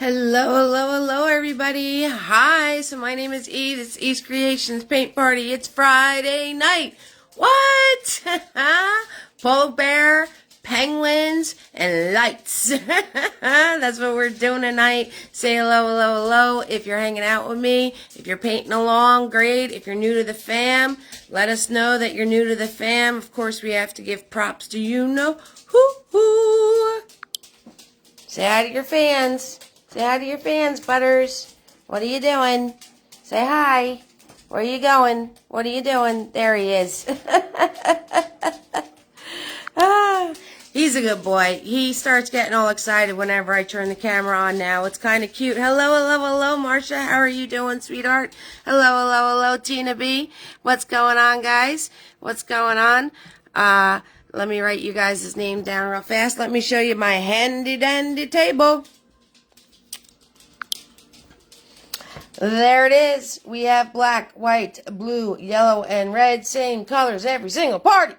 Hello, everybody. Hi, so my name is Eve. It's Eve's Creations Paint Party. It's Friday night. What? Polar bear, penguins, and lights. That's what we're doing tonight. Say hello. If you're hanging out with me, if you're painting along, great. If you're new to the fam, let us know that you're new to the fam. Of course, we have to give props to you know who. Say hi to your fans. Say hi to your fans, Butters. What are you doing? Say hi. Where are you going? What are you doing? There he is. He's a good boy. He starts getting all excited whenever I turn the camera on now. It's kind of cute. Hello, Marcia. How are you doing, sweetheart? Hello, Tina B. What's going on, guys? What's going on? Let me write you guys' name down real fast. Let me show you my handy-dandy table. There it is. We have black, white, blue, yellow, and red. Same colors every single party.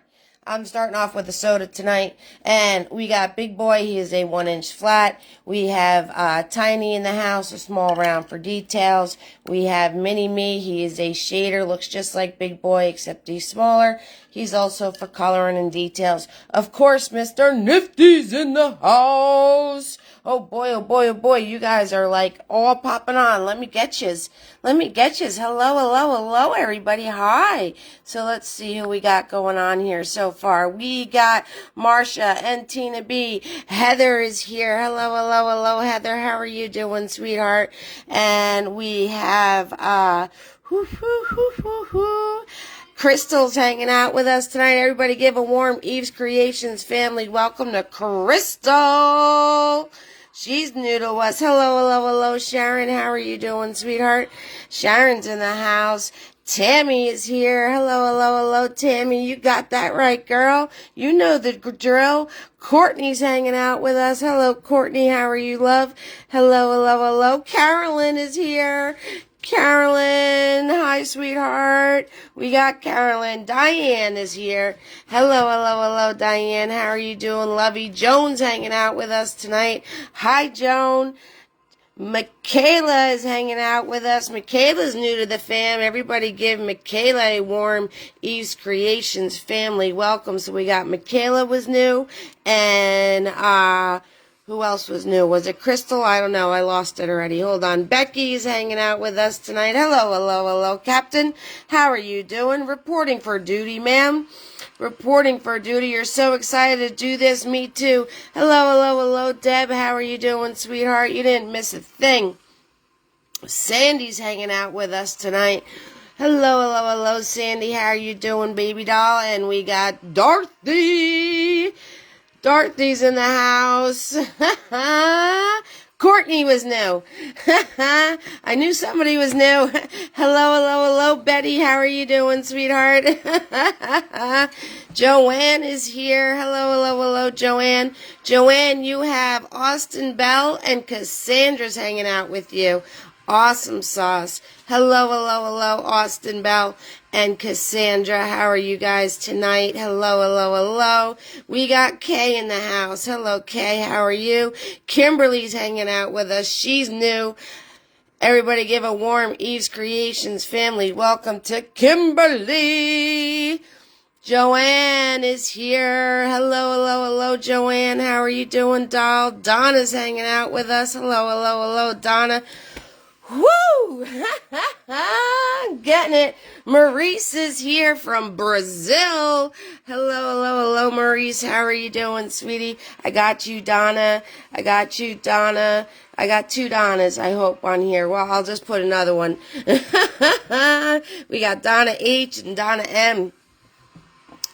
I'm starting off with a soda tonight. And we got Big Boy. He is a 1-inch flat. We have Tiny in the house, a small round for details. We have Mini Me. He is a shader. Looks just like Big Boy, except he's smaller. He's also for coloring and details. Of course, Mr. Nifty's in the house. Oh boy, you guys are like all popping on. Let me get yous. Hello, everybody. Hi. So let's see who we got going on here so far. We got Marcia and Tina B. Heather is here. Hello, Heather. How are you doing, sweetheart? And we have, Crystal's hanging out with us tonight. Everybody give a warm Eve's Creations family welcome to Crystal. She's new to us. Hello, Sharon. How are you doing, sweetheart? Sharon's in the house. Tammy is here. Hello, Tammy. You got that right, girl. You know the drill. Courtney's hanging out with us. Hello, Courtney. How are you, love? Hello. Carolyn is here. Carolyn, hi, sweetheart. We got Carolyn. Diane is here. Hello, Diane. How are you doing, lovey? Joan's hanging out with us tonight. Hi, Joan. Michaela is hanging out with us. Michaela's new to the fam. Everybody give Michaela a warm Eve's Creations family welcome. So we got Michaela was new, and who else was new? Was it Crystal? I don't know. I lost it already. Hold on. Becky's hanging out with us tonight. Hello, Captain. How are you doing? Reporting for duty, ma'am. Reporting for duty. You're so excited to do this. Me too. Hello, Deb. How are you doing, sweetheart? You didn't miss a thing. Sandy's hanging out with us tonight. Hello, Sandy. How are you doing, baby doll? And we got Dorothy. Dorothy's in the house. Courtney was new. I knew somebody was new. Hello, Betty. How are you doing, sweetheart? Joanne is here. Hello, Joanne. Joanne, you have Austin Bell and Cassandra's hanging out with you. Awesome sauce. Hello, Austin Bell and Cassandra. How are you guys tonight? Hello. We got Kay in the house. Hello, Kay. How are you? Kimberly's hanging out with us. She's new. Everybody give a warm Eve's Creations family welcome to Kimberly. Joanne is here. Hello, Joanne. How are you doing, doll? Donna's hanging out with us. Hello, Donna. Woo! Getting it. Maurice is here from Brazil. Hello, Maurice. How are you doing, sweetie? I got you, Donna. I got two Donnas, I hope, on here. Well, I'll just put another one. We got Donna H and Donna M.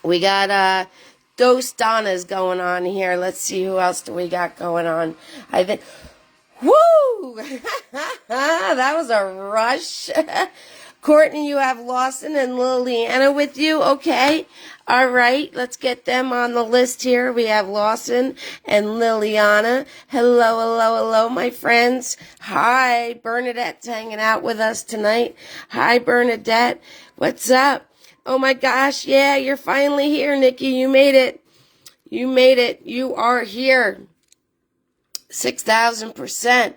We got Ghost Donnas going on here. Let's see who else do we got going on. I think... Woo! That was a rush. Courtney, you have Lawson and Liliana with you. Okay. All right. Let's get them on the list here. We have Lawson and Liliana. Hello, my friends. Hi. Bernadette's hanging out with us tonight. Hi, Bernadette. What's up? Oh, my gosh. Yeah, you're finally here, Nikki. You made it. You are here. 6,000%.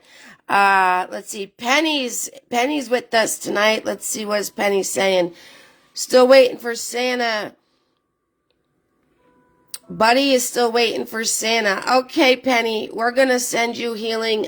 Let's see. Penny's with us tonight. Let's see what Penny's saying. Still waiting for Santa. Buddy is still waiting for Santa. Okay, Penny, we're going to send you healing,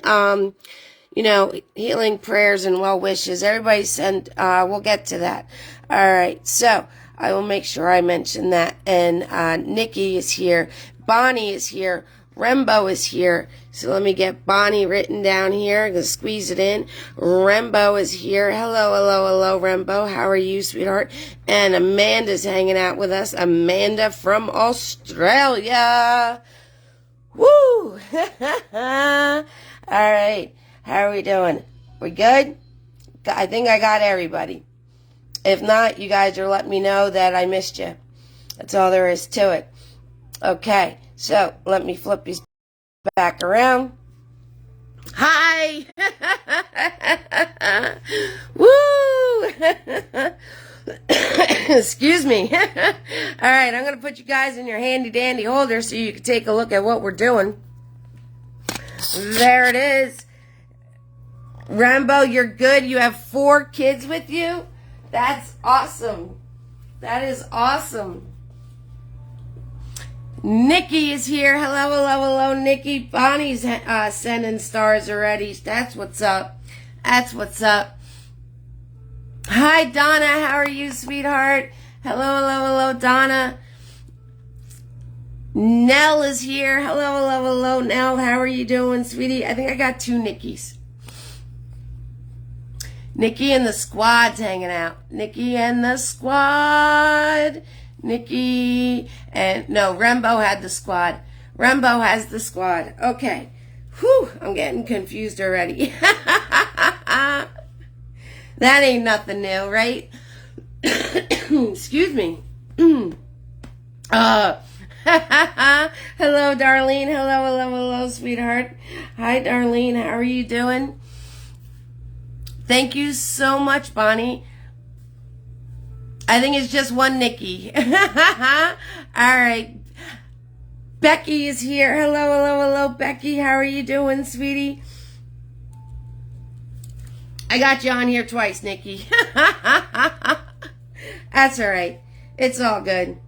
healing prayers and well wishes. Everybody send, we'll get to that. All right. So I will make sure I mention that. And, Nikki is here. Bonnie is here. Rembo is here. So let me get Bonnie written down here. I'm going to squeeze it in. Rembo is here. Hello, hello, hello, Rembo. How are you, sweetheart? And Amanda's hanging out with us. Amanda from Australia. Woo! All right. How are we doing? We good? I think I got everybody. If not, you guys are letting me know that I missed you. That's all there is to it. Okay. So, let me flip these back around. Hi! Woo! Excuse me. All right, I'm going to put you guys in your handy-dandy holder so you can take a look at what we're doing. There it is. Rambo, you're good. You have 4 kids with you? That's awesome. That is awesome. Nikki is here. Hello, hello, hello, Nikki. Bonnie's sending stars already. That's what's up. That's what's up. Hi, Donna. How are you, sweetheart? Hello, hello, hello, Donna. Nell is here. Hello, hello, hello, Nell. How are you doing, sweetie? I think I got 2 Nikkis. Nikki and the squad's hanging out. Nikki and the squad. Nikki and no, Rembo had the squad. Rembo has the squad. Okay. Whew, I'm getting confused already. That ain't nothing new, right? Excuse me. Hello, Darlene. Hello, hello, hello, sweetheart. Hi, Darlene. How are you doing? Thank you so much, Bonnie. I think it's just 1 Nikki. All right. Becky is here. Hello, hello, hello, Becky. How are you doing, sweetie? I got you on here twice, Nikki. That's all right. It's all good.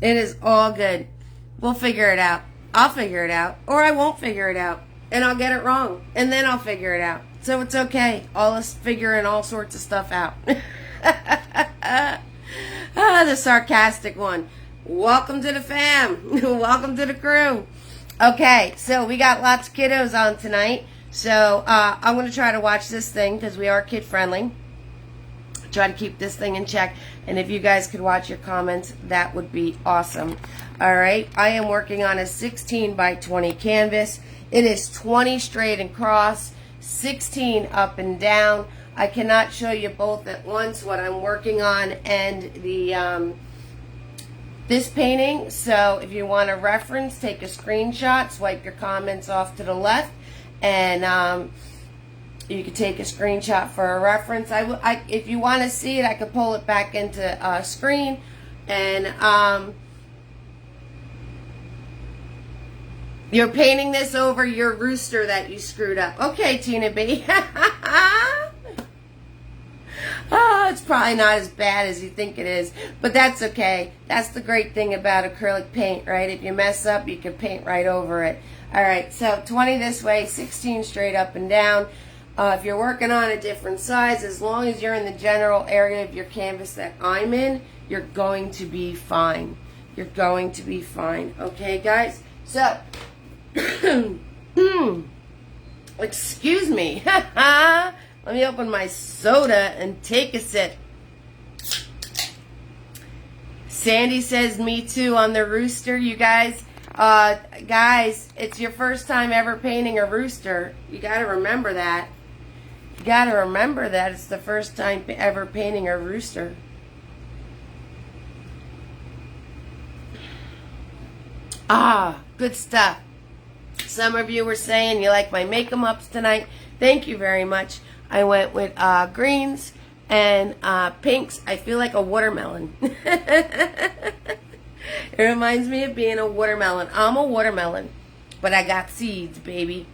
It is all good. We'll figure it out. I'll figure it out. Or I won't figure it out. And I'll get it wrong. And then I'll figure it out. So it's okay. All us figuring all sorts of stuff out. The sarcastic one. Welcome to the fam. Welcome to the crew. Okay, so we got lots of kiddos on tonight. So I'm going to try to watch this thing because we are kid friendly. Try to keep this thing in check. And if you guys could watch your comments, that would be awesome. All right, I am working on a 16 by 20 canvas. It is 20 straight and cross, 16 up and down. I cannot show you both at once what I'm working on and the this painting. So if you want a reference, take a screenshot, swipe your comments off to the left, and you can take a screenshot for a reference. If you want to see it, I could pull it back into screen, and you're painting this over your rooster that you screwed up. Okay, Tina B. Oh, it's probably not as bad as you think it is, but that's okay. That's the great thing about acrylic paint, right? If you mess up, you can paint right over it. All right, so 20 this way, 16 straight up and down. If you're working on a different size, as long as you're in the general area of your canvas that I'm in, you're going to be fine. You're going to be fine. Okay, guys? So, excuse me. Let me open my soda and take a sip. Sandy says me too on the rooster, you guys. Guys, it's your first time ever painting a rooster. You got to remember that. You got to remember that it's the first time ever painting a rooster. Ah, good stuff. Some of you were saying you like my make-em-ups tonight. Thank you very much. I went with greens and pinks. I feel like a watermelon. It reminds me of being a watermelon. I'm a watermelon, but I got seeds, baby.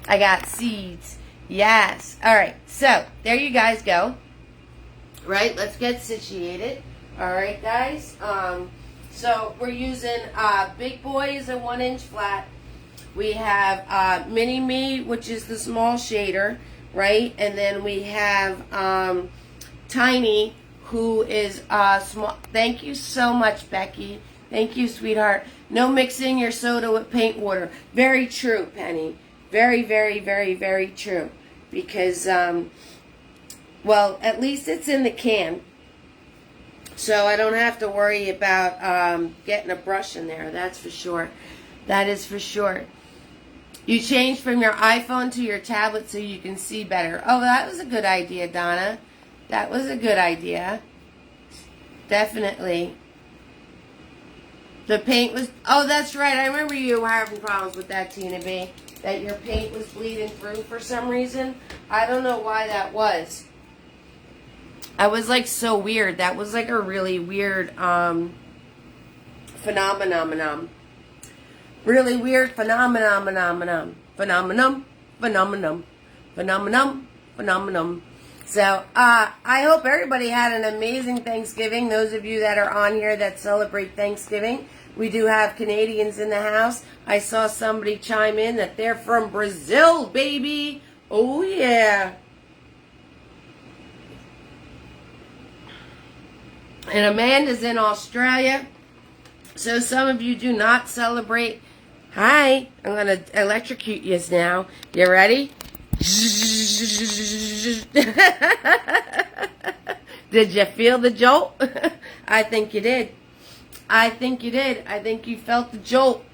I got seeds. Yes. All right. So there you guys go. Right. Let's get situated. All right, guys. So we're using Big Boy is a 1-inch flat. We have Mini Me, which is the small shader, right? And then we have Tiny, who is small. Thank you so much, Becky. Thank you, sweetheart. No mixing your soda with paint water. Very true, Penny. Very, very, very, very true. Because, well, at least it's in the can. So I don't have to worry about getting a brush in there. That's for sure. That is for sure. You changed from your iPhone to your tablet so you can see better. Oh, that was a good idea, Donna. That was a good idea. Definitely. The paint was... Oh, that's right. I remember you were having problems with that, Tina B. That your paint was bleeding through for some reason. I don't know why that was. I was like so weird. That was like a really weird phenomenon. Really weird phenomenon. So, I hope everybody had an amazing Thanksgiving. Those of you that are on here that celebrate Thanksgiving. We do have Canadians in the house. I saw somebody chime in that they're from Brazil, baby. Oh, yeah. And Amanda's in Australia. So some of you do not celebrate. Hi, I'm going to electrocute you now. You ready? Did you feel the jolt? I think you did. I think you did. I think you felt the jolt.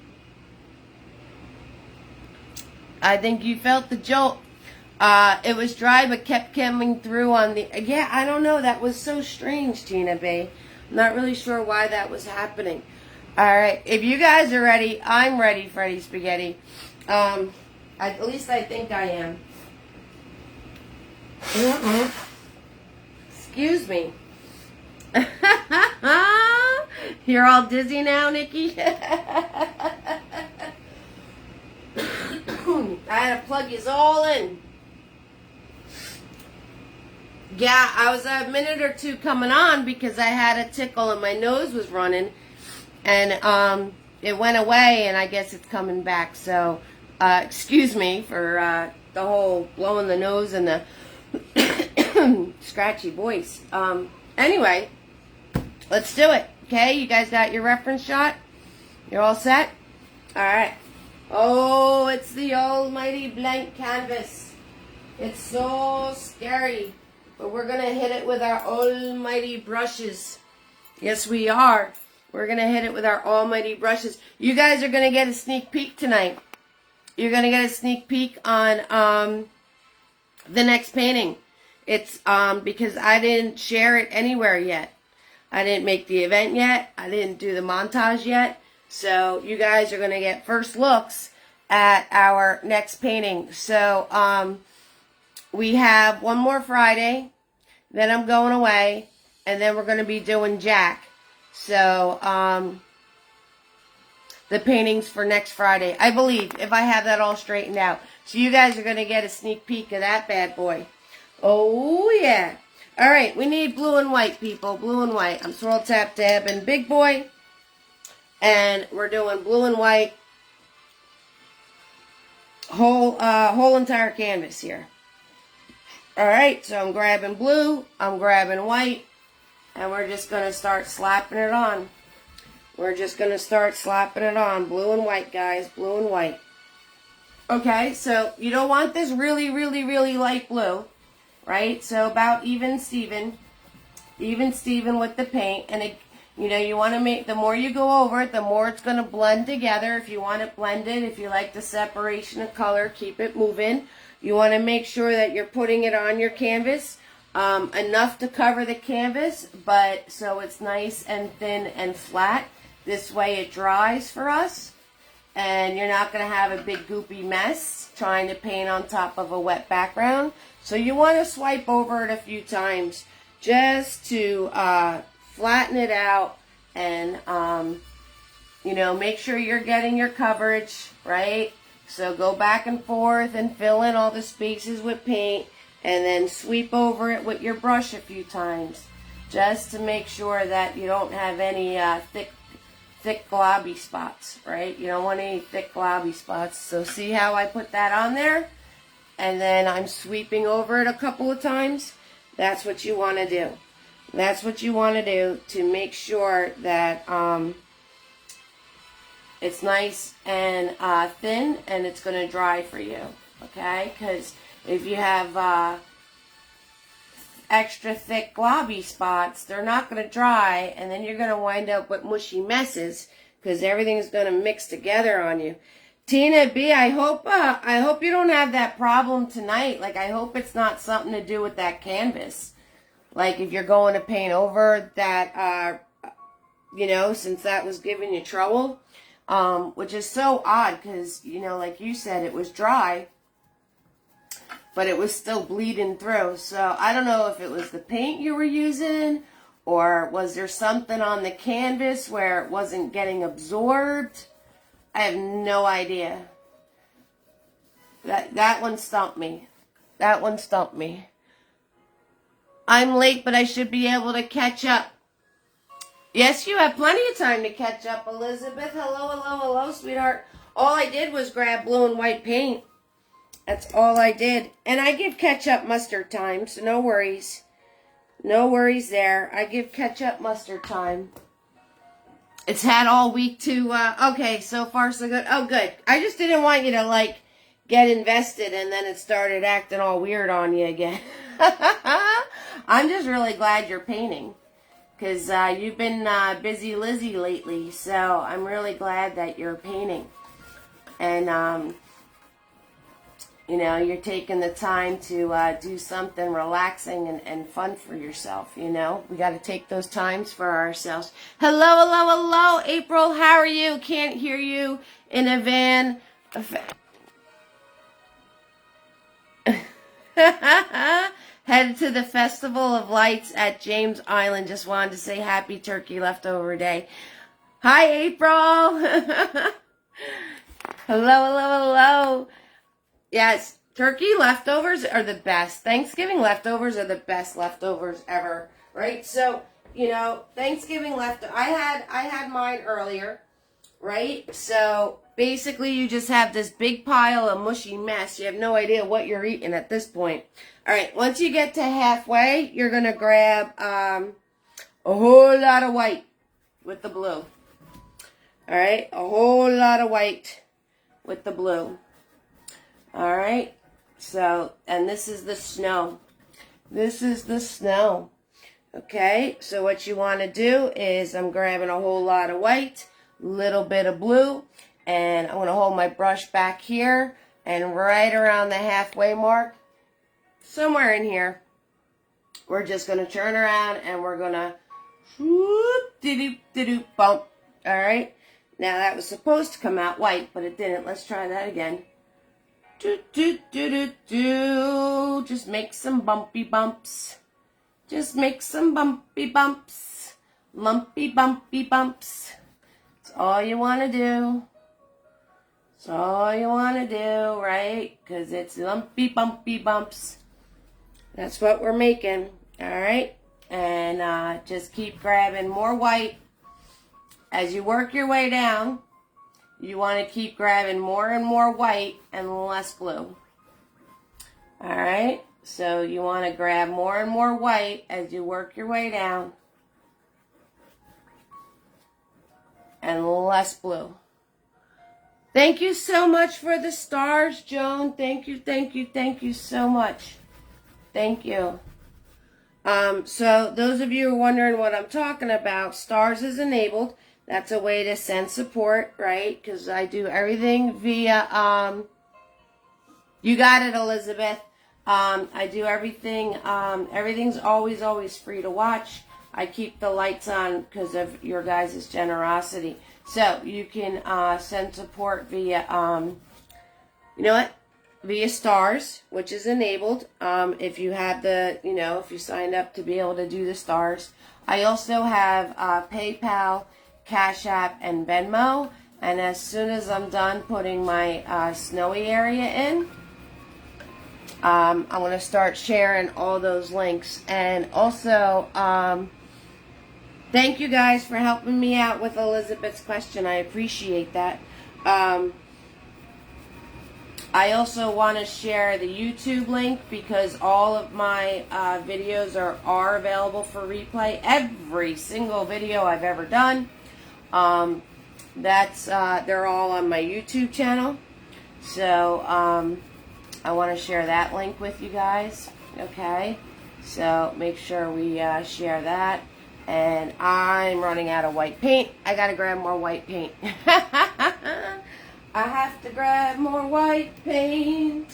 I think you felt the jolt. It was dry but kept coming through on the... Yeah, I don't know. That was so strange, Tina B. I'm not really sure why that was happening. All right. If you guys are ready, I'm ready, Freddy Spaghetti. At least I think I am. Excuse me. You're all dizzy now, Nikki? I had to plug yous all in. Yeah, I was a minute or two coming on because I had a tickle and my nose was running. And it went away and I guess it's coming back. So, excuse me for the whole blowing the nose and the scratchy voice. Anyway, let's do it. Okay, you guys got your reference shot? You're all set? Alright. Oh, it's the almighty blank canvas. It's so scary. But we're going to hit it with our almighty brushes. Yes, we are. We're going to hit it with our almighty brushes. You guys are going to get a sneak peek tonight. You're going to get a sneak peek on the next painting. It's because I didn't share it anywhere yet. I didn't make the event yet. I didn't do the montage yet. So you guys are going to get first looks at our next painting. So we have one more Friday. Then I'm going away. And then we're going to be doing Jack. So the paintings for next Friday, I believe, if I have that all straightened out. So you guys are going to get a sneak peek of that bad boy. Oh, yeah. All right, we need blue and white, people. Blue and white. I'm swirl tap dabbing Big Boy. And we're doing blue and white. Whole entire canvas here. All right, so I'm grabbing blue. I'm grabbing white. And we're just going to start slapping it on. We're just going to start slapping it on. Blue and white, guys. Blue and white. Okay, so you don't want this really, really, really light blue. Right? So about even Steven with the paint. And, it, you know, you want to make, the more you go over it, the more it's going to blend together. If you want it blended, if you like the separation of color, keep it moving. You want to make sure that you're putting it on your canvas. Enough to cover the canvas, but so it's nice and thin and flat. This way it dries for us. And you're not going to have a big goopy mess trying to paint on top of a wet background. So you want to swipe over it a few times just to flatten it out and, you know, make sure you're getting your coverage, right? So go back and forth and fill in all the spaces with paint, and then sweep over it with your brush a few times, just to make sure that you don't have any thick globby spots, right? You don't want any thick globby spots. So see how I put that on there? And then I'm sweeping over it a couple of times. That's what you want to do. That's what you want to do to make sure that it's nice and thin, and it's going to dry for you, okay? Because if you have extra thick globby spots, they're not going to dry, and then you're going to wind up with mushy messes because everything's going to mix together on you. Tina B, I hope you don't have that problem tonight. Like, I hope it's not something to do with that canvas. Like, if you're going to paint over that, you know, since that was giving you trouble, which is so odd because, you know, like you said, it was dry, but it was still bleeding through. So I don't know if it was the paint you were using, or was there something on the canvas where it wasn't getting absorbed? I have no idea. That one stumped me. That one stumped me. I'm late, but I should be able to catch up. Yes, you have plenty of time to catch up, Elizabeth. Hello, hello, hello, sweetheart. All I did was grab blue and white paint. That's all I did. And I give ketchup mustard time, so no worries. No worries there. I give ketchup mustard time. It's had all week to, okay, so far so good. Oh, good. I just didn't want you to, like, get invested and then it started acting all weird on you again. I'm just really glad you're painting because you've been busy Lizzie lately, so I'm really glad that you're painting. And, you know, you're taking the time to do something relaxing and fun for yourself, you know. We got to take those times for ourselves. Hello, hello, hello, April. How are you? Can't hear you in a van. Headed to the Festival of Lights at James Island. Just wanted to say happy Turkey Leftover Day. Hi, April. Hello, hello, hello. Yes, turkey leftovers are the best. Thanksgiving leftovers are the best leftovers ever, right? So, you know, Thanksgiving I had mine earlier, right? So, basically you just have this big pile of mushy mess. You have no idea what you're eating at this point. All right, once you get to halfway, you're going to grab a whole lot of white with the blue. All right, a whole lot of white with the blue. All right, so, and this is the snow. This is the snow. Okay, so what you want to do is I'm grabbing a whole lot of white, little bit of blue, and I'm going to hold my brush back here, and right around the halfway mark, somewhere in here, we're just going to turn around and we're going to whoop-de-doop-de-doop bump. All right, now that was supposed to come out white, but it didn't. Let's try that again. Do, do, do, do, do. Just make some bumpy bumps. Just make some bumpy bumps. Lumpy bumpy bumps. That's all you want to do. That's all you want to do, right? Because it's lumpy bumpy bumps. That's what we're making. All right? And just keep grabbing more white. As you work your way down, you want to keep grabbing more and more white and less blue. Alright, so you want to grab more and more white as you work your way down. And less blue. Thank you so much for the stars, Joan. Thank you, thank you, thank you so much. Thank you. So those of you who are wondering what I'm talking about, stars is enabled. That's a way to send support, right? Because I do everything via, you got it, Elizabeth. I do everything, everything's always free to watch. I keep the lights on because of your guys' generosity. So you can send support via, you know what? Via stars, which is enabled. If you have the, you know, if you signed up to be able to do the stars. I also have PayPal, Cash App, and Venmo, And as soon as I'm done putting my snowy area in, I'm going to start sharing all those links. And also, thank you guys for helping me out with Elizabeth's question. I appreciate that. I also want to share the YouTube link because all of my videos are available for replay. Every single video I've ever done. They're all on my YouTube channel. So I want to share that link with you guys. Okay. So make sure we share that. And I'm running out of white paint. I got to grab more white paint. I have to grab more white paint.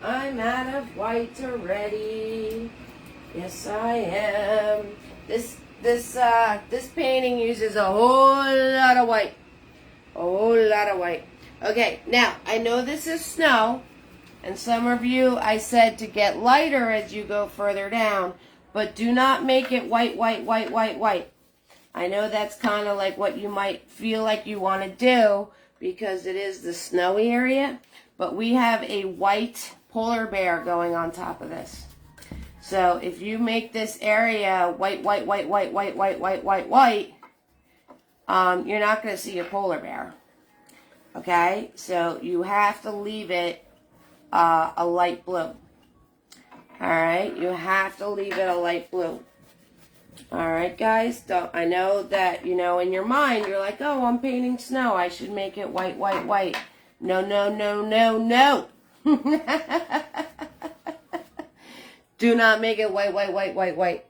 I'm out of white already. Yes, I am. This painting uses a whole lot of white. A whole lot of white. Okay, now, I know this is snow. And some of you, I said to get lighter as you go further down. But do not make it white, white, white, white, white. I know that's kind of like what you might feel like you want to do, because it is the snowy area, but we have a white polar bear going on top of this. So if you make this area white, white, white, white, white, white, white, white, white, you're not going to see a polar bear. Okay, so you have to leave it a light blue. All right, you have to leave it a light blue. All right, guys, I know that, in your mind, you're like, oh, I'm painting snow. I should make it white, white, white. No, no, no, no, no. Do not make it white, white, white, white, white.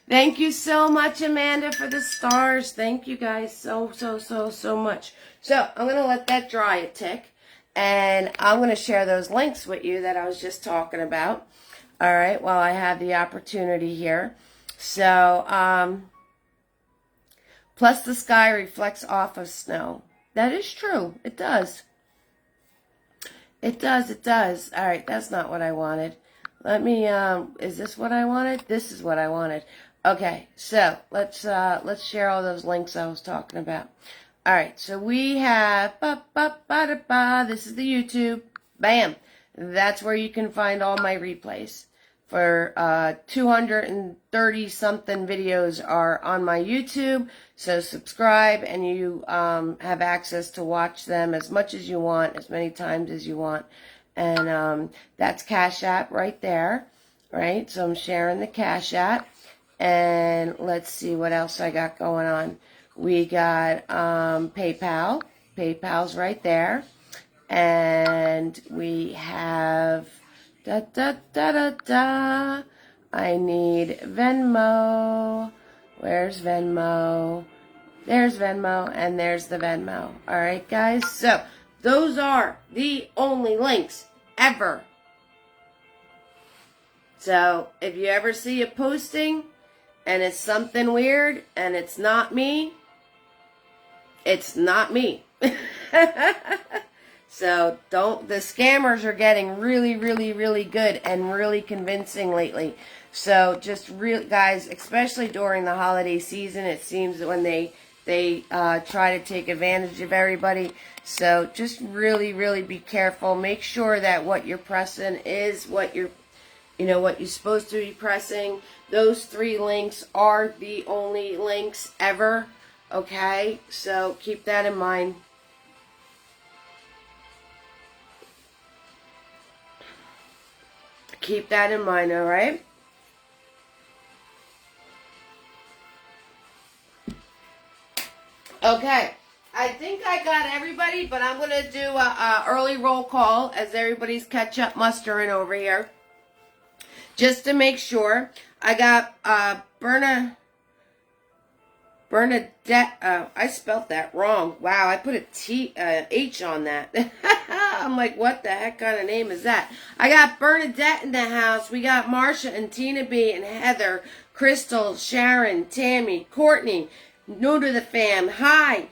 Thank you so much, Amanda, for the stars. Thank you guys so, so, so, so much. So I'm going to let that dry a tick, and I'm going to share those links with you that I was just talking about. All right, well, I have the opportunity here. So, plus the sky reflects off of snow. That is true. It does. It does. It does. All right, that's not what I wanted. Let me, is this what I wanted? This is what I wanted. Okay, so let's share all those links I was talking about. All right, so we have, this is the YouTube. Bam. That's where you can find all my replays. For 230 something videos are on my YouTube. So subscribe, and you have access to watch them as much as you want, as many times as you want. And that's Cash App right there, right? So I'm sharing the Cash App. And let's see what else I got going on. We got PayPal. PayPal's right there. And we have I need Venmo. Where's Venmo? There's Venmo, and there's the Venmo. All right, guys. So those are the only links ever. So if you ever see a posting and it's something weird and it's not me, it's not me. So the scammers are getting really, really, really good and really convincing lately. So just guys, especially during the holiday season, it seems that when they try to take advantage of everybody. So just really, really be careful. Make sure that what you're pressing is what you're supposed to be pressing. Those 3 links are the only links ever. Okay, so keep that in mind. Keep that in mind, all right? Okay, I think I got everybody, but I'm going to do a early roll call as everybody's catch-up mustering over here. Just to make sure. I got Bernadette, I spelled that wrong. Wow, I put a H on that. I'm like, what the heck kind of name is that? I got Bernadette in the house. We got Marsha and Tina B and Heather, Crystal, Sharon, Tammy, Courtney, new to the fam. Hi,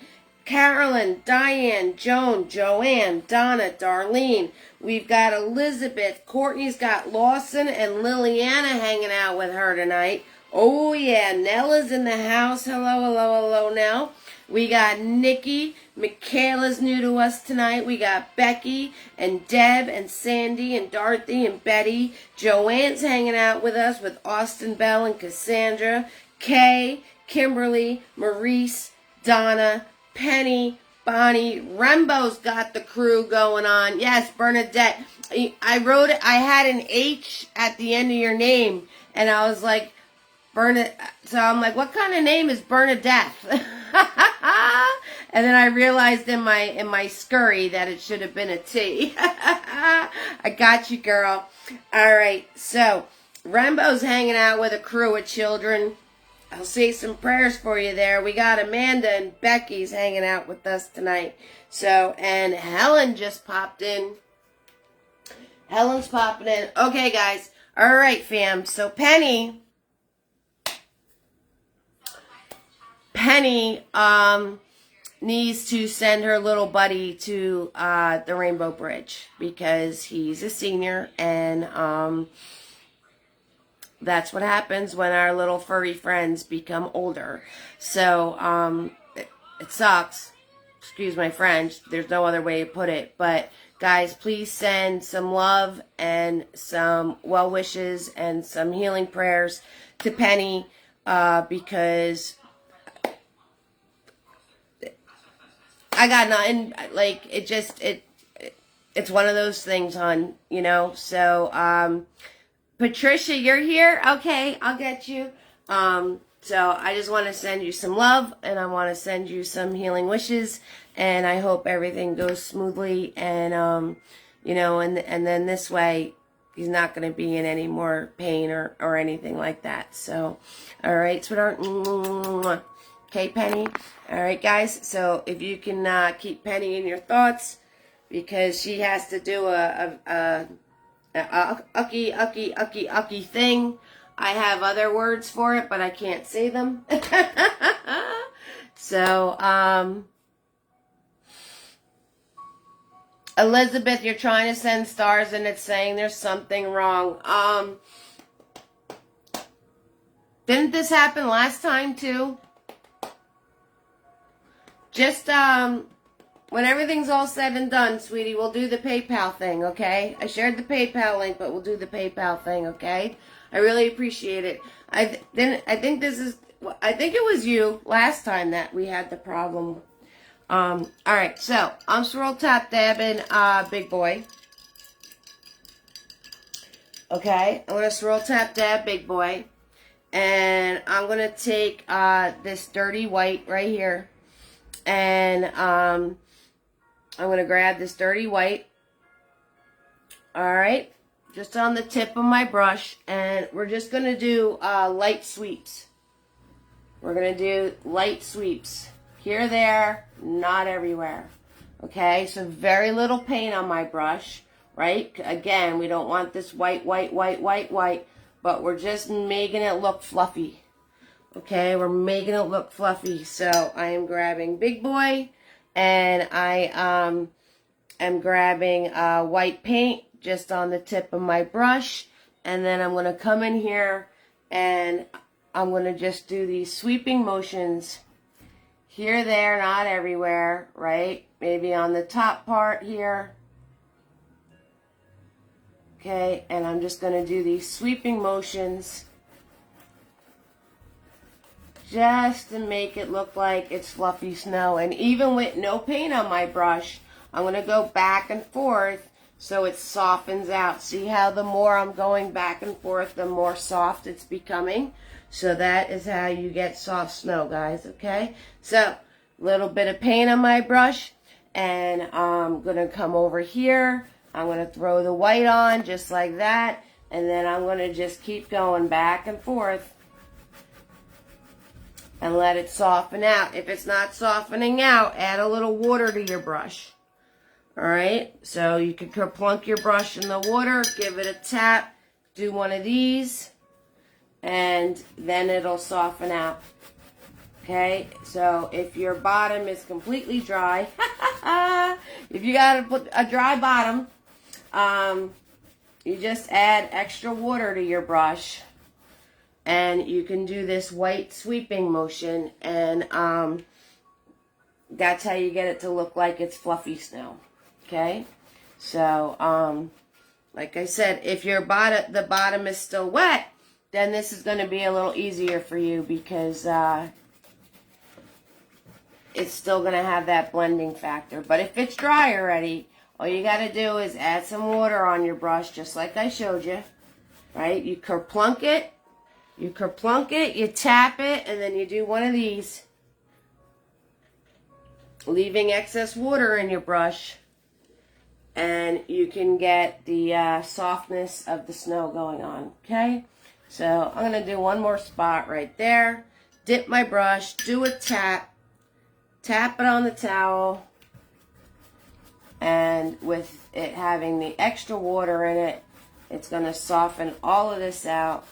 Carolyn, Diane, Joan, Joanne, Donna, Darlene. We've got Elizabeth. Courtney's got Lawson and Liliana hanging out with her tonight. Oh, yeah, Nella's in the house. Hello, hello, hello, Nell. We got Nikki. Michaela's new to us tonight. We got Becky and Deb and Sandy and Dorothy and Betty. Joanne's hanging out with us with Austin Bell and Cassandra. Kay, Kimberly, Maurice, Donna, Penny, Bonnie. Rembo's got the crew going on. Yes, Bernadette. I wrote it. I had an H at the end of your name, and I was like, so I'm like, what kind of name is Bernadette? And then I realized in my scurry that it should have been a T. I got you, girl. All right, so Rembo's hanging out with a crew of children. I'll say some prayers for you there. We got Amanda and Becky's hanging out with us tonight. So, and Helen just popped in. Helen's popping in. Okay, guys. All right, fam. So Penny needs to send her little buddy to the Rainbow Bridge because he's a senior, and that's what happens when our little furry friends become older. So it sucks. Excuse my French. There's no other way to put it. But guys, please send some love and some well wishes and some healing prayers to Penny because I got nothing. Like, it's one of those things, hon, you know. So Patricia, you're here? Okay, I'll get you. So I just want to send you some love, and I want to send you some healing wishes, and I hope everything goes smoothly, and you know, and then this way he's not going to be in any more pain or anything like that. So, all right, sweetheart. Okay, Penny. All right, guys. So if you can keep Penny in your thoughts, because she has to do a ucky thing. I have other words for it, but I can't say them. So, Elizabeth, you're trying to send stars and it's saying there's something wrong. Didn't this happen last time too? Just, when everything's all said and done, sweetie, we'll do the PayPal thing, okay? I shared the PayPal link, but we'll do the PayPal thing, okay? I really appreciate it. I think it was you last time that we had the problem. All right, so I'm swirl tap dabbing Big Boy. Okay, I'm gonna swirl tap dab Big Boy, and I'm gonna take this dirty white right here, and I'm gonna grab this dirty white. All right. Just on the tip of my brush, and we're just going to do light sweeps. We're going to do light sweeps. Here, there, not everywhere. Okay, so very little paint on my brush, right? Again, we don't want this white, but we're just making it look fluffy. Okay, we're making it look fluffy. So I am grabbing Big Boy, and I am grabbing white paint just on the tip of my brush, and then I'm going to come in here and I'm going to just do these sweeping motions here, there, not everywhere, right? Maybe on the top part here. Okay, and I'm just going to do these sweeping motions just to make it look like it's fluffy snow. And even with no paint on my brush, I'm going to go back and forth so it softens out. See how the more I'm going back and forth, the more soft it's becoming. So that is how you get soft snow, guys, okay? So, a little bit of paint on my brush, and I'm going to come over here. I'm going to throw the white on just like that, and then I'm going to just keep going back and forth and let it soften out. If it's not softening out, add a little water to your brush. Alright, so you can plunk your brush in the water, give it a tap, do one of these, and then it'll soften out. Okay, so if your bottom is completely dry, if you got a dry bottom, you just add extra water to your brush, and you can do this white sweeping motion, and That's how you get it to look like it's fluffy snow. Okay? So, like I said, if the bottom is still wet, then this is going to be a little easier for you because it's still going to have that blending factor. But if it's dry already, all you got to do is add some water on your brush, just like I showed you. Right? You kerplunk it, you tap it, and then you do one of these, leaving excess water in your brush, and you can get the softness of the snow going on. Okay? So I'm going to do one more spot right there. Dip my brush, do a tap it on the towel, and with it having the extra water in it, it's going to soften all of this out,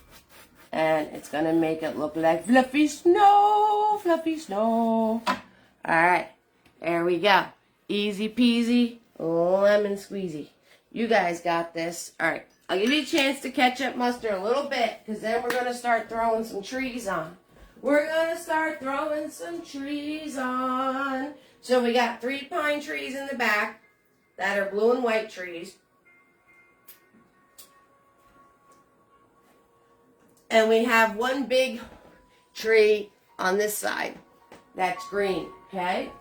and it's going to make it look like fluffy snow, fluffy snow. All right, there we go. Easy peasy, lemon squeezy. You guys got this. All right, I'll give you a chance to catch up mustard a little bit, because then we're going to start throwing some trees on. We're going to start throwing some trees on. So we got 3 pine trees in the back that are blue and white trees. And we have 1 big tree on this side that's green, okay?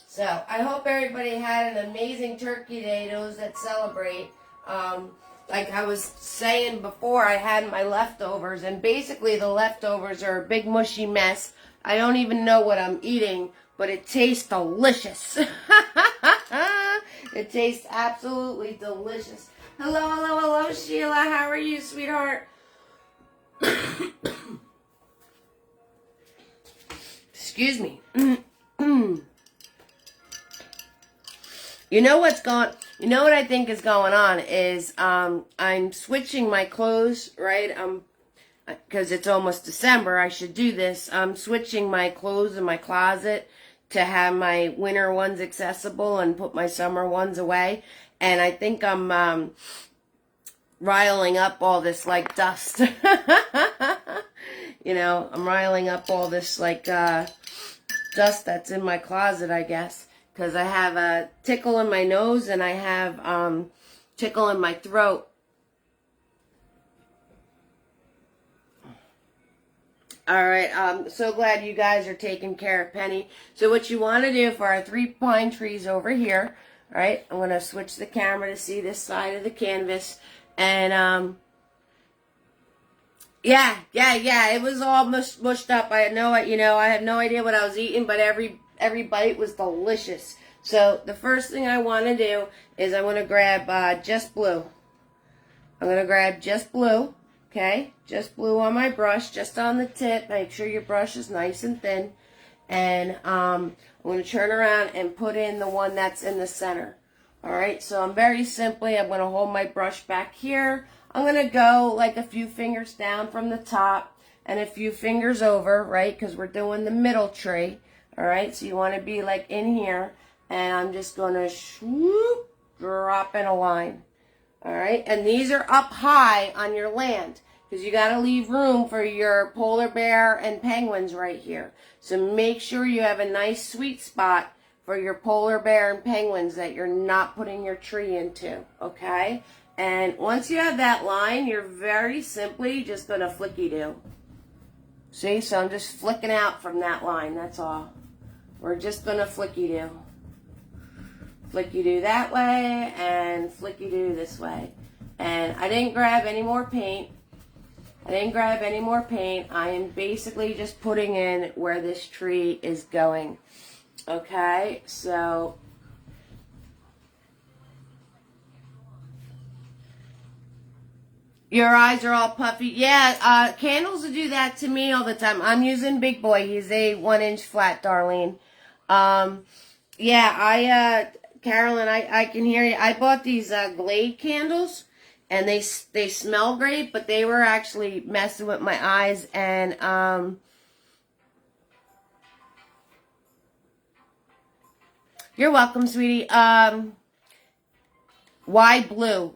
So, I hope everybody had an amazing Turkey Day, those that celebrate. Like I was saying before, I had my leftovers, and basically the leftovers are a big mushy mess. I don't even know what I'm eating, but it tastes delicious. It tastes absolutely delicious. Hello, hello, hello, Sheila. How are you, sweetheart? Excuse me. You know what I think is going on is I'm switching my clothes, right? Because it's almost December, I should do this. I'm switching my clothes in my closet to have my winter ones accessible and put my summer ones away. And I think I'm riling up all this like dust. You know, I'm riling up all this like dust that's in my closet, I guess. Because I have a tickle in my nose and I have tickle in my throat. All right, I'm so glad you guys are taking care of Penny. So what you want to do for our 3 pine trees over here, all right, I'm going to switch the camera to see this side of the canvas. And, yeah, it was all mushed up. I had no idea what I was eating, but every bite was delicious. So the first thing I want to do is I want to grab Just Blue. I'm going to grab Just Blue, okay? Just Blue on my brush, just on the tip. Make sure your brush is nice and thin. And I'm going to turn around and put in the one that's in the center. All right, so I'm going to hold my brush back here. I'm going to go like a few fingers down from the top and a few fingers over, right? Because we're doing the middle tree. All right, so you want to be like in here, and I'm just going to swoop, drop in a line. All right, and these are up high on your land because you got to leave room for your polar bear and penguins right here. So make sure you have a nice sweet spot for your polar bear and penguins that you're not putting your tree into, okay? And once you have that line, you're very simply just going to flicky-do. See, so I'm just flicking out from that line, that's all. We're just going to flicky-do. Flicky-do that way and flicky-do this way. And I didn't grab any more paint. I am basically just putting in where this tree is going. Okay, so your eyes are all puffy. Yeah, candles will do that to me all the time. I'm using Big Boy. He's a 1-inch flat, Darlene. Yeah, Carolyn, I can hear you. I bought these Glade candles, and they smell great, but they were actually messing with my eyes, and you're welcome, sweetie. Why blue?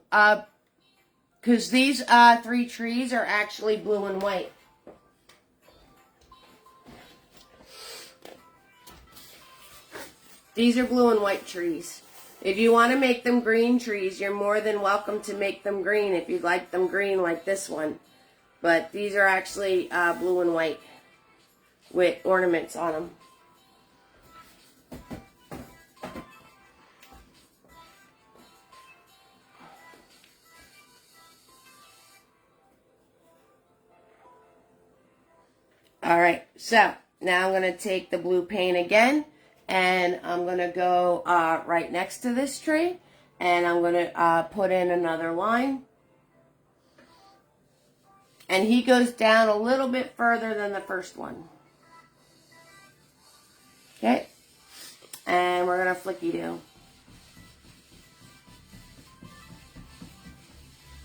Because these 3 trees are actually blue and white. These are blue and white trees. If you want to make them green trees, you're more than welcome to make them green if you'd like them green like this one. But these are actually blue and white with ornaments on them. Alright, so now I'm going to take the blue paint again, and I'm going to go right next to this tree, and I'm going to put in another line. And he goes down a little bit further than the first one. Okay, and we're going to flicky do.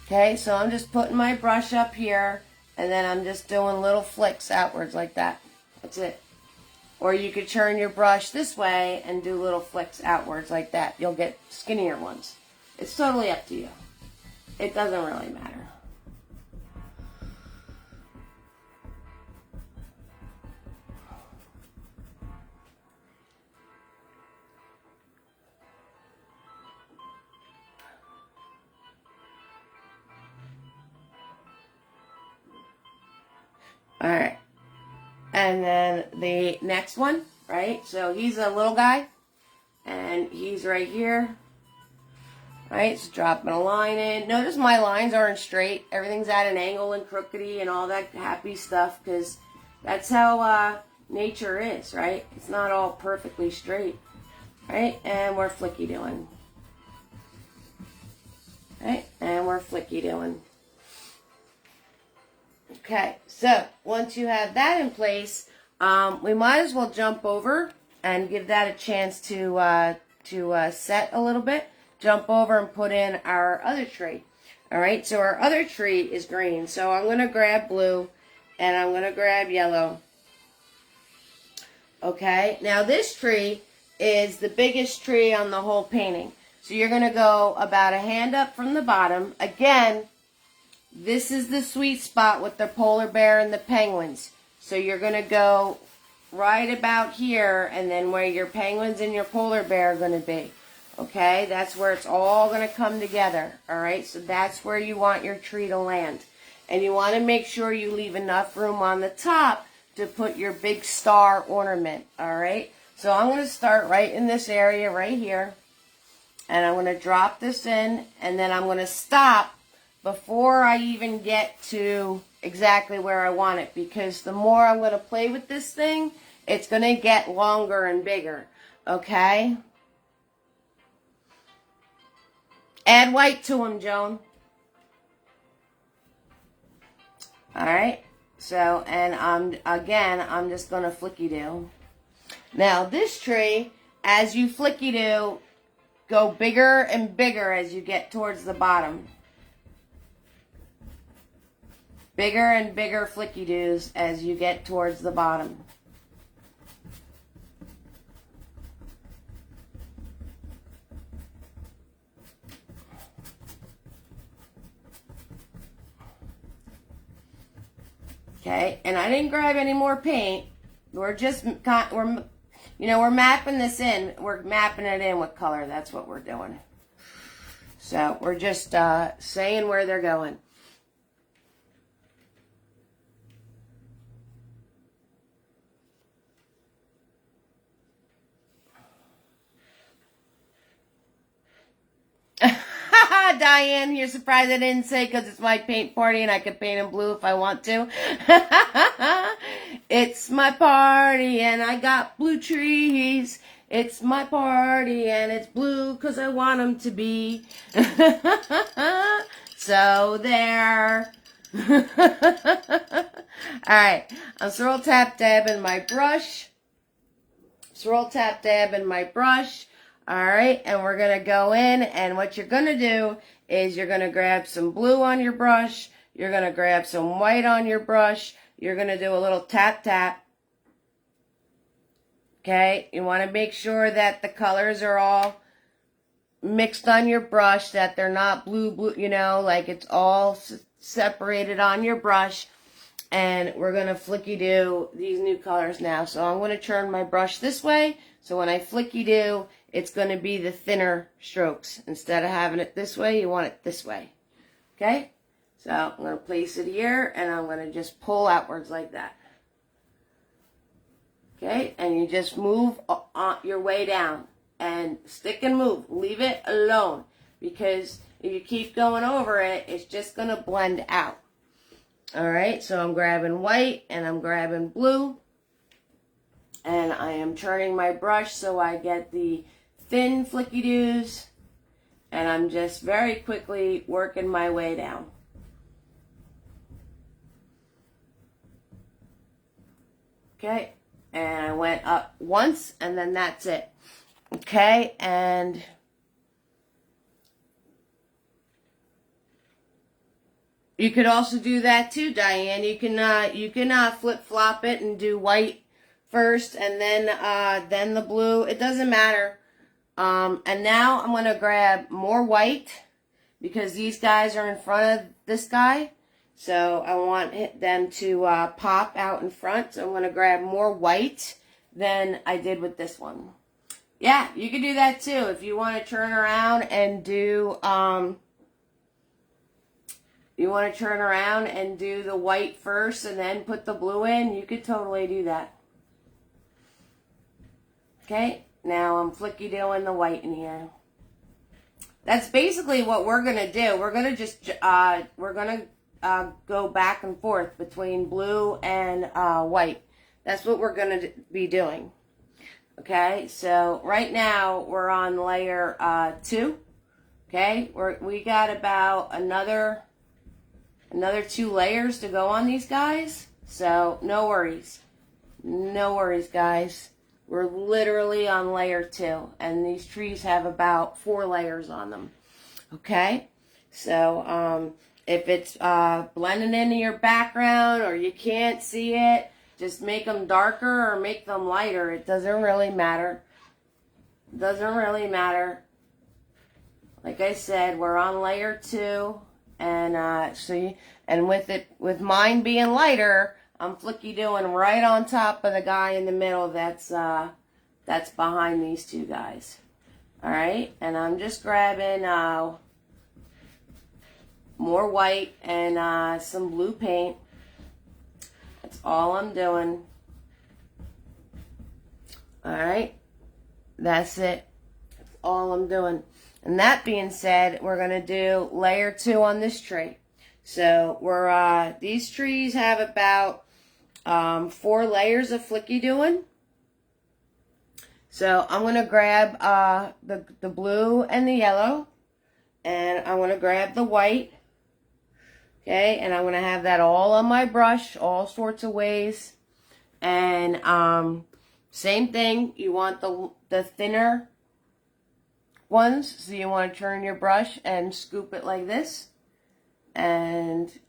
Okay, so I'm just putting my brush up here, and then I'm just doing little flicks outwards like that. That's it. Or you could turn your brush this way and do little flicks outwards like that. You'll get skinnier ones. It's totally up to you. It doesn't really matter. Alright, and then the next one, right, so he's a little guy, and he's right here, right, so dropping a line in. Notice my lines aren't straight, everything's at an angle and crookedy and all that happy stuff, because that's how nature is, right, it's not all perfectly straight, right, and we're flicky doing, right, and we're flicky doing. Okay, so once you have that in place, we might as well jump over and give that a chance to set a little bit. Jump over and put in our other tree. All right, so our other tree is green. So I'm going to grab blue and I'm going to grab yellow. Okay, now this tree is the biggest tree on the whole painting. So you're going to go about a hand up from the bottom. Again, this is the sweet spot with the polar bear and the penguins. So you're going to go right about here, and then where your penguins and your polar bear are going to be. Okay, that's where it's all going to come together. Alright, so that's where you want your tree to land. And you want to make sure you leave enough room on the top to put your big star ornament. Alright, so I'm going to start right in this area right here. And I'm going to drop this in, and then I'm going to stop before I even get to exactly where I want it, because the more I'm going to play with this thing, it's going to get longer and bigger. Okay? Add white to them, Joan. Alright? So, and I'm just going to flicky do. Now, this tree, as you flicky do, go bigger and bigger as you get towards the bottom. Bigger and bigger flicky doos as you get towards the bottom. Okay, and I didn't grab any more paint. We're mapping this in. We're mapping it in with color. That's what we're doing. So we're just saying where they're going. Diane, you're surprised I didn't say because it's my paint party and I can paint in blue if I want to. It's my party and I got blue trees. It's my party and it's blue because I want them to be. So there. Alright, I'm swirl tap dabbing my brush. Swirl tap dabbing my brush. Alright, and we're going to go in, and what you're going to do is you're going to grab some blue on your brush, you're going to grab some white on your brush, you're going to do a little tap tap. Okay, you want to make sure that the colors are all mixed on your brush, that they're not blue, you know, like it's all separated on your brush. And we're going to flicky do these new colors now. So I'm going to turn my brush this way. So when I flicky do, it's going to be the thinner strokes. Instead of having it this way, you want it this way. Okay? So I'm going to place it here, and I'm going to just pull outwards like that. Okay? And you just move your way down. And stick and move. Leave it alone. Because if you keep going over it, it's just going to blend out. Alright, so I'm grabbing white and I'm grabbing blue. And I am turning my brush so I get the thin flicky-doos. And I'm just very quickly working my way down. Okay, and I went up once and then that's it. Okay, and you could also do that too, Diane. You can flip-flop it and do white first and then the blue. It doesn't matter. And now I'm going to grab more white because these guys are in front of this guy. So I want them to pop out in front. So I'm going to grab more white than I did with this one. Yeah, you can do that too. If you want to turn around and do... you want to turn around and do the white first and then put the blue in, you could totally do that. Okay, now I'm flicky doing the white in here. That's basically what we're going to do. We're going to just, go back and forth between blue and white. That's what we're going to be doing. Okay, so right now we're on layer 2. Okay, we got about another 2 layers to go on these guys. So no worries. No worries, guys. We're literally on layer 2. And these trees have about 4 layers on them. Okay? So if it's blending into your background or you can't see it, just make them darker or make them lighter. It doesn't really matter. It doesn't really matter. Like I said, we're on layer 2. And with mine being lighter, I'm flicky doing right on top of the guy in the middle that's behind these 2 guys. All right, and I'm just grabbing more white and some blue paint. That's all I'm doing. All right, that's it. That's all I'm doing. And that being said, we're going to do layer 2 on this tree. So these trees have about 4 layers of flicky doing. So I'm going to grab the blue and the yellow. And I'm going to grab the white. Okay, and I'm going to have that all on my brush, all sorts of ways. And same thing, you want the thinner ones, so you want to turn your brush and scoop it like this, and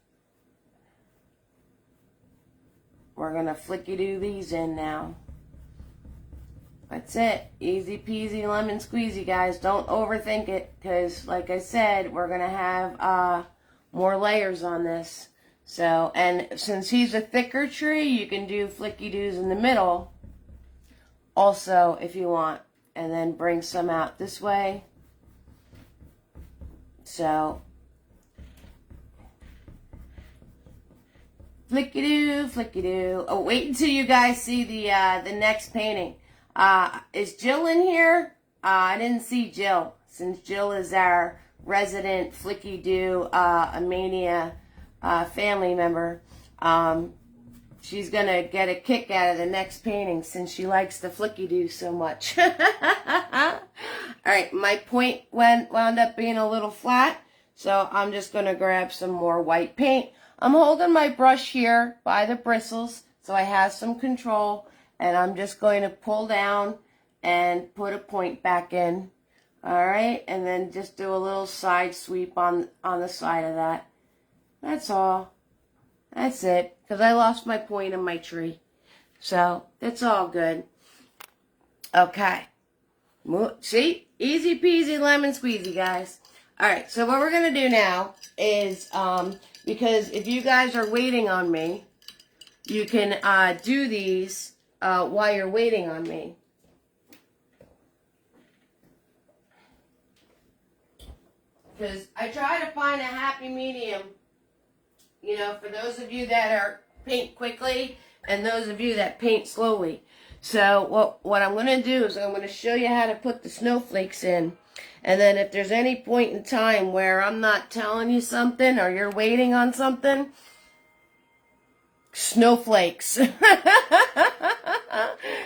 we're gonna flicky do these in now. That's it, easy peasy lemon squeezy, guys. Don't overthink it, because like I said, we're gonna have more layers on this. So, and since he's a thicker tree, you can do flicky doos in the middle also if you want. And then bring some out this way. So, flicky-doo, flicky-doo. Oh, wait until you guys see the next painting. Is Jill in here? I didn't see Jill, since Jill is our resident flicky-doo Mania family member. She's going to get a kick out of the next painting since she likes the flicky-doo so much. Alright, my point wound up being a little flat, so I'm just going to grab some more white paint. I'm holding my brush here by the bristles so I have some control, and I'm just going to pull down and put a point back in. Alright, and then just do a little side sweep on the side of that. That's all. That's it, because I lost my point in my tree. So, that's all good. Okay. See? Easy peasy lemon squeezy, guys. Alright, so what we're going to do now is, because if you guys are waiting on me, you can do these while you're waiting on me. Because I try to find a happy medium, you know, for those of you that are paint quickly and those of you that paint slowly. So what I'm going to do is I'm going to show you how to put the snowflakes in. And then if there's any point in time where I'm not telling you something or you're waiting on something, snowflakes.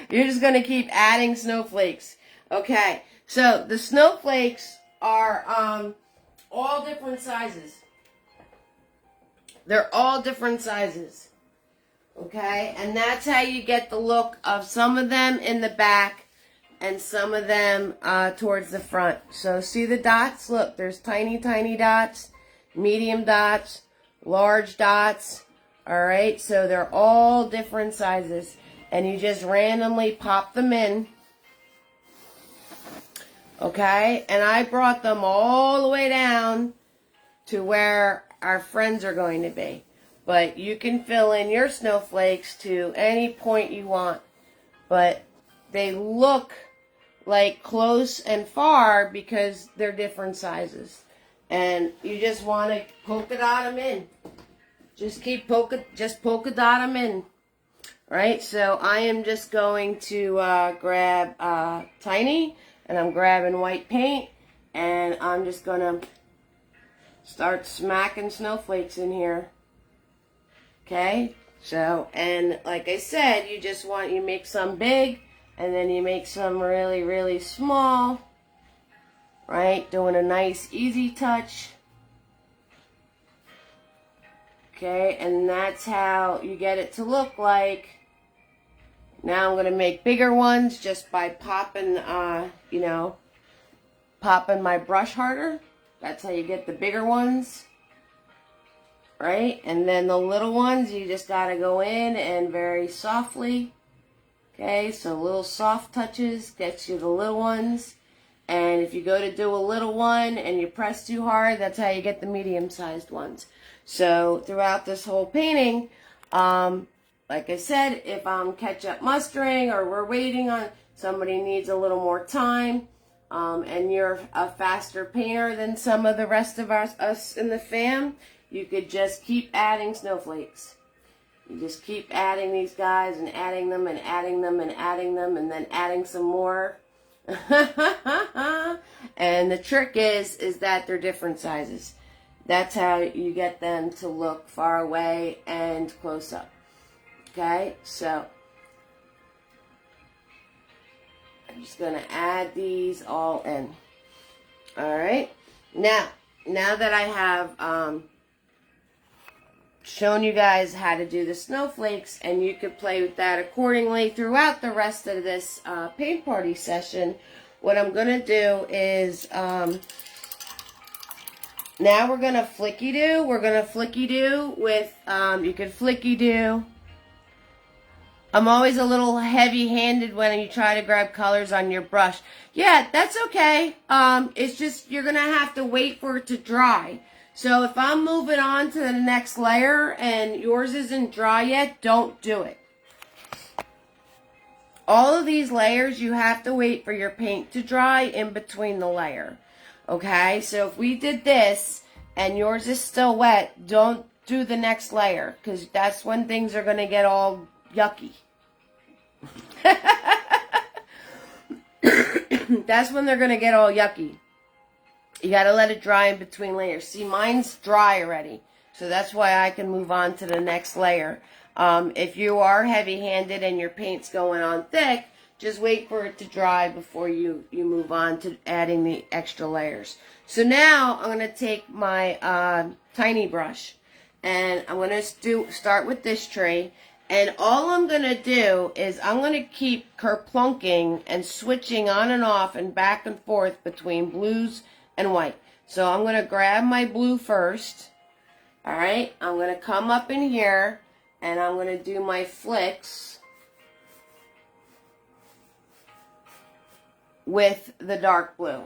You're just going to keep adding snowflakes. Okay, so the snowflakes are all different sizes. They're all different sizes. Okay, and that's how you get the look of some of them in the back and some of them towards the front. So see the dots? Look, there's tiny, tiny dots, medium dots, large dots. All right, so they're all different sizes. And you just randomly pop them in. Okay, and I brought them all the way down to where our friends are going to be. But you can fill in your snowflakes to any point you want. But they look like close and far because they're different sizes. And you just want to polka dot them in. Just polka dot them in. Right? So I am just going to grab Tiny, and I'm grabbing white paint, and I'm just going to start smacking snowflakes in here. Okay? So, and like I said, you make some big, and then you make some really, really small. Right? Doing a nice, easy touch. Okay? And that's how you get it to look like. Now I'm going to make bigger ones just by popping, popping my brush harder. That's how you get the bigger ones. Right? And then the little ones, you just got to go in and very softly. Okay, so little soft touches gets you the little ones. And if you go to do a little one and you press too hard, that's how you get the medium-sized ones. So throughout this whole painting, like I said, if I'm ketchup mustering or we're waiting on somebody needs a little more time, and you're a faster painter than some of the rest of us in the fam, you could just keep adding snowflakes. You just keep adding these guys and adding them and adding them and adding them and then adding some more. And the trick is that they're different sizes. That's how you get them to look far away and close up. Okay, so I'm just going to add these all in. All right, now that I have shown you guys how to do the snowflakes, and you could play with that accordingly throughout the rest of this paint party session, what I'm going to do is now we're going to flicky do. We're going to flicky do with, you could flicky do. I'm always a little heavy-handed when you try to grab colors on your brush. Yeah, that's okay. It's just you're going to have to wait for it to dry. So if I'm moving on to the next layer and yours isn't dry yet, don't do it. All of these layers, you have to wait for your paint to dry in between the layer. Okay, so if we did this and yours is still wet, don't do the next layer, because that's when things are going to get all yucky. That's when they're going to get all yucky. You got to let it dry in between layers. See, mine's dry already, so that's why I can move on to the next layer. If you are heavy-handed and your paint's going on thick, just wait for it to dry before you move on to adding the extra layers. So now I'm going to take my tiny brush, and I'm going to start with this tree. And all I'm going to do is I'm going to keep kerplunking and switching on and off and back and forth between blues and white. So I'm going to grab my blue first. Alright, I'm going to come up in here and I'm going to do my flicks. with the dark blue.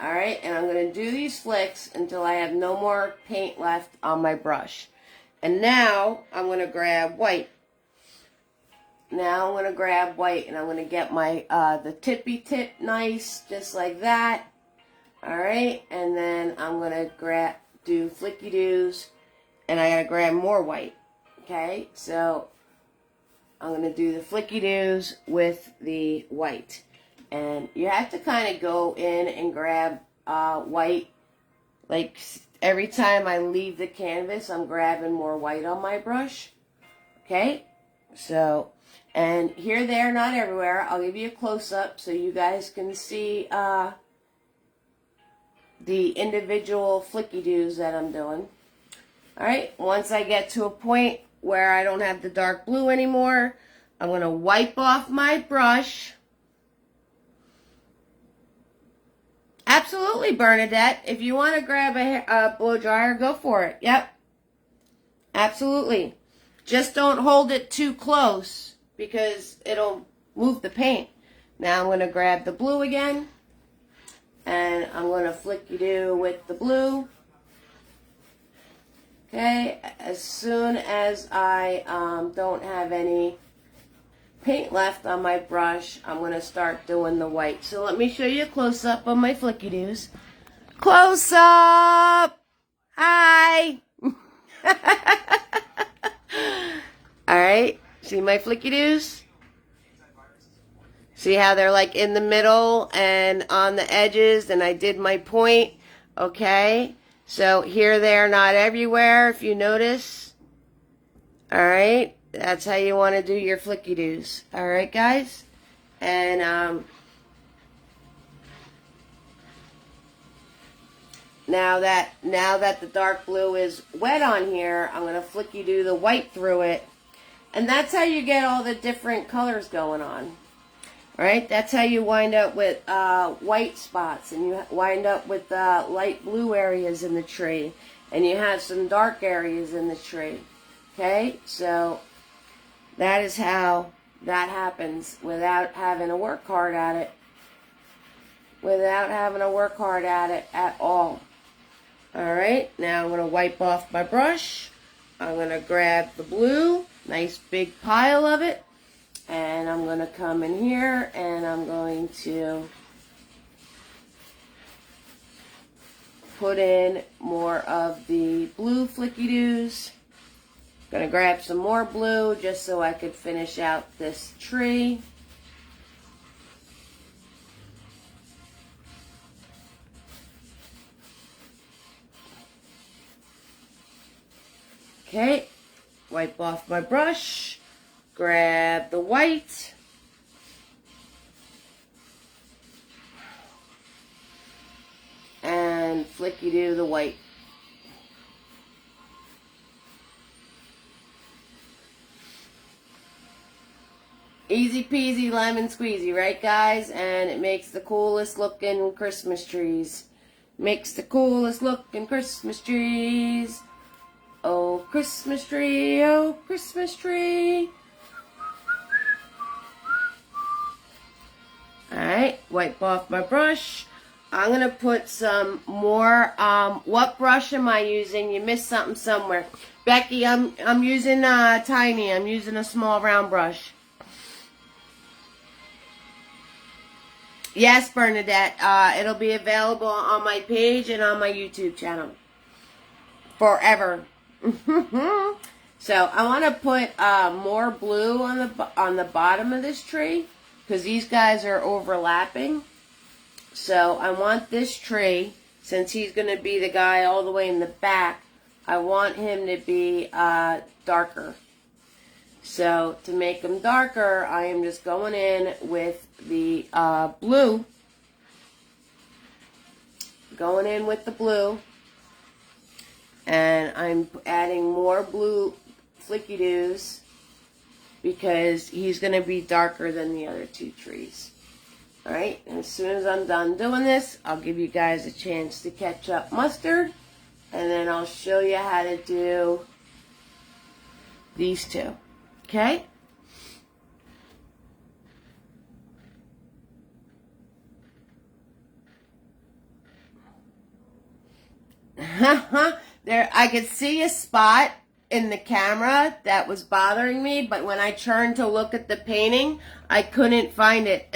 Alright, and I'm going to do these flicks until I have no more paint left on my brush. And now I'm going to grab white. Now I'm going to grab white and I'm going to get my the tippy tip nice, just like that. Alright, and then I'm going to do flicky doos, and I got to grab more white. Okay, so I'm going to do the flicky doos with the white. And you have to kind of go in and grab white. Like every time I leave the canvas, I'm grabbing more white on my brush. Okay, so, and here, there, not everywhere. I'll give you a close-up so you guys can see the individual flicky doos that I'm doing. Alright, once I get to a point where I don't have the dark blue anymore, I'm going to wipe off my brush. Absolutely, Bernadette. If you want to grab a blow dryer, go for it. Yep. Absolutely. Just don't hold it too close because it'll move the paint. Now I'm going to grab the blue again. And I'm going to flicky-do with the blue. Okay. As soon as I don't have any paint left on my brush, I'm going to start doing the white. So let me show you a close-up on my flicky doos. Close-up! Hi! Alright, see my flicky doos? See how they're like in the middle and on the edges, and I did my point, okay? So here, there, not everywhere, if you notice. Alright? That's how you want to do your flicky doos. Alright, guys? And, now that the dark blue is wet on here, I'm going to flicky do the white through it. And that's how you get all the different colors going on. Alright? That's how you wind up with white spots. And you wind up with light blue areas in the tree. And you have some dark areas in the tree. Okay? So that is how that happens without having to work hard at it. Without having to work hard at it at all. Alright, now I'm going to wipe off my brush. I'm going to grab the blue, nice big pile of it. And I'm going to come in here and I'm going to put in more of the blue flicky doos. Going to grab some more blue just so I could finish out this tree. Okay, wipe off my brush, grab the white, and flicky do the white. Easy peasy lemon squeezy, right guys? And it makes the coolest looking Christmas trees. Makes the coolest looking Christmas trees. Oh, Christmas tree, oh, Christmas tree. Alright, wipe off my brush. I'm going to put some more, what brush am I using? You missed something somewhere. Becky, I'm using tiny. I'm using a small round brush. Yes, Bernadette. It'll be available on my page and on my YouTube channel. Forever. So I want to put more blue on the bottom of this tree because these guys are overlapping. So I want this tree, since he's going to be the guy all the way in the back, I want him to be darker. So to make him darker, I am just going in with the blue. Going in with the blue. And I'm adding more blue flicky doos because he's going to be darker than the other two trees. Alright, and as soon as I'm done doing this, I'll give you guys a chance to catch up mustard. And then I'll show you how to do these two. Okay? There, I could see a spot in the camera that was bothering me, but when I turned to look at the painting, I couldn't find it.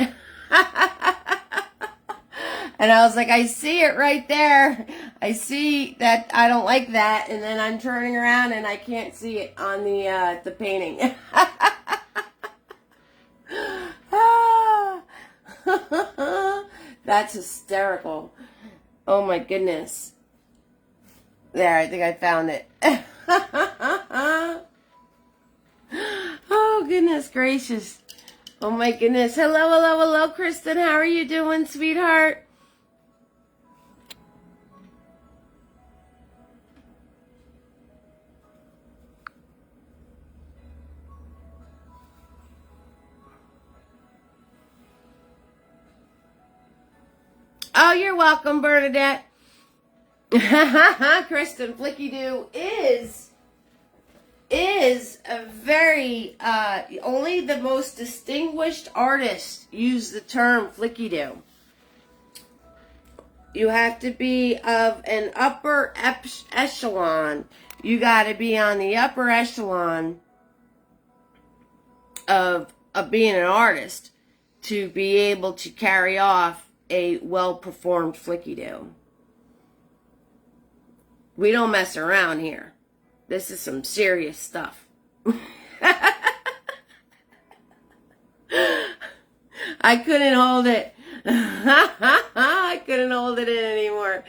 And I was like, I see it right there. I see that I don't like that. And then I'm turning around and I can't see it on the painting. That's hysterical. Oh my goodness. There, I think I found it. Oh goodness gracious. Oh my goodness. Hello, hello, hello, Kristen. How are you doing, sweetheart? Oh, you're welcome, Bernadette. Kristen, Flicky Doo is a very, only the most distinguished artists use the term Flicky Doo. You have to be of an upper echelon. You got to be on the upper echelon of being an artist to be able to carry off a well-performed Flicky Doo. We don't mess around here. This is some serious stuff. I couldn't hold it. I couldn't hold it in anymore.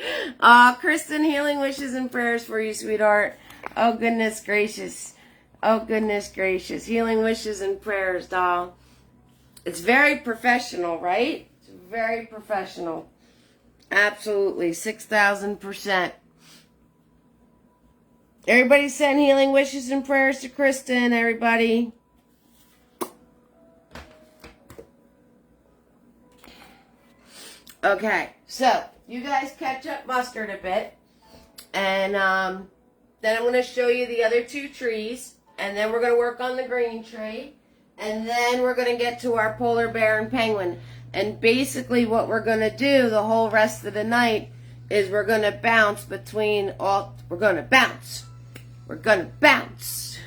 Kristen, healing wishes and prayers for you, sweetheart. Oh, goodness gracious. Oh, goodness gracious. Healing wishes and prayers, doll. It's very professional, right? It's very professional. Absolutely. 6,000%. Everybody send healing wishes and prayers to Kristen, everybody. Okay, so you guys catch up mustard a bit. And then I'm going to show you the other two trees. And then we're going to work on the green tree. And then we're going to get to our polar bear and penguin. And basically what we're going to do the whole rest of the night is we're going to bounce between all... We're going to bounce. We're going to bounce.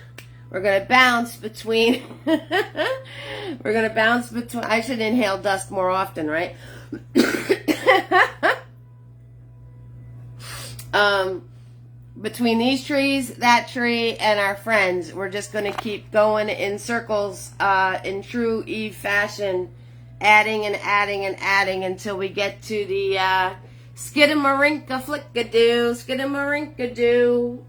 We're going to bounce between... We're going to bounce between... I should inhale dust more often, right? Between these trees, that tree, and our friends, we're just going to keep going in circles in true Eve fashion, adding and adding and adding until we get to the skidamarinka flickadoo, skidamarinka-doo.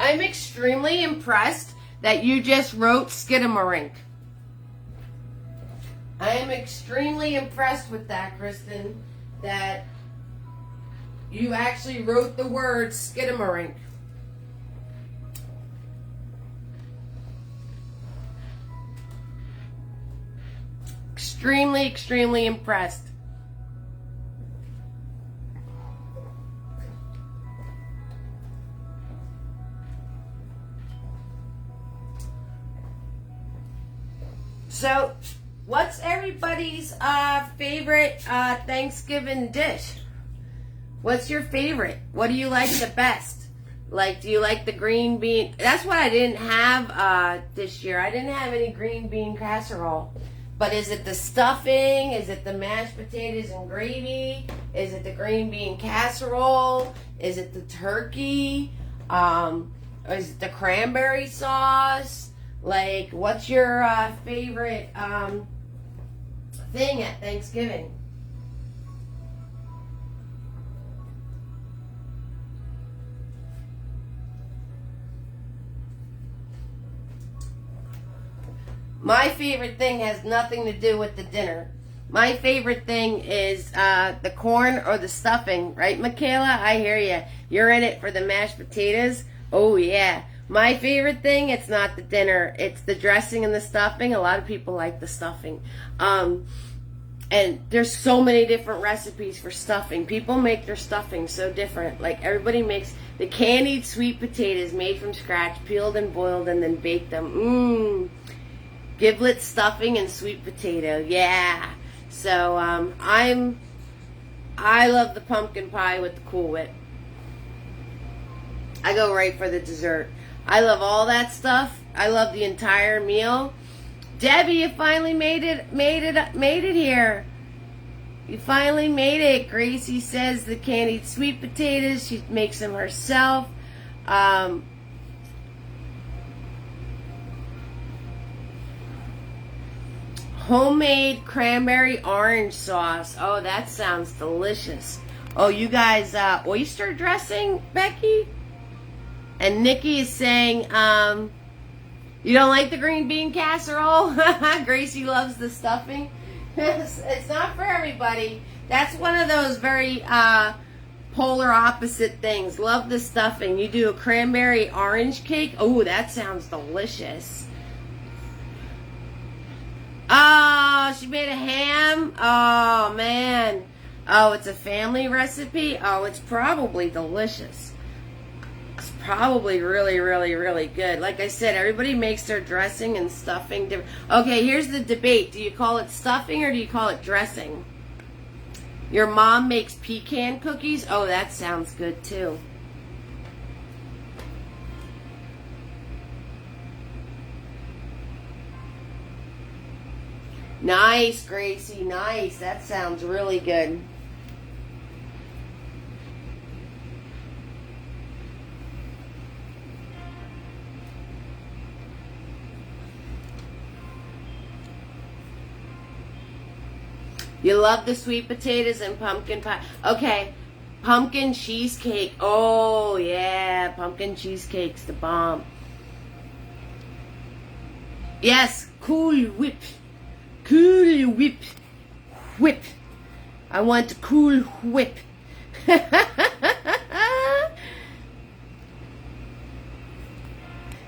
I'm extremely impressed that you just wrote skidamarink. I am extremely impressed with that, Kristen, that you actually wrote the word skidamarink. Extremely, extremely impressed. So, what's everybody's favorite Thanksgiving dish? What's your favorite? What do you like the best? Like, do you like the green bean? That's what I didn't have this year. I didn't have any green bean casserole. But is it the stuffing? Is it the mashed potatoes and gravy? Is it the green bean casserole? Is it the turkey? Is it the cranberry sauce? Like, what's your favorite thing at Thanksgiving? My favorite thing has nothing to do with the dinner. My favorite thing is the corn or the stuffing, right, Michaela? I hear you. You're in it for the mashed potatoes? Oh, yeah. My favorite thing, it's not the dinner. It's the dressing and the stuffing. A lot of people like the stuffing. And there's so many different recipes for stuffing. People make their stuffing so different. Like, everybody makes the candied sweet potatoes made from scratch, peeled and boiled, and then baked them. Giblet stuffing and sweet potato. Yeah. So, I'm I love the pumpkin pie with the Cool Whip. I go right for the dessert. I love all that stuff. I love the entire meal. Debbie, you finally made it here. You finally made it. Gracie says the candied sweet potatoes. She makes them herself. Homemade cranberry orange sauce. Oh, that sounds delicious. Oh, you guys, oyster dressing, Becky? And Nikki is saying, you don't like the green bean casserole? Gracie loves the stuffing. It's not for everybody. That's one of those very polar opposite things. Love the stuffing. You do a cranberry orange cake. Oh, that sounds delicious. Oh, she made a ham. Oh, man. Oh, it's a family recipe. Oh, it's probably delicious. It's probably really, really, really good. Like I said, everybody makes their dressing and stuffing different. Okay, here's the debate. Do you call it stuffing or do you call it dressing? Your mom makes pecan cookies. Oh, that sounds good too. Nice, Gracie. Nice. That sounds really good. You love the sweet potatoes and pumpkin pie. Okay, pumpkin cheesecake. Oh, yeah, pumpkin cheesecake's the bomb. Yes, Cool Whip. Cool Whip. Whip. I want a Cool Whip.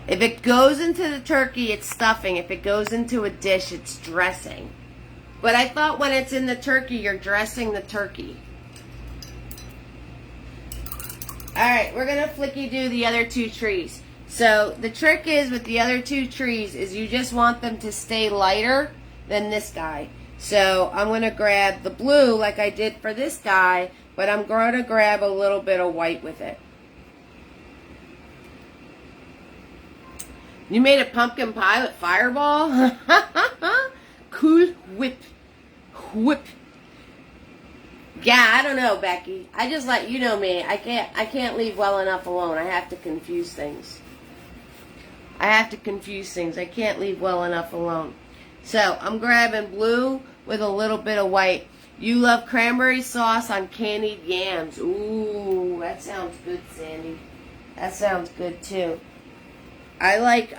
If it goes into the turkey, it's stuffing. If it goes into a dish, it's dressing. But I thought when it's in the turkey, you're dressing the turkey. Alright, we're going to flicky do the other two trees. So the trick is with the other two trees is you just want them to stay lighter than this guy. So I'm going to grab the blue like I did for this guy, but I'm going to grab a little bit of white with it. You made a pumpkin pie with Fireball? Cool Whip. Whip. Yeah, I don't know, Becky. I just let you know me. I can't leave well enough alone. I have to confuse things. I can't leave well enough alone. So I'm grabbing blue with a little bit of white. You love cranberry sauce on candied yams. Ooh, that sounds good, Sandy. That sounds good too. I like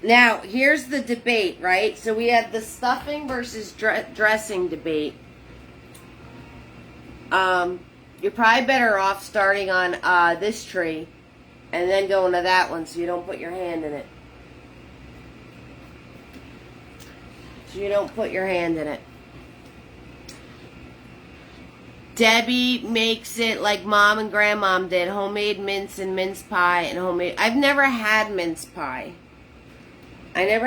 now, here's the debate, right? So we have the stuffing versus dressing debate. You're probably better off starting on this tree and then going to that one so you don't put your hand in it. Debbie makes it like Mom and Grandmom did. Homemade mince and mince pie and homemade... I've never had mince pie. Never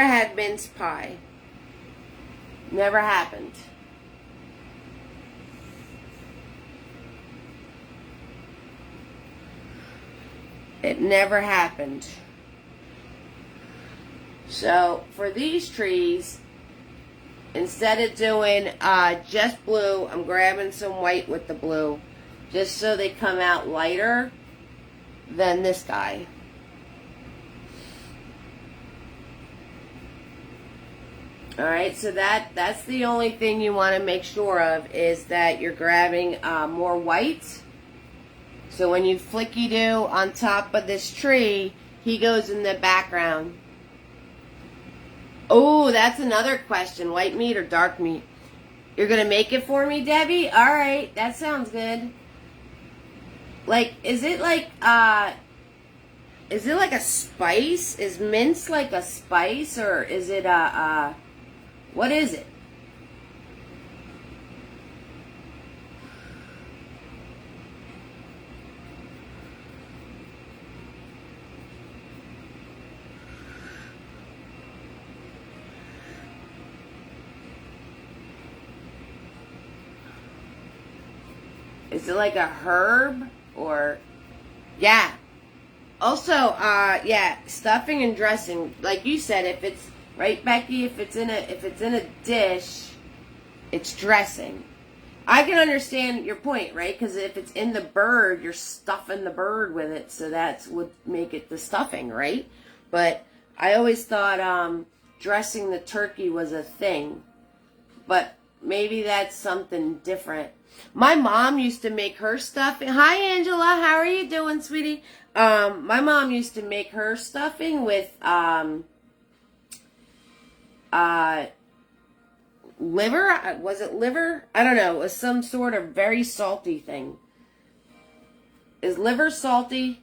happened. It never happened. So, for these trees, instead of doing just blue, I'm grabbing some white with the blue. Just so they come out lighter than this guy. Alright, so that's the only thing you want to make sure of is that you're grabbing more white. So when you flicky do on top of this tree, he goes in the background. Oh, that's another question. White meat or dark meat? You're going to make it for me, Debbie? Alright, that sounds good. Like, is it like a spice? Is mince like a spice or is it what is it? Is it like a herb or, yeah. Also, yeah, stuffing and dressing. Like you said, if it's right, Becky, if it's in a dish, it's dressing. I can understand your point, right? Because if it's in the bird, you're stuffing the bird with it, so that's what make it the stuffing, right? But I always thought dressing the turkey was a thing, but maybe that's something different. My mom used to make her stuffing. Hi, Angela. How are you doing, sweetie? My mom used to make her stuffing with liver. Was it liver? I don't know. It was some sort of very salty thing. Is liver salty?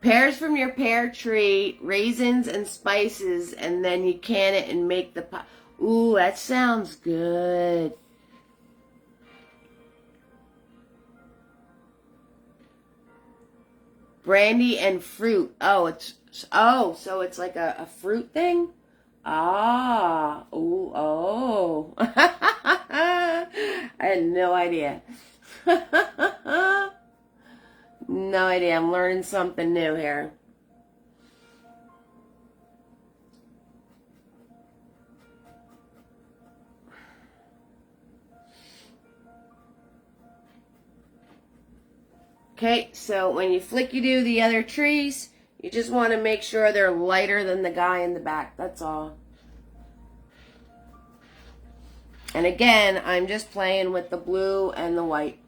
Pears from your pear tree, raisins and spices, and then you can it and make the pie. Ooh, that sounds good. Brandy and fruit. Oh, so it's like a fruit thing? Ah, ooh, oh. I had no idea. No idea. I'm learning something new here. Okay, so when you flicky-do the other trees, you just want to make sure they're lighter than the guy in the back. That's all. And again, I'm just playing with the blue and the white.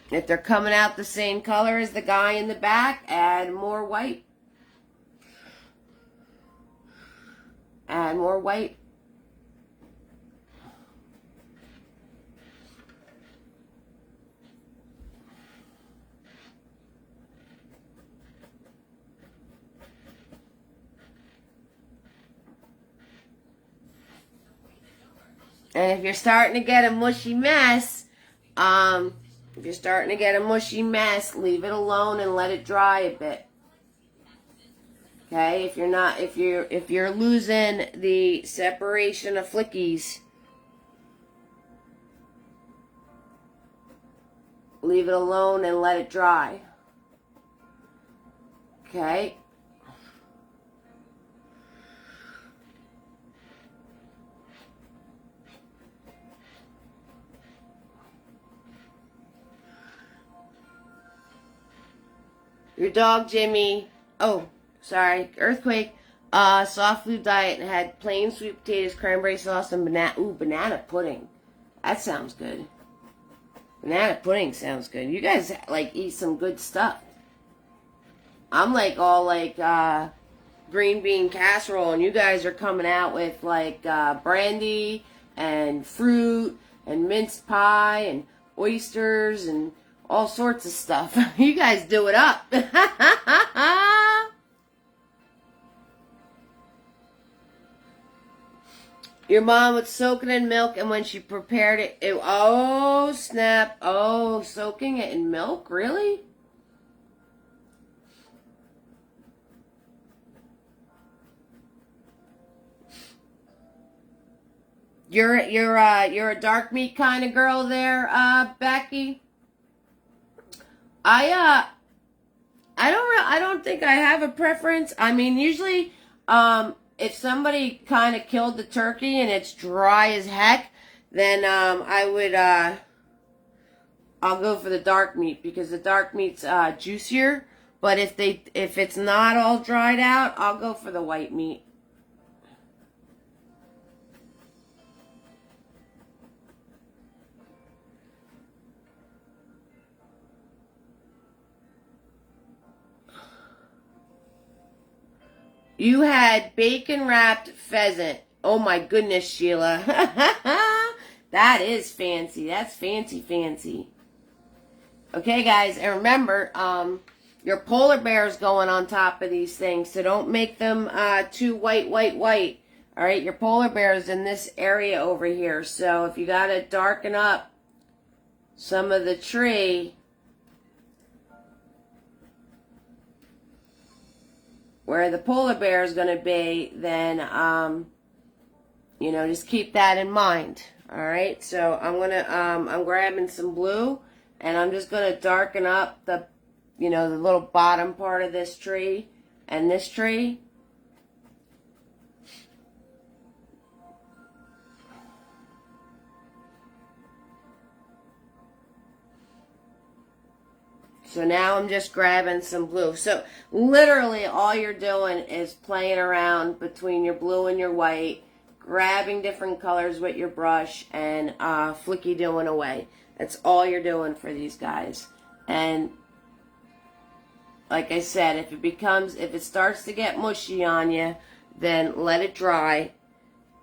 If they're coming out the same color as the guy in the back, add more white. Add more white. And if you're starting to get a mushy mess, leave it alone and let it dry a bit. Okay, if you're losing the separation of flickies, leave it alone and let it dry. Okay. Your dog, Jimmy. Oh, sorry. Earthquake. Soft food diet and had plain sweet potatoes, cranberry sauce, and banana pudding. That sounds good. Banana pudding sounds good. You guys like eat some good stuff. I'm like all like green bean casserole, and you guys are coming out with like brandy and fruit and minced pie and oysters and all sorts of stuff. You guys do it up. Your mom would soak it in milk, and when she prepared it, oh, snap. Oh, soaking it in milk? Really? You're a dark meat kind of girl there, Becky. I don't think I have a preference. I mean, usually, if somebody kind of killed the turkey and it's dry as heck, then I'll go for the dark meat because the dark meat's juicier. But if it's not all dried out, I'll go for the white meat. You had bacon wrapped pheasant. Oh my goodness, Sheila. That is fancy. That's fancy. Okay, guys, and remember, your polar bear's going on top of these things, so don't make them too white. All right, your polar bear's in this area over here, so if you got to darken up some of the tree, where the polar bear is going to be, then You know, just keep that in mind. All right, so I'm grabbing some blue, and I'm just gonna darken up the, you know, the little bottom part of this tree and this tree. So now I'm just grabbing some blue. So literally all you're doing is playing around between your blue and your white, grabbing different colors with your brush, and flicky doing away. That's all you're doing for these guys. And like I said, if it starts to get mushy on you, then let it dry,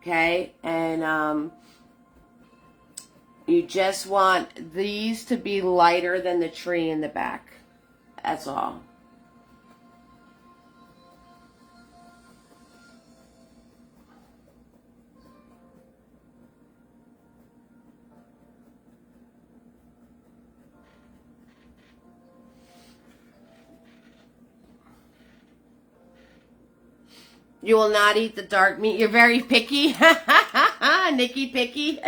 okay? And you just want these to be lighter than the tree in the back. That's all. You will not eat the dark meat. You're very picky. Nikki picky.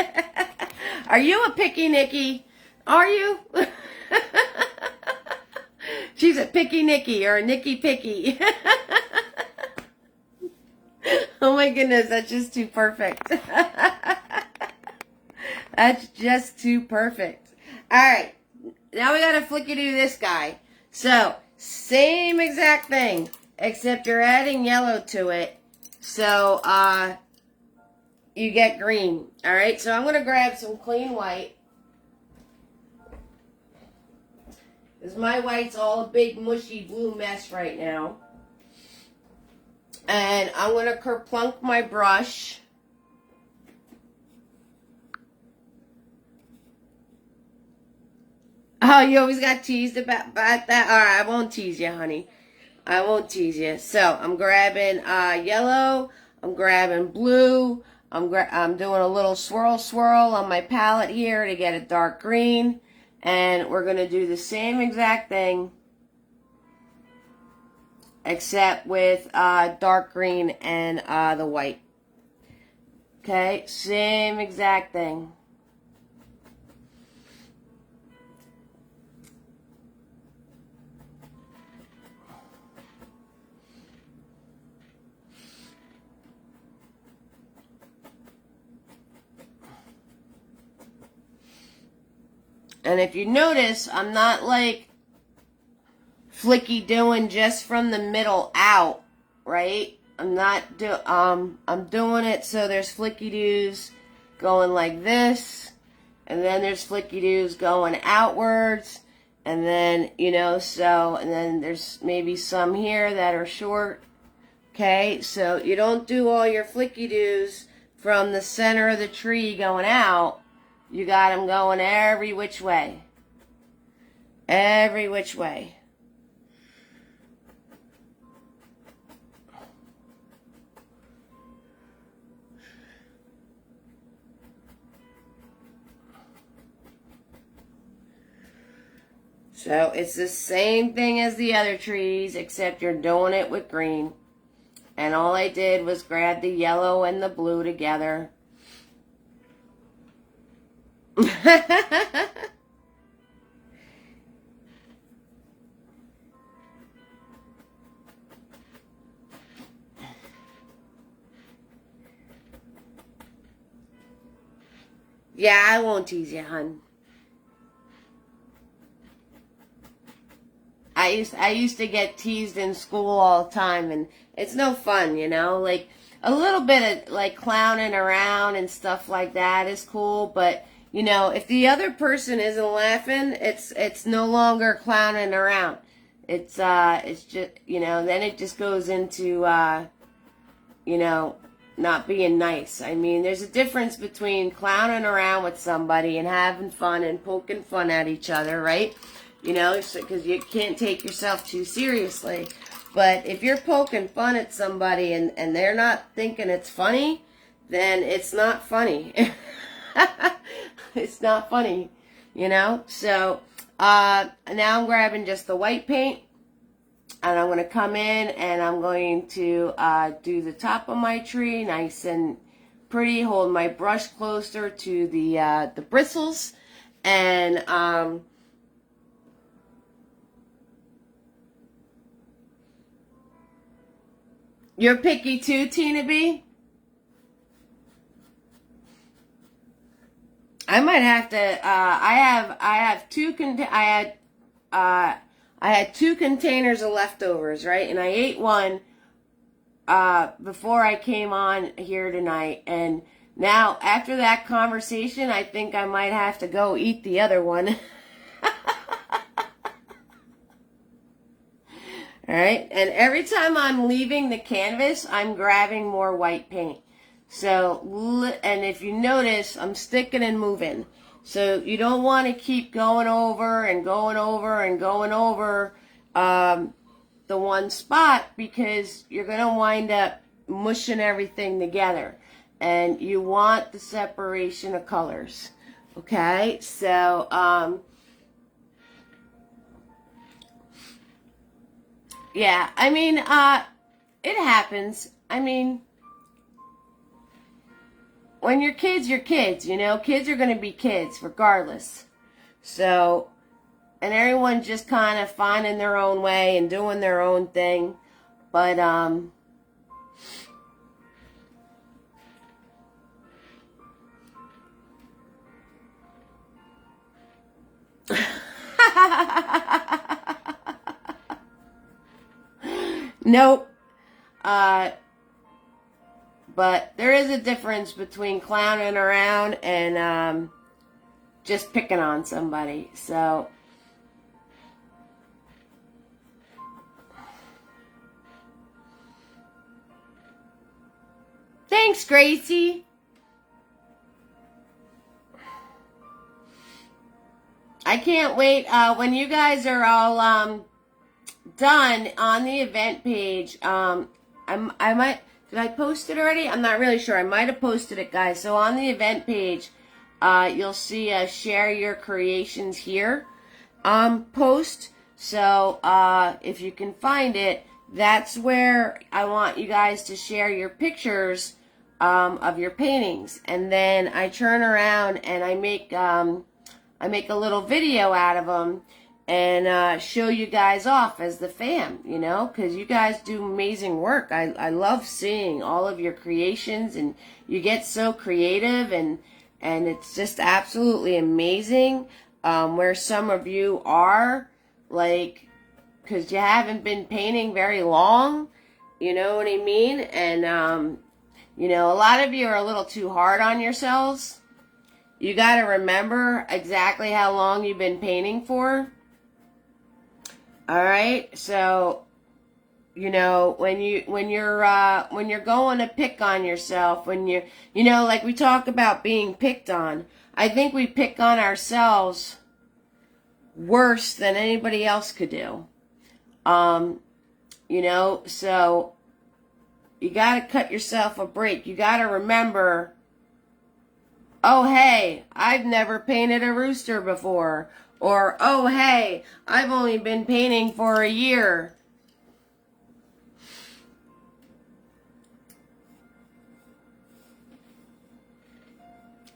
Are you a picky Nikki? Are you? She's a picky Nikki or a Nikki picky. Oh my goodness, that's just too perfect. That's just too perfect. Alright, now we gotta flicky do this guy. So, same exact thing, except you're adding yellow to it. So, you get green. Alright, so I'm gonna grab some clean white. Because my white's all a big mushy blue mess right now. And I'm going to kerplunk my brush. Oh, you always got teased about that? Alright, I won't tease you, honey. I won't tease you. So, I'm grabbing yellow. I'm grabbing blue. I'm doing a little swirl on my palette here to get a dark green. And we're going to do the same exact thing, except with dark green and the white. Okay, same exact thing. And if you notice, I'm not like flicky doing just from the middle out, right? I'm doing it so there's flicky doos going like this, and then there's flicky doos going outwards, and then, you know, so, and then there's maybe some here that are short. Okay, so you don't do all your flicky doos from the center of the tree going out. You got them going every which way. Every which way. So it's the same thing as the other trees, except you're doing it with green. And all I did was grab the yellow and the blue together. Yeah, I won't tease you, hun. I used to get teased in school all the time, and it's no fun, you know? Like, a little bit of, like, clowning around and stuff like that is cool, but, you know, if the other person isn't laughing, it's no longer clowning around. It's just, you know, then it just goes into, you know, not being nice. I mean, there's a difference between clowning around with somebody and having fun and poking fun at each other, right? You know, because you can't take yourself too seriously. But if you're poking fun at somebody and they're not thinking it's funny, then it's not funny. It's not funny, you know? So, now I'm grabbing just the white paint. And I'm going to come in and I'm going to do the top of my tree nice and pretty. Hold my brush closer to the bristles, and you're picky too, Tina B? I might have to. I had 2 containers of leftovers, right? And I ate one before I came on here tonight. And now, after that conversation, I think I might have to go eat the other one. All right, and every time I'm leaving the canvas, I'm grabbing more white paint. So, and if you notice, I'm sticking and moving. So you don't want to keep going over and going over and going over the one spot, because you're going to wind up mushing everything together. And you want the separation of colors. Okay, so yeah, I mean, it happens. I mean, when you're kids, you're kids, you know? Kids are going to be kids, regardless. So, and everyone's just kind of finding their own way and doing their own thing. But, nope. But there is a difference between clowning around and just picking on somebody. So, thanks, Gracie. I can't wait when you guys are all done on the event page. I might, did I post it already? I'm not really sure. I might have posted it, guys. So on the event page, you'll see a share your creations here post. So if you can find it, that's where I want you guys to share your pictures of your paintings. And then I turn around and I make a little video out of them and show you guys off as the fam, you know, because you guys do amazing work. I love seeing all of your creations, and you get so creative, and it's just absolutely amazing where some of you are, like, because you haven't been painting very long, you know what I mean? And, you know, a lot of you are a little too hard on yourselves. You got to remember exactly how long you've been painting for. All right, so you know when you're going to pick on yourself, when you know, like we talk about being picked on. I think we pick on ourselves worse than anybody else could do. You know, so you got to cut yourself a break. You got to remember, oh, hey, I've never painted a rooster before. Or, oh, hey, I've only been painting for a year.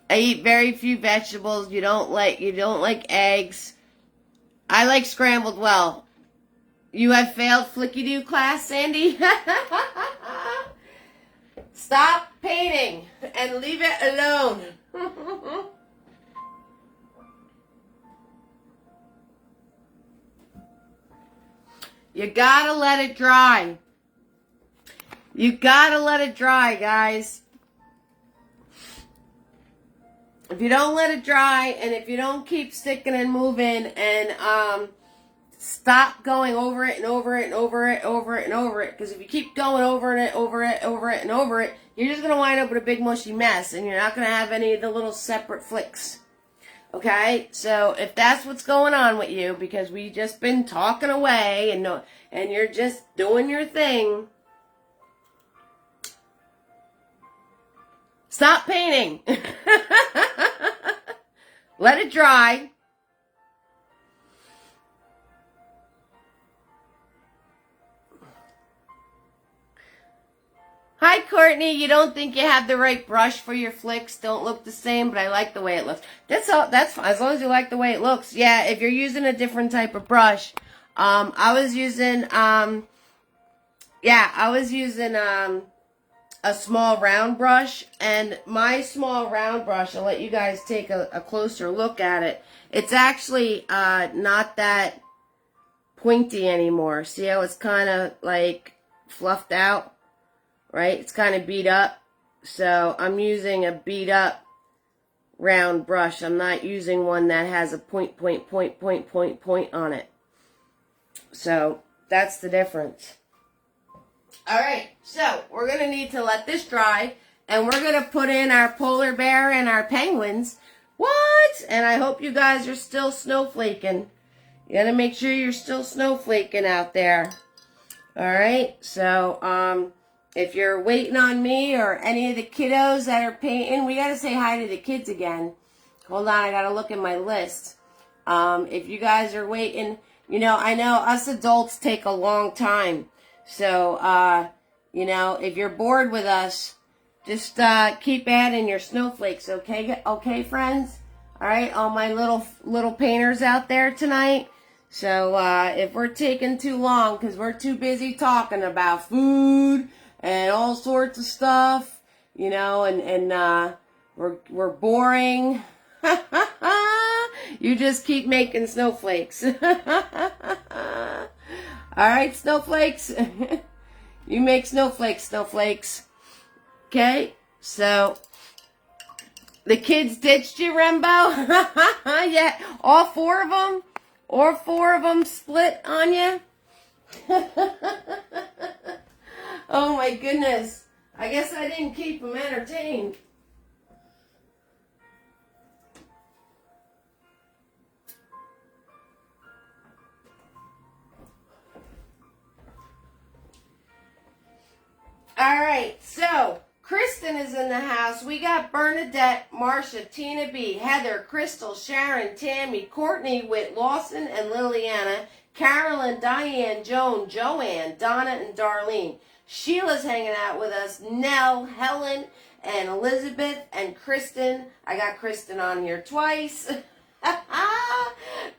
I eat very few vegetables. You don't like eggs. I like scrambled well. You have failed Flicky-Doo class, Sandy? Stop painting and leave it alone. You gotta let it dry. You gotta let it dry, guys. If you don't let it dry, and if you don't keep sticking and moving, and stop going over it and over it and over it, over it and over it, because if you keep going over it, over it, over it and over it, you're just gonna wind up with a big mushy mess, and you're not gonna have any of the little separate flicks. Okay, so if that's what's going on with you, because we just been talking away and you're just doing your thing, stop painting. Let it dry. Hi, Courtney. You don't think you have the right brush for your flicks? Don't look the same, but I like the way it looks. That's all. That's fine. As long as you like the way it looks. Yeah, if you're using a different type of brush. I was using, a small round brush, and my small round brush, I'll let you guys take a closer look at it. It's actually, not that pointy anymore. See how it's kind of like fluffed out? Right? It's kind of beat up. So I'm using a beat up round brush. I'm not using one that has a point on it. So that's the difference. Alright, so we're going to need to let this dry. And we're going to put in our polar bear and our penguins. What? And I hope you guys are still snowflaking. You got to make sure you're still snowflaking out there. Alright, so, if you're waiting on me or any of the kiddos that are painting, we got to say hi to the kids again. Hold on, I got to look at my list. If you guys are waiting, you know, I know us adults take a long time. So, if you're bored with us, just keep adding your snowflakes, okay? Okay, friends? All right, all my little painters out there tonight. So, if we're taking too long because we're too busy talking about food and all sorts of stuff, and we're boring. You just keep making snowflakes. All right, snowflakes. You make snowflakes. Okay, so the kids ditched you, Rembo. Yeah, all four of them. Or 4 of them split on you. Oh my goodness. I guess I didn't keep them entertained. Alright, so Kristen is in the house. We got Bernadette, Marcia, Tina B, Heather, Crystal, Sharon, Tammy, Courtney, Whit, Lawson, and Liliana, Carolyn, Diane, Joan, Joanne, Donna, and Darlene. Sheila's hanging out with us. Nell, Helen, and Elizabeth, and Kristen. I got Kristen on here twice.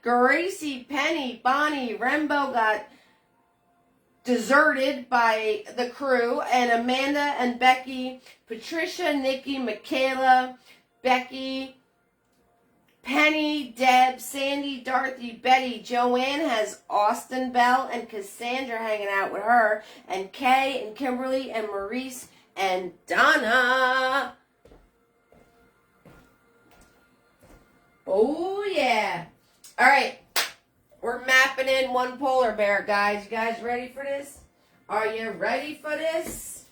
Gracie, Penny, Bonnie, Rembo got deserted by the crew, and Amanda and Becky, Patricia, Nikki, Michaela, Becky, Penny, Deb, Sandy, Dorothy, Betty. Joanne has Austin, Bell, and Cassandra hanging out with her, and Kay and Kimberly and Maurice and Donna. Oh yeah. All right. We're mapping in one polar bear, guys. You guys ready for this? Are you ready for this?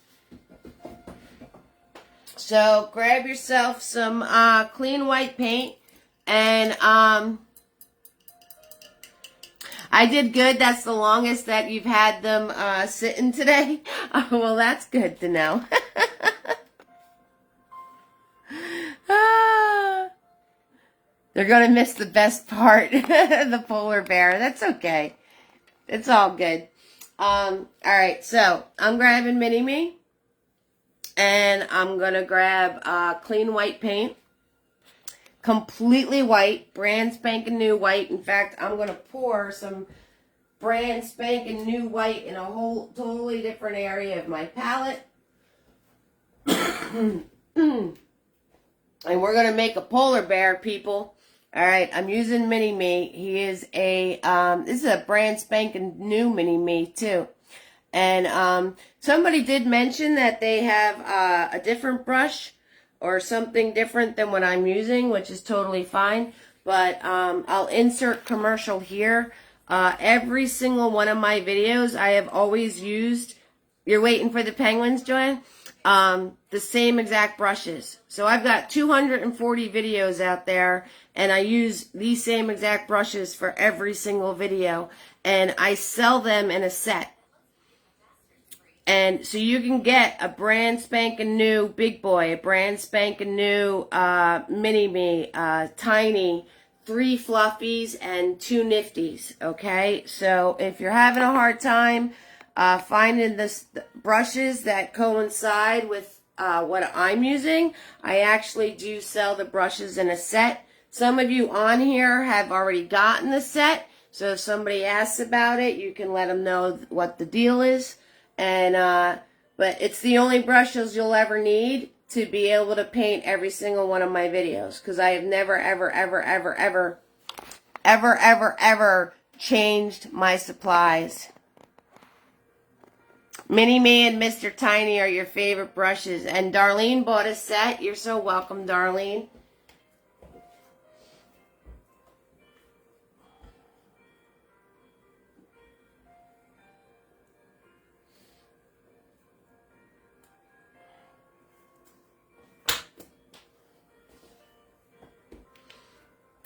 So grab yourself some clean white paint. And I did good. That's the longest that you've had them sitting today. Well, that's good to know. They're going to miss the best part, the polar bear. That's okay. It's all good. All right, so I'm grabbing Mini-Me. And I'm going to grab clean white paint. Completely white. Brand spanking new white. In fact, I'm going to pour some brand spanking new white in a whole totally different area of my palette. And we're going to make a polar bear, people. All right, I'm using Mini-Me. He is this is a brand spanking new Mini-Me too. And somebody did mention that they have a different brush or something different than what I'm using, which is totally fine. But I'll insert commercial here. Every single one of my videos, I have always used, you're waiting for the penguins, Joanne? The same exact brushes. So I've got 240 videos out there, and I use these same exact brushes for every single video, and I sell them in a set. And so you can get a brand spanking new Big Boy, a brand spanking new Mini-Me, Tiny, 3 Fluffies, and 2 Nifties, okay? So if you're having a hard time finding the brushes that coincide with what I'm using. I actually do sell the brushes in a set. Some of you on here have already gotten the set, so if somebody asks about it, you can let them know what the deal is. And but it's the only brushes you'll ever need to be able to paint every single one of my videos, because I have never, ever changed my supplies. Mini Me and Mr. Tiny are your favorite brushes. And Darlene bought a set. You're so welcome, Darlene.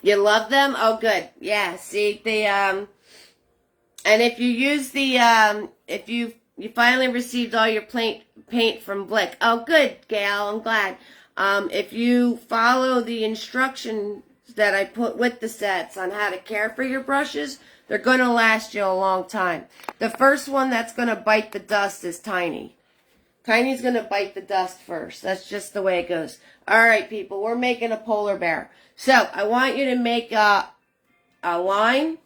You love them? Oh, good. Yeah, see, and if you use the, if you finally received all your paint from Blick. Oh, good, Gail. I'm glad. If you follow the instructions that I put with the sets on how to care for your brushes, they're going to last you a long time. The first one that's going to bite the dust is Tiny. Tiny's going to bite the dust first. That's just the way it goes. All right, people, we're making a polar bear. So I want you to make a line,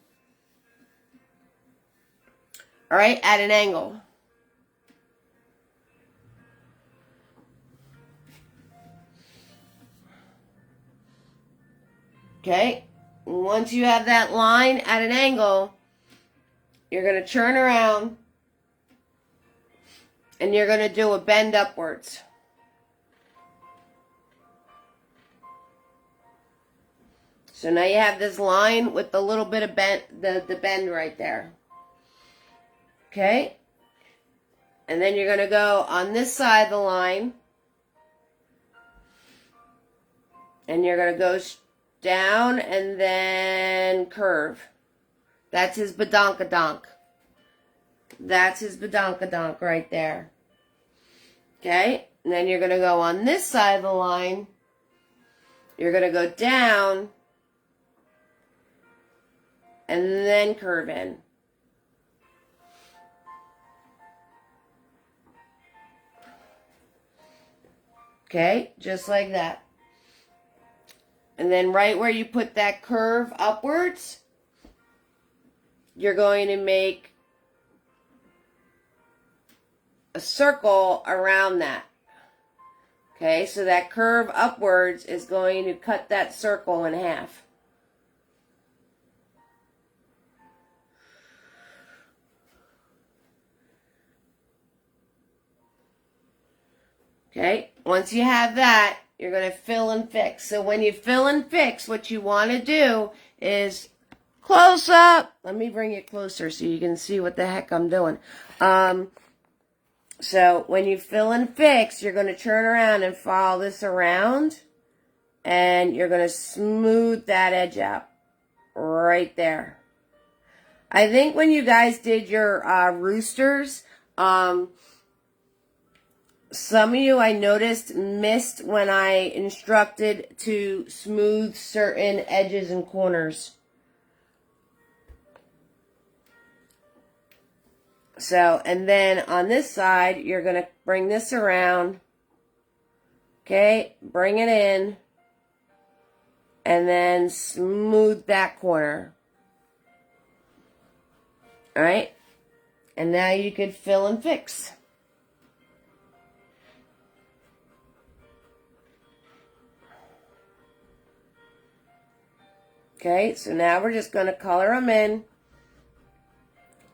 all right, at an angle. Okay, once you have that line at an angle, you're going to turn around and you're going to do a bend upwards. So now you have this line with the little bit of bend, the bend right there. Okay, and then you're going to go on this side of the line, and you're going to go down and then curve. That's his badonkadonk. That's his badonkadonk right there. Okay, and then you're going to go on this side of the line. You're going to go down and then curve in. Okay, just like that. And then right where you put that curve upwards, you're going to make a circle around that. Okay, so that curve upwards is going to cut that circle in half. Okay, once you have that, you're going to fill and fix. So when you fill and fix, what you want to do is close up. Let me bring it closer so you can see what the heck I'm doing. So when you fill and fix, you're going to turn around and follow this around. And you're going to smooth that edge out right there. I think when you guys did your roosters, some of you, I noticed, missed when I instructed to smooth certain edges and corners. So, and then on this side, you're going to bring this around. Okay, bring it in. And then smooth that corner. Alright? And now you could fill and fix. Okay, so now we're just going to color them in.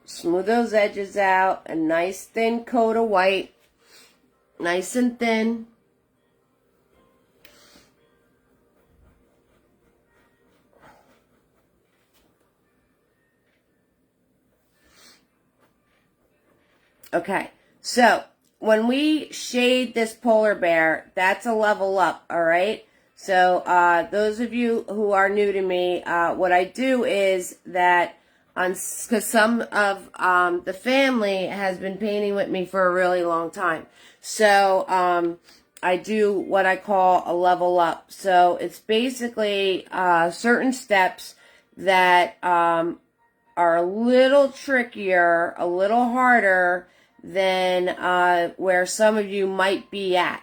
Smooth those edges out. A nice thin coat of white. Nice and thin. Okay, so when we shade this polar bear, that's a level up, all right? So those of you who are new to me, what I do is that, because some of the family has been painting with me for a really long time. So I do what I call a level up. So it's basically certain steps that are a little trickier, a little harder than where some of you might be at.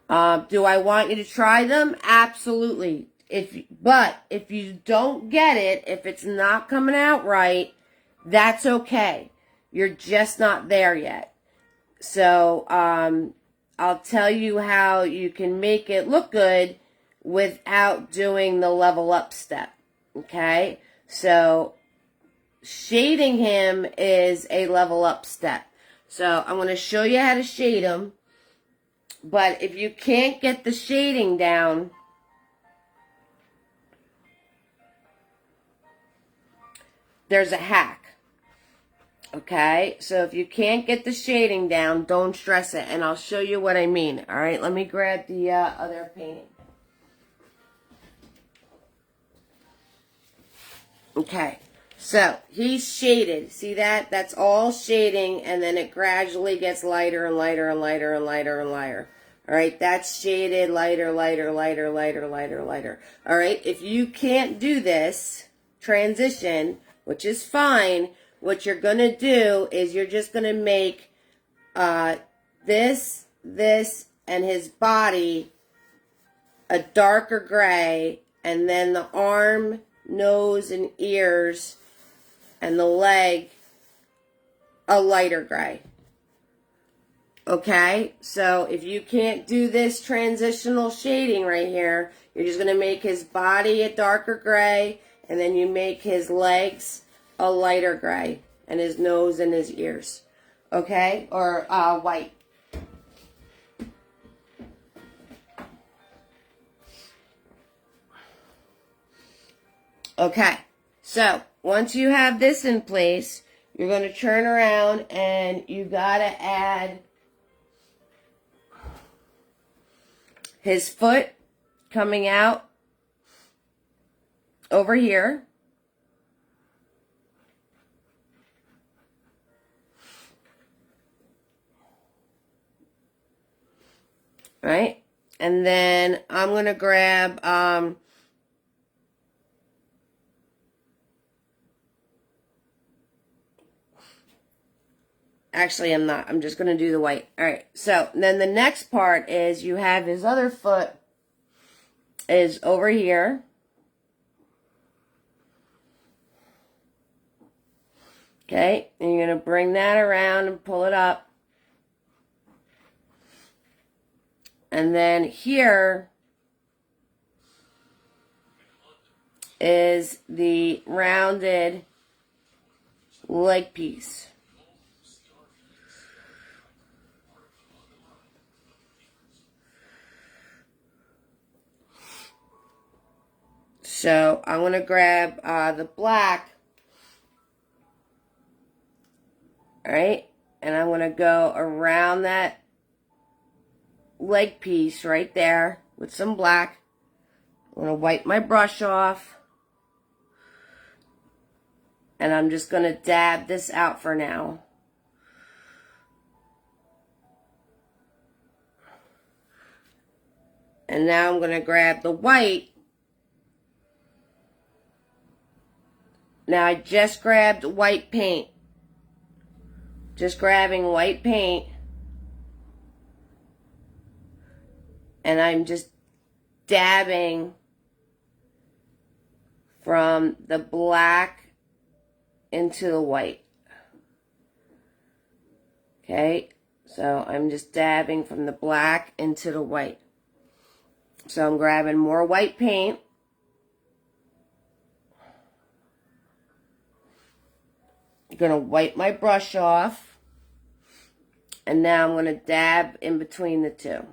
Do I want you to try them? Absolutely. But if you don't get it, if it's not coming out right, that's okay. You're just not there yet. So I'll tell you how you can make it look good without doing the level up step. Okay? So shading him is a level up step. So I'm going to show you how to shade him. But if you can't get the shading down, there's a hack. Okay? So if you can't get the shading down, don't stress it. And I'll show you what I mean. Alright, let me grab the other painting. Okay. So, he's shaded. See that? That's all shading, and then it gradually gets lighter and lighter and lighter and lighter and lighter. Alright, that's shaded, lighter, lighter, lighter, lighter, lighter, lighter. Alright, if you can't do this transition, which is fine, what you're going to do is you're just going to make this, and his body a darker gray, and then the arm, nose, and ears, and the leg a lighter gray. Okay? So if you can't do this transitional shading right here, you're just going to make his body a darker gray, and then you make his legs a lighter gray, and his nose and his ears. Okay? Or white. Okay, so once you have this in place, you're going to turn around and you got to add his foot coming out over here. Right? And then I'm going to grab actually, I'm not. I'm just going to do the white. All right. So then the next part is you have his other foot is over here. Okay. And you're going to bring that around and pull it up. And then here is the rounded leg piece. So I'm going to grab the black, all right, and I'm going to go around that leg piece right there with some black. I'm going to wipe my brush off, and I'm just going to dab this out for now. And now I'm going to grab the white. Now I just grabbed white paint. Just grabbing white paint. And I'm just dabbing from the black into the white. Okay, so I'm just dabbing from the black into the white. So I'm grabbing more white paint. I'm going to wipe my brush off. And now I'm going to dab in between the two.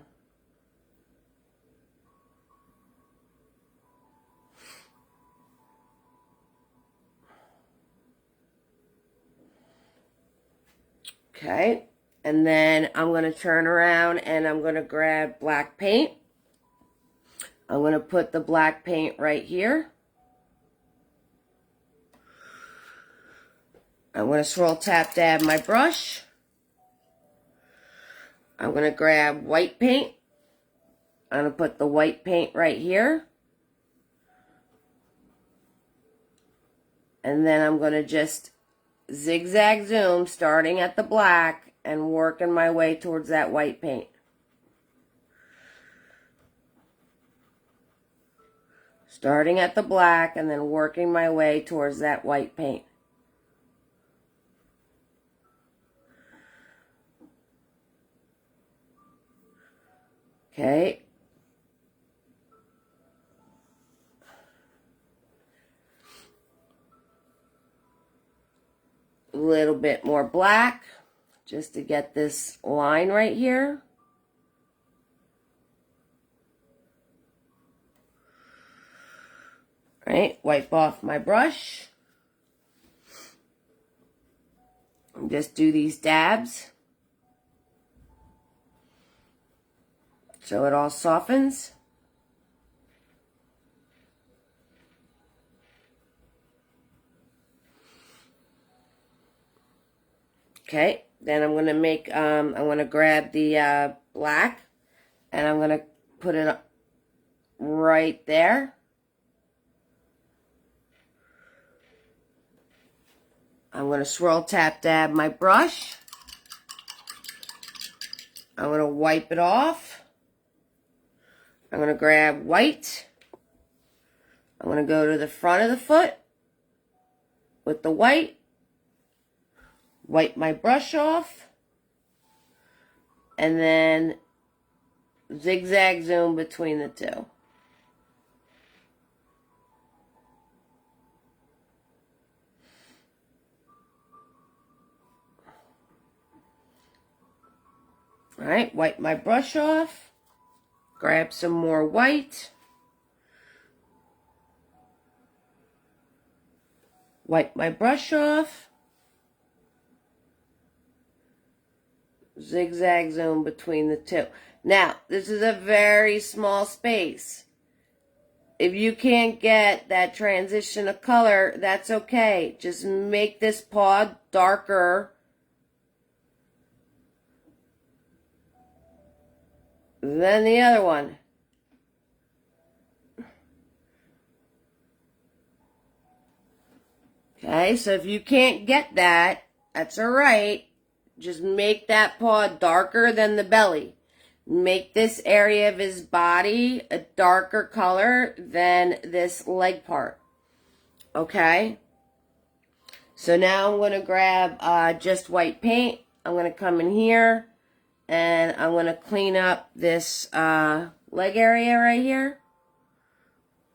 Okay, and then I'm going to turn around and I'm going to grab black paint. I'm going to put the black paint right here. I'm going to swirl tap dab my brush. I'm going to grab white paint. I'm going to put the white paint right here. And then I'm going to just zigzag zoom, starting at the black and working my way towards that white paint. Starting at the black and then working my way towards that white paint. Okay. A little bit more black just to get this line right here. Right, wipe off my brush. And just do these dabs so it all softens. Okay, then I'm gonna make I'm gonna grab the black and I'm gonna put it right there. I'm going to swirl tap dab my brush. I'm going to wipe it off. I'm going to grab white. I'm going to go to the front of the foot with the white. Wipe my brush off. And then zigzag zoom between the two. Alright, wipe my brush off, grab some more white, wipe my brush off, zigzag zoom between the two. Now, this is a very small space. If you can't get that transition of color, that's okay. Just make this paw darker than the other one. Okay, so if you can't get that, that's alright. Just make that paw darker than the belly. Make this area of his body a darker color than this leg part. Okay? So now I'm going to grab just white paint. I'm going to come in here. And I'm going to clean up this leg area right here.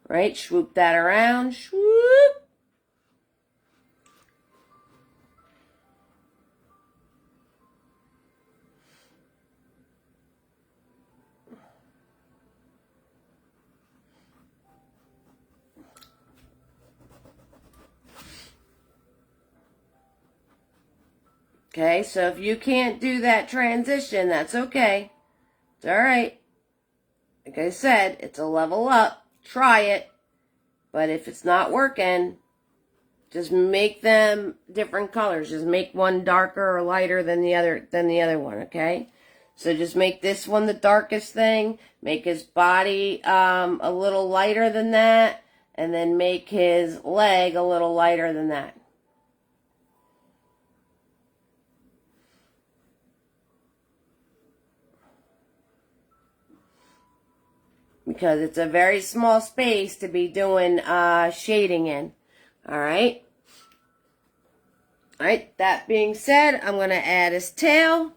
Right, swoop that around. Swoop. Okay, so if you can't do that transition, that's okay. It's alright. Like I said, it's a level up. Try it. But if it's not working, just make them different colors. Just make one darker or lighter than the other one, okay? So just make this one the darkest thing. Make his body a little lighter than that. And then make his leg a little lighter than that. Because it's a very small space to be doing shading in. Alright? Alright, that being said, I'm going to add his tail.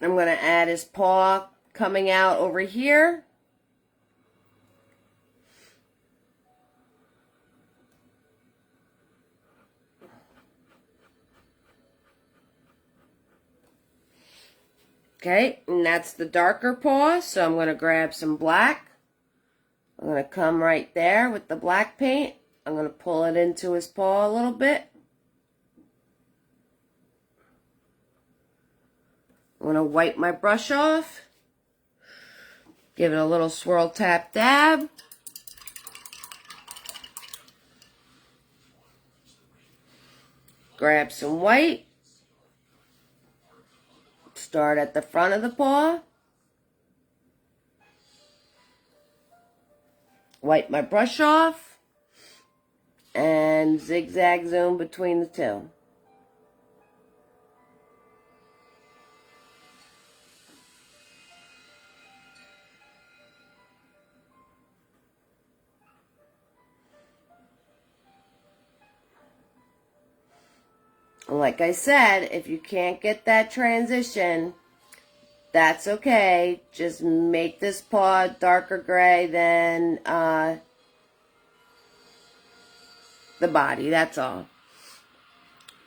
I'm going to add his paw coming out over here. Okay, and that's the darker paw, so I'm going to grab some black. I'm going to come right there with the black paint. I'm going to pull it into his paw a little bit. I'm going to wipe my brush off. Give it a little swirl tap dab. Grab some white. Start at the front of the paw. Wipe my brush off. And zigzag zoom between the two. Like I said, if you can't get that transition, that's okay. Just make this paw darker gray than the body. That's all.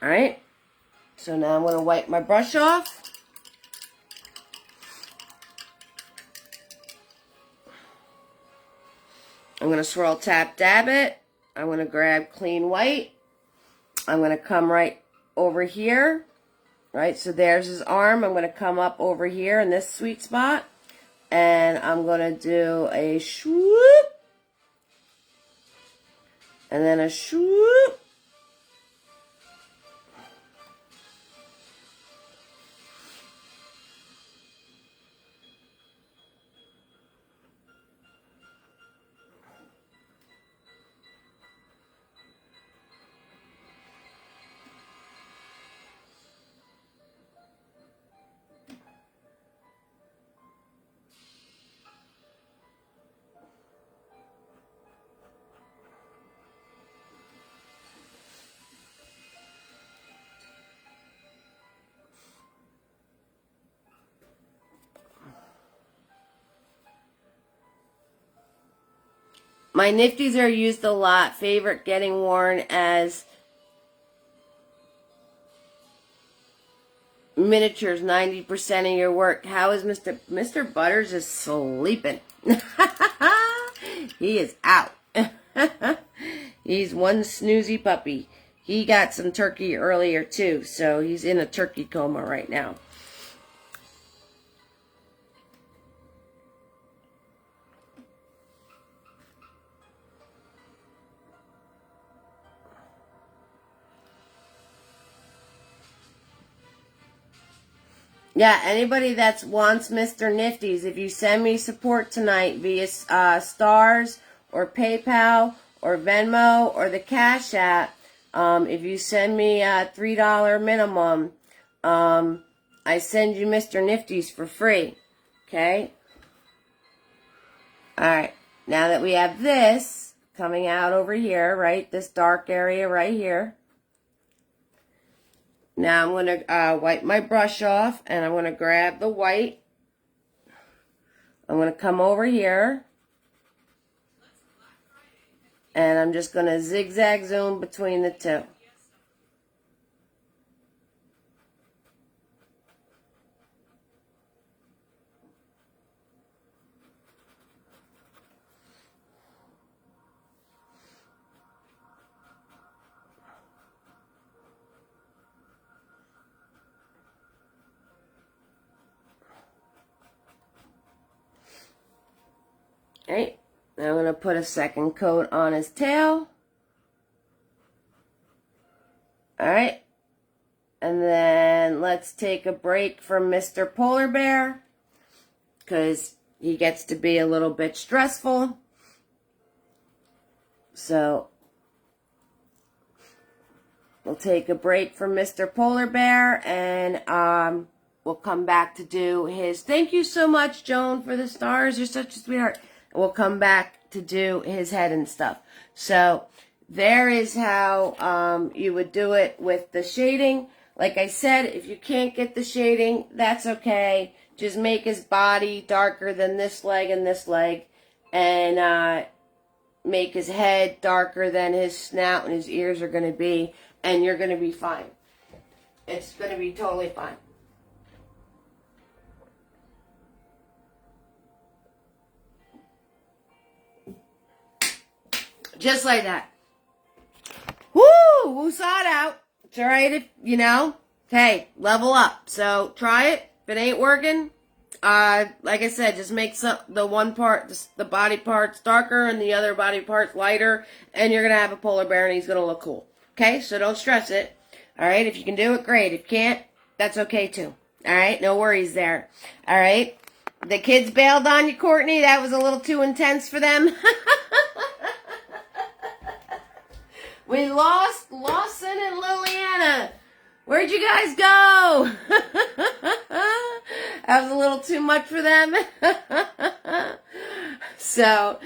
Alright. So now I'm going to wipe my brush off. I'm going to swirl, tap, dab it. I'm going to grab clean white. I'm going to come right over here, right? So there's his arm. I'm going to come up over here in this sweet spot, and I'm going to do a swoop, and then a swoop, my nifties are used a lot. Favorite getting worn as miniatures, 90% of your work. How is Mr. Butters is sleeping. He is out. He's one snoozy puppy. He got some turkey earlier too, so he's in a turkey coma right now. Yeah, anybody that wants Mr. Nifties, if you send me support tonight via Stars or PayPal or Venmo or the Cash App, if you send me a $3 minimum, I send you Mr. Nifties for free. Okay? Alright, now that we have this coming out over here, right, this dark area right here, now I'm going to wipe my brush off, and I'm going to grab the white. I'm going to come over here, and I'm just going to zigzag zoom between the two. Alright, now I'm going to put a second coat on his tail. Alright, and then let's take a break from Mr. Polar Bear, because he gets to be a little bit stressful. So, we'll take a break from Mr. Polar Bear, and we'll come back to do his... Thank you so much, Joan, for the stars. You're such a sweetheart. We'll come back to do his head and stuff. So there is how you would do it with the shading. Like I said, if you can't get the shading, that's okay. Just make his body darker than this leg and this leg. And make his head darker than his snout and his ears are going to be. And you're going to be fine. It's going to be totally fine. Just like that. Woo! Woosah it out. It's alright if, you know, hey, level up. So, try it. If it ain't working, like I said, just make the one part, the body parts darker and the other body parts lighter, and you're going to have a polar bear and he's going to look cool. Okay? So, don't stress it. All right, if you can do it, great. If you can't, that's okay too. All right, no worries there. All right, the kids bailed on you, Courtney. That was a little too intense for them. We lost Lawson and Liliana. Where'd you guys go? That was a little too much for them. So,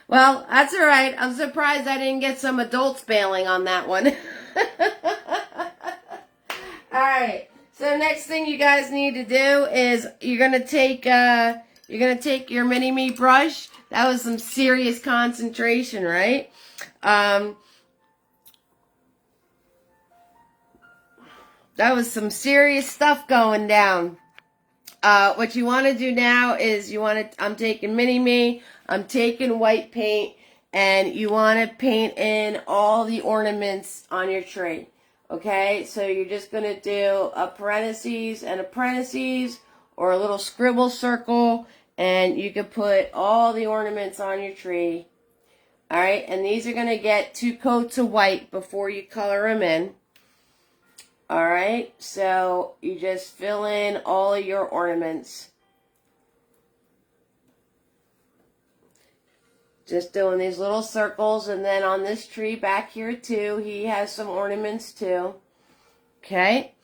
well, that's all right. I'm surprised I didn't get some adults bailing on that one. All right. So next thing you guys need to do is you're gonna take your mini me brush. That was some serious concentration, right? That was some serious stuff going down. What you want to do now is I'm taking mini me, I'm taking white paint, and you want to paint in all the ornaments on your tree. Okay, so you're just going to do a parentheses and a parentheses, or a little scribble circle, and you can put all the ornaments on your tree. Alright, and these are going to get 2 coats of white before you color them in. Alright, so you just fill in all of your ornaments. Just doing these little circles, and then on this tree back here too, he has some ornaments too. Okay?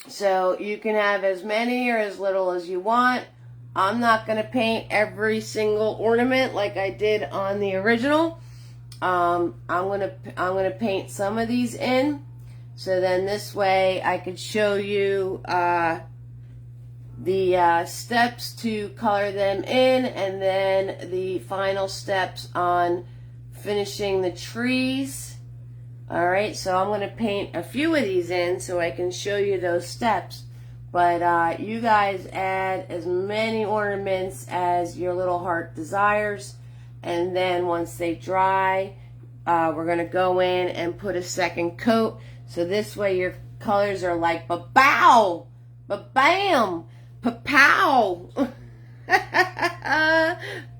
So you can have as many or as little as you want. I'm not going to paint every single ornament like I did on the original. I'm gonna paint some of these in, so then this way I could show you the steps to color them in, and then the final steps on finishing the trees. Alright, so I'm gonna paint a few of these in so I can show you those steps. But you guys add as many ornaments as your little heart desires. And then once they dry, we're going to go in and put a second coat. So this way your colors are like ba-bow, ba-bam, pa-pow.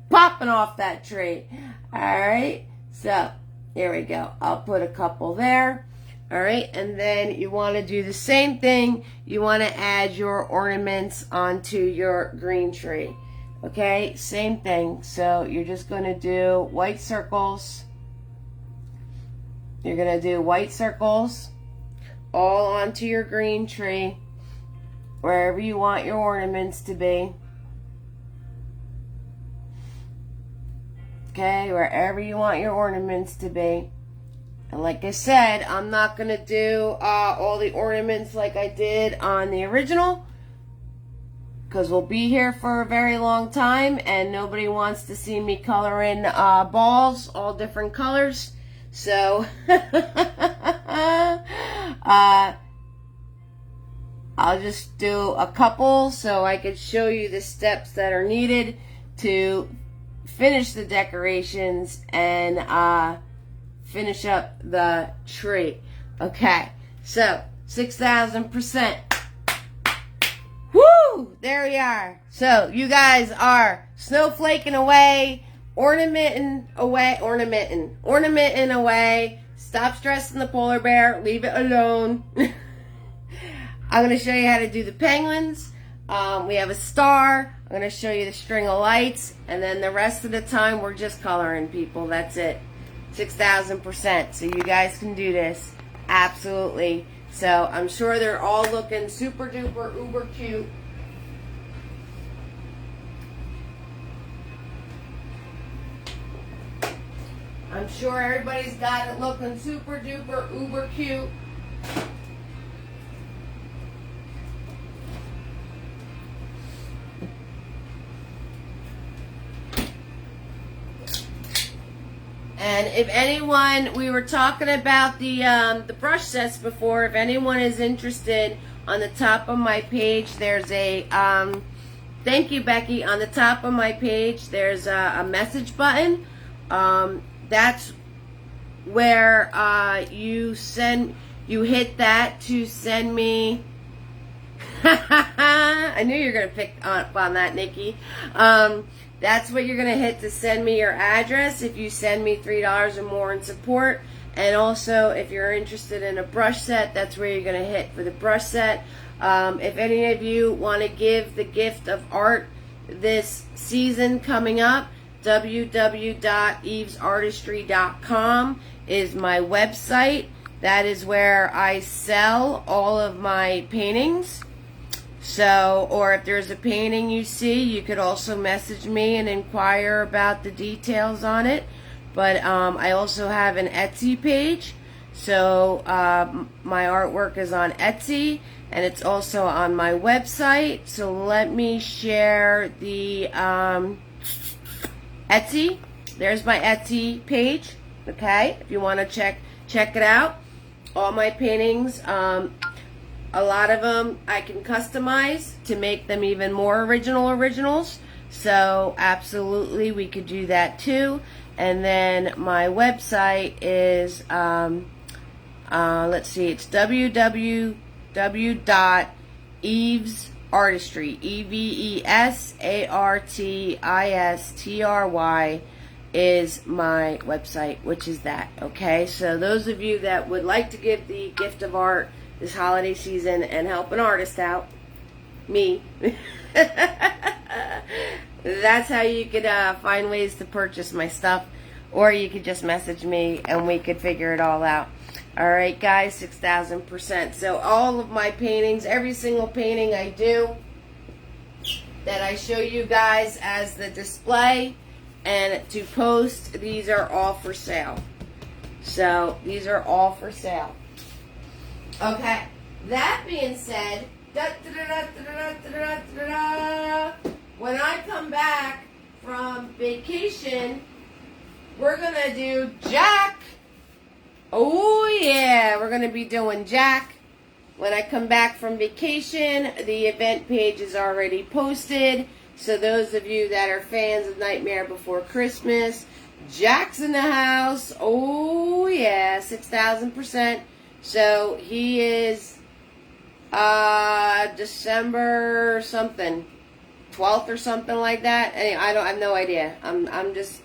Popping off that tree. Alright, so here we go. I'll put a couple there. Alright, and then you want to do the same thing. You want to add your ornaments onto your green tree. Okay, same thing. So you're just going to do white circles. You're going to do white circles all onto your green tree, wherever you want your ornaments to be. Okay, wherever you want your ornaments to be. And like I said, I'm not going to do all the ornaments like I did on the original, because we'll be here for a very long time and nobody wants to see me color in balls all different colors. So I'll just do a couple so I could show you the steps that are needed to finish the decorations and finish up the tree. Okay, so 6,000%. Woo! There we are. So you guys are snowflaking away, ornamenting away. Stop stressing the polar bear. Leave it alone. I'm going to show you how to do the penguins. We have a star. I'm going to show you the string of lights. And then the rest of the time, we're just coloring, people. That's it. 6,000%. So you guys can do this. Absolutely. So I'm sure they're all looking super duper uber cute. I'm sure everybody's got it looking super duper uber cute. And if anyone, we were talking about the brush sets before. If anyone is interested, on the top of my page, there's a, thank you, Becky. On the top of my page, there's a message button. That's where you hit that to send me. I knew you were going to pick up on that, Nikki. That's what you're going to hit to send me your address if you send me $3 or more in support. And also, if you're interested in a brush set, that's where you're going to hit for the brush set. If any of you want to give the gift of art this season coming up, www.evesartistry.com is my website. That is where I sell all of my paintings. So, or if there's a painting you see, you could also message me and inquire about the details on it. But I also have an Etsy page. So my artwork is on Etsy, and it's also on my website. So let me share the Etsy. There's my Etsy page. Okay, if you want to check it out. All my paintings, a lot of them I can customize to make them even more originals. So absolutely, we could do that too. And then my website is, let's see, it's www.evesartistry, EVESARTISTRY is my website, which is that, okay? So those of you that would like to give the gift of art this holiday season and help an artist out, me, that's how you could find ways to purchase my stuff, or you could just message me and we could figure it all out. All right, guys, 6,000%. So all of my paintings, every single painting I do that I show you guys as the display and to post, these are all for sale. So these are all for sale. Okay, that being said, when I come back from vacation, we're going to do Jack. Oh, yeah, we're going to be doing Jack. When I come back from vacation, the event page is already posted. So those of you that are fans of Nightmare Before Christmas, Jack's in the house. Oh, yeah, 6,000%. So he is December something, 12th or something like that. Anyway, I have no idea. I'm just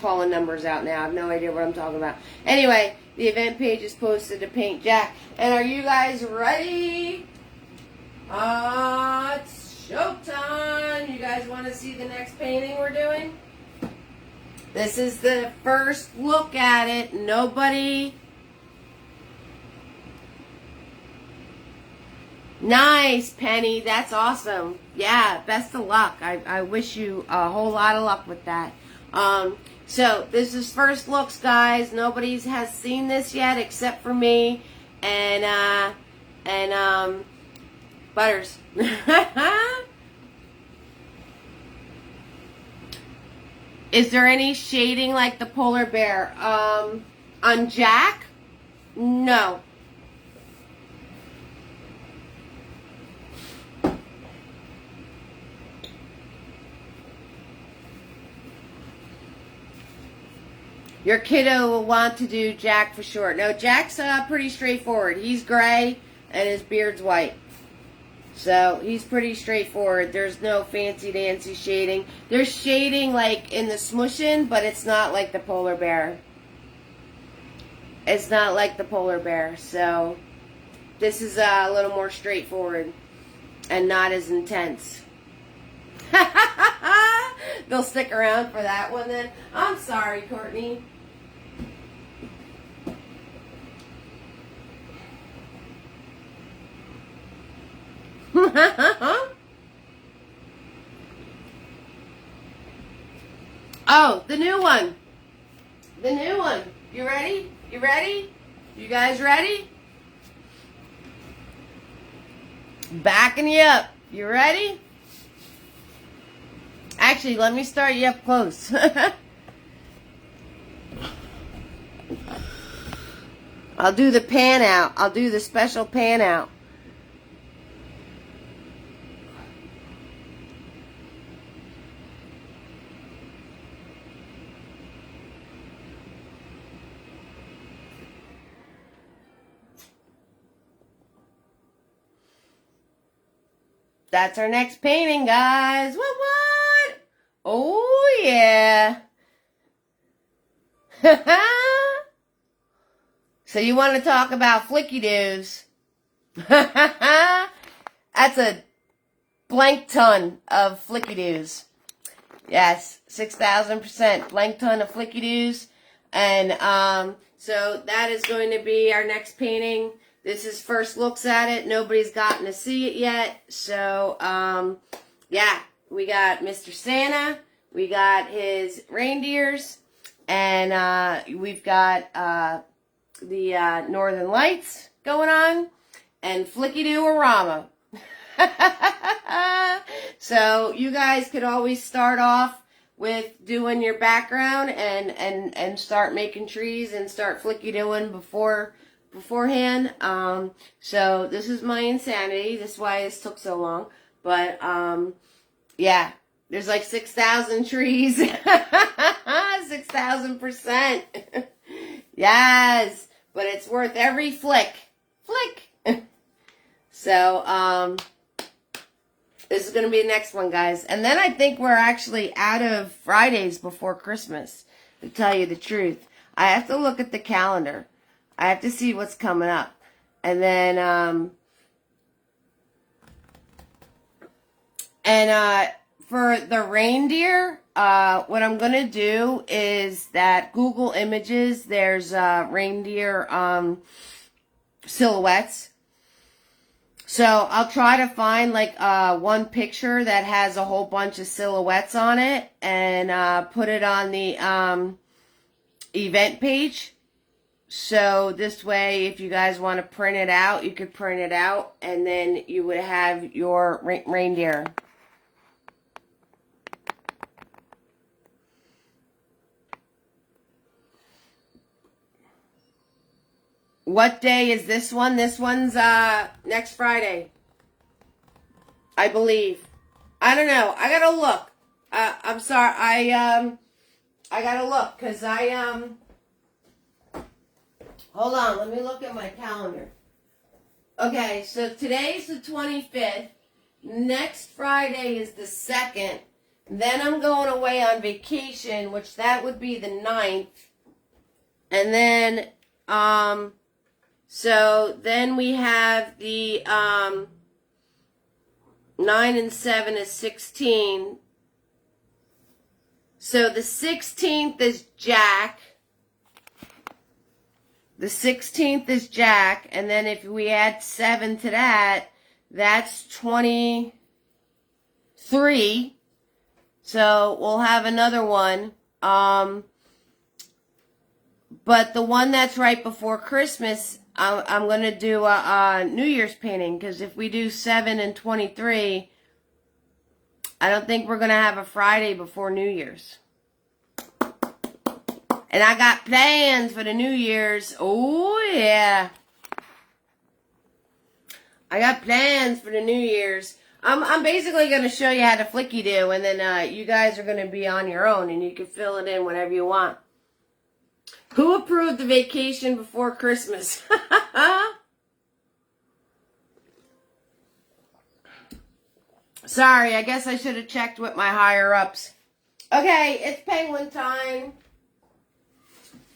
calling numbers out now. I have no idea what I'm talking about. Anyway, the event page is posted to paint Jack. And are you guys ready? It's showtime. You guys want to see the next painting we're doing? This is the first look at it. Nobody. Nice, Penny. That's awesome. Yeah, best of luck. I wish you a whole lot of luck with that. So this is first looks, guys. Nobody has seen this yet except for me and Butters. Is there any shading like the polar bear? On Jack? No. Your kiddo will want to do Jack for sure. No, Jack's pretty straightforward. He's gray and his beard's white. So he's pretty straightforward. There's no fancy dancy shading. There's shading like in the smushing, but it's not like the polar bear. It's not like the polar bear. So this is a little more straightforward and not as intense. They'll stick around for that one then. I'm sorry, Courtney. Oh, the new one. The new one. You ready? You ready? You guys ready? Backing you up. You ready? Actually, let me start you up close. I'll do the pan out. I'll do the special pan out. That's our next painting, guys. What? Oh, yeah. So you want to talk about flicky doos? That's a blank ton of flicky doos. Yes, 6,000% blank ton of flicky doos. And so that is going to be our next painting. This is first looks at it. Nobody's gotten to see it yet. So yeah, we got Mr. Santa. We got his reindeers. And we've got the Northern Lights going on. And Flicky-Doo-A-Rama. So you guys could always start off with doing your background and start making trees and start flicky-doing beforehand. So this is my insanity. This is why this took so long. But yeah, there's like 6,000 trees. 6,000%. Yes, but it's worth every flick. So this is going to be the next one, guys. And then I think we're actually out of Fridays before Christmas, to tell you the truth. I have to look at the calendar. I have to see what's coming up. And then, for the reindeer, what I'm going to do is that Google Images, there's reindeer silhouettes. So I'll try to find like one picture that has a whole bunch of silhouettes on it and put it on the event page. So this way, if you guys want to print it out, you could print it out and then you would have your reindeer. What day is this one? This one's next Friday, I believe. I don't know. I gotta look. I'm sorry. I gotta look because hold on. Let me look at my calendar. Okay, so today's the 25th. Next Friday is the 2nd. Then I'm going away on vacation, which that would be the 9th. And then so then we have the 9 and 7 is 16. So the 16th is Jack. The 16th is Jack. And then if we add 7 to that, that's 23. So we'll have another one. But the one that's right before Christmas, I'm going to do a New Year's painting. Because if we do 7 and 23, I don't think we're going to have a Friday before New Year's. And I got plans for the New Year's. Oh, yeah. I got plans for the New Year's. I'm basically going to show you how to flicky do. And then you guys are going to be on your own. And you can fill it in whenever you want. Who approved the vacation before Christmas? Sorry, I guess I should have checked with my higher-ups. Okay, it's penguin time.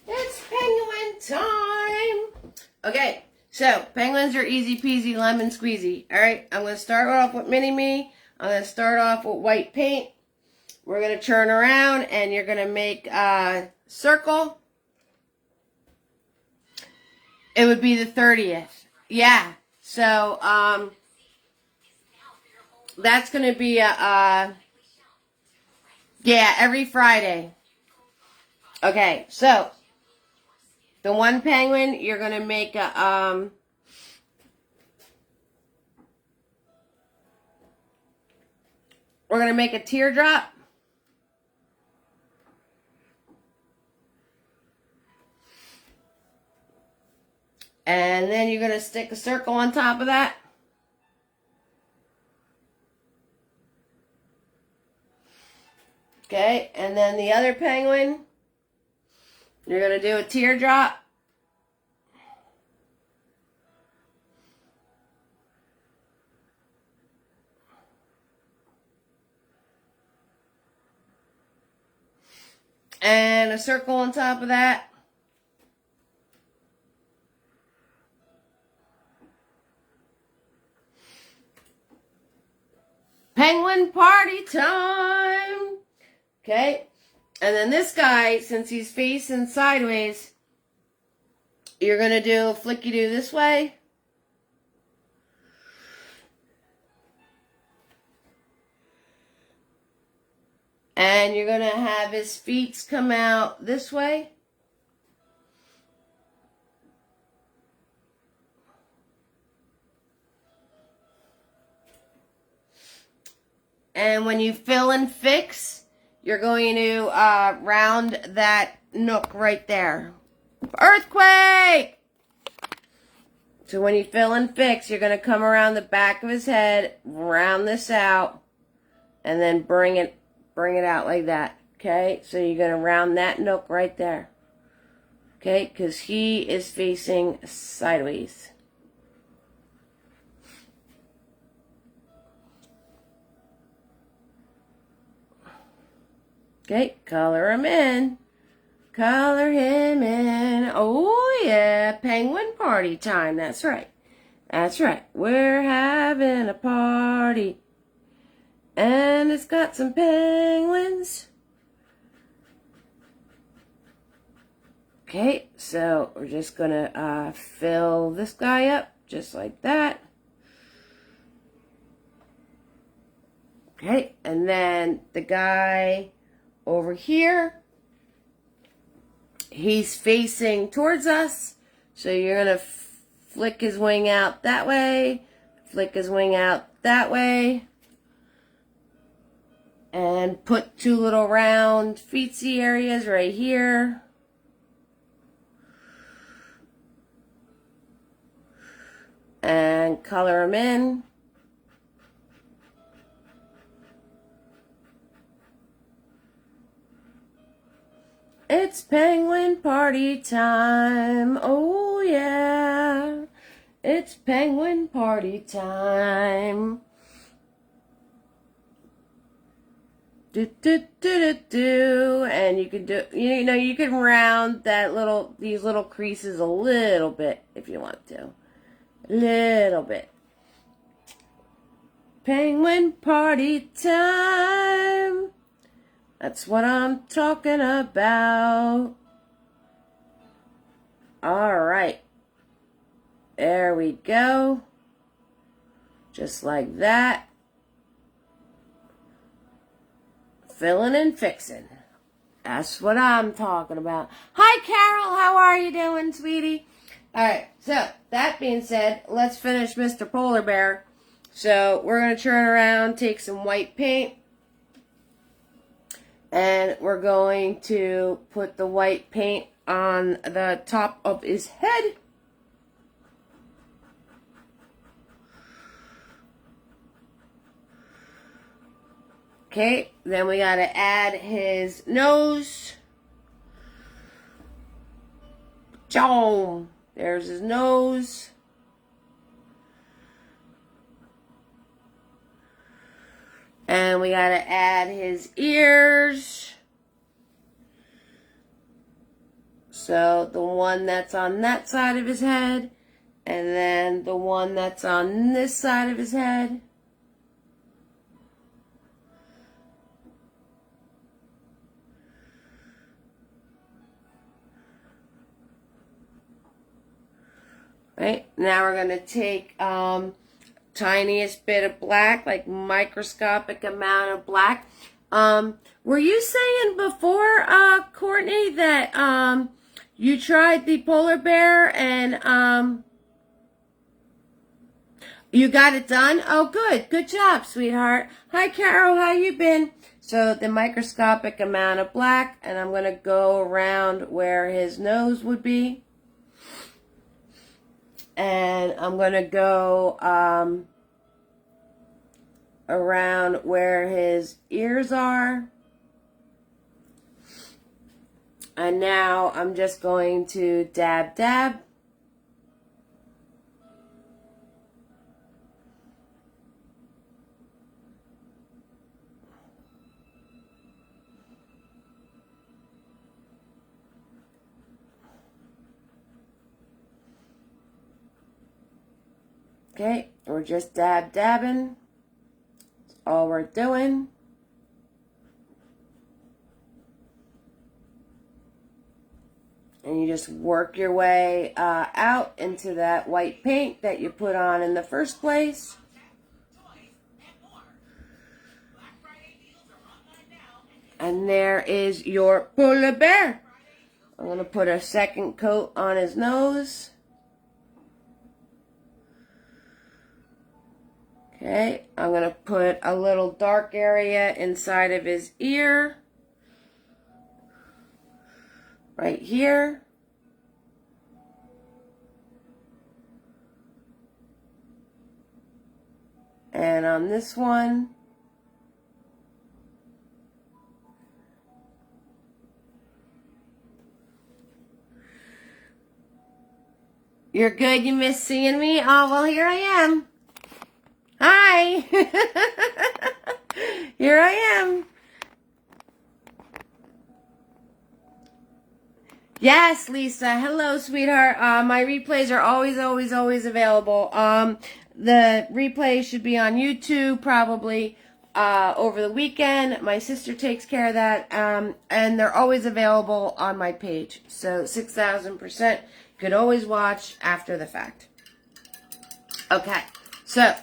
It's penguin time. Okay, so penguins are easy peasy lemon squeezy. All right, I'm going to start off with mini-me. I'm going to start off with white paint. We're going to turn around and you're going to make a circle. It would be the 30th. Yeah. So, that's going to be yeah, every Friday. Okay. So, the one penguin, you're going to make a, we're going to make a teardrop. And then you're going to stick a circle on top of that. Okay, and then the other penguin, you're going to do a teardrop. And a circle on top of that. penguin party time. Okay. And then this guy, since he's facing sideways, you're going to do a flicky-do this way. And you're going to have his feet come out this way. And when you fill and fix, you're going to round that nook right there. Earthquake! So when you fill and fix, you're going to come around the back of his head, round this out, and then bring it out like that. Okay? So you're going to round that nook right there. Okay? Because he is facing sideways. Okay, color him in. Color him in. Oh, yeah. Penguin party time. That's right. That's right. We're having a party. And it's got some penguins. Okay, so we're just going to fill this guy up just like that. Okay, and then the guy over here, he's facing towards us, so you're going to flick his wing out that way, flick his wing out that way, and put two little round feetsy areas right here. And color them in. It's penguin party time. Oh, yeah. It's penguin party time. Do, do, do, do, do. And you can do, you know, you can round these little creases a little bit if you want to. A little bit. Penguin party time. That's what I'm talking about. All right. There we go. Just like that. Filling and fixing. That's what I'm talking about. Hi, Carol. How are you doing, sweetie? All right. So, that being said, let's finish Mr. Polar Bear. So, we're going to turn around, take some white paint. And we're going to put the white paint on the top of his head. Okay, then we got to add his nose. Boom! There's his nose. And we got to add his ears. So the one that's on that side of his head. And then the one that's on this side of his head. Right, now we're going to take tiniest bit of black, like microscopic amount of black. Were you saying before, Courtney, that you tried the polar bear and you got it done? Oh, good. Good job, sweetheart. Hi, Carol. How you been? So the microscopic amount of black, and I'm going to go around where his nose would be. And I'm going to go around where his ears are. And now I'm just going to dab, dab. Okay, we're just dabbing. all we're doing. And you just work your way out into that white paint that you put on in the first place. And there is your polar bear. I'm going to put a second coat on his nose. Okay, I'm going to put a little dark area inside of his ear. Right here. And on this one. You're good, you miss seeing me? Oh, well, here I am. Hi. Here I am. Yes, Lisa. Hello, sweetheart. My replays are always available. The replays should be on YouTube probably over the weekend. My sister takes care of that. And they're always available on my page. So 6,000%. You could always watch after the fact. Okay. So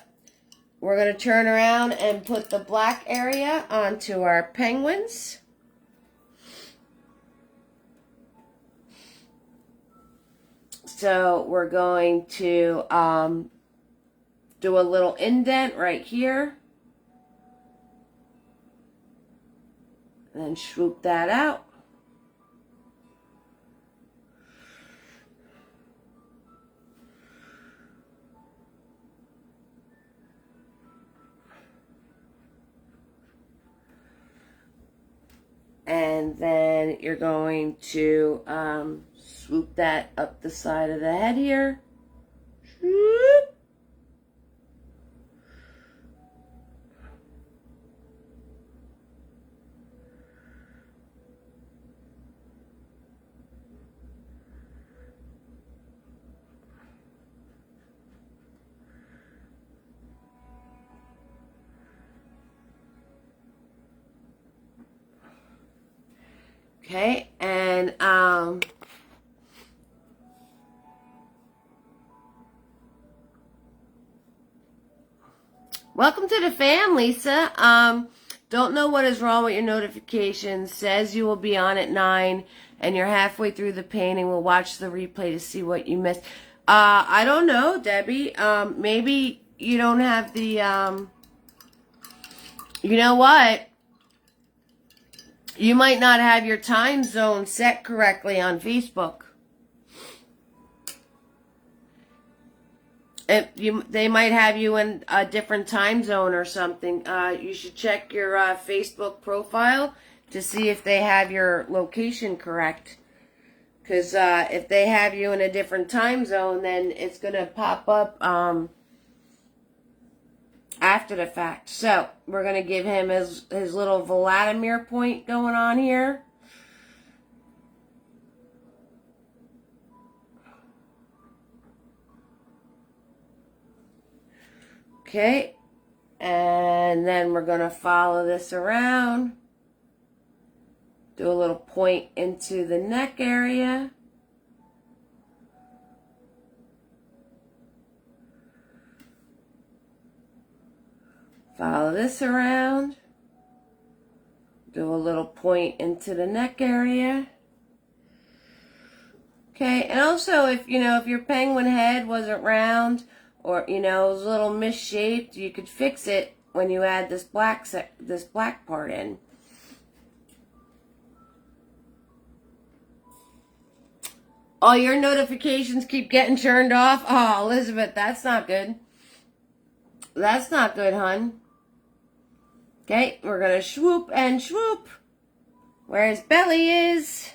we're going to turn around and put the black area onto our penguins. So we're going to do a little indent right here. And then swoop that out. And then you're going to swoop that up the side of the head here. Okay, and welcome to the fam, Lisa. Don't know what is wrong with your notifications. Says you will be on at 9, and you're halfway through the painting. We'll watch the replay to see what you missed. I don't know, Debbie. Maybe you don't have the, you know what? You might not have your time zone set correctly on Facebook. They might have you in a different time zone or something. You should check your Facebook profile to see if they have your location correct. Because if they have you in a different time zone, then it's going to pop up after the fact. So we're going to give him his little Vladimir point going on here. Okay, and then we're going to follow this around. Do a little point into the neck area. Follow this around. Do a little point into the neck area. Okay, and also if your penguin head wasn't round or it was a little misshaped, you could fix it when you add this black part in. All your notifications keep getting turned off. Oh, Elizabeth, that's not good. That's not good, hon. Okay, we're going to swoop and swoop where his belly is.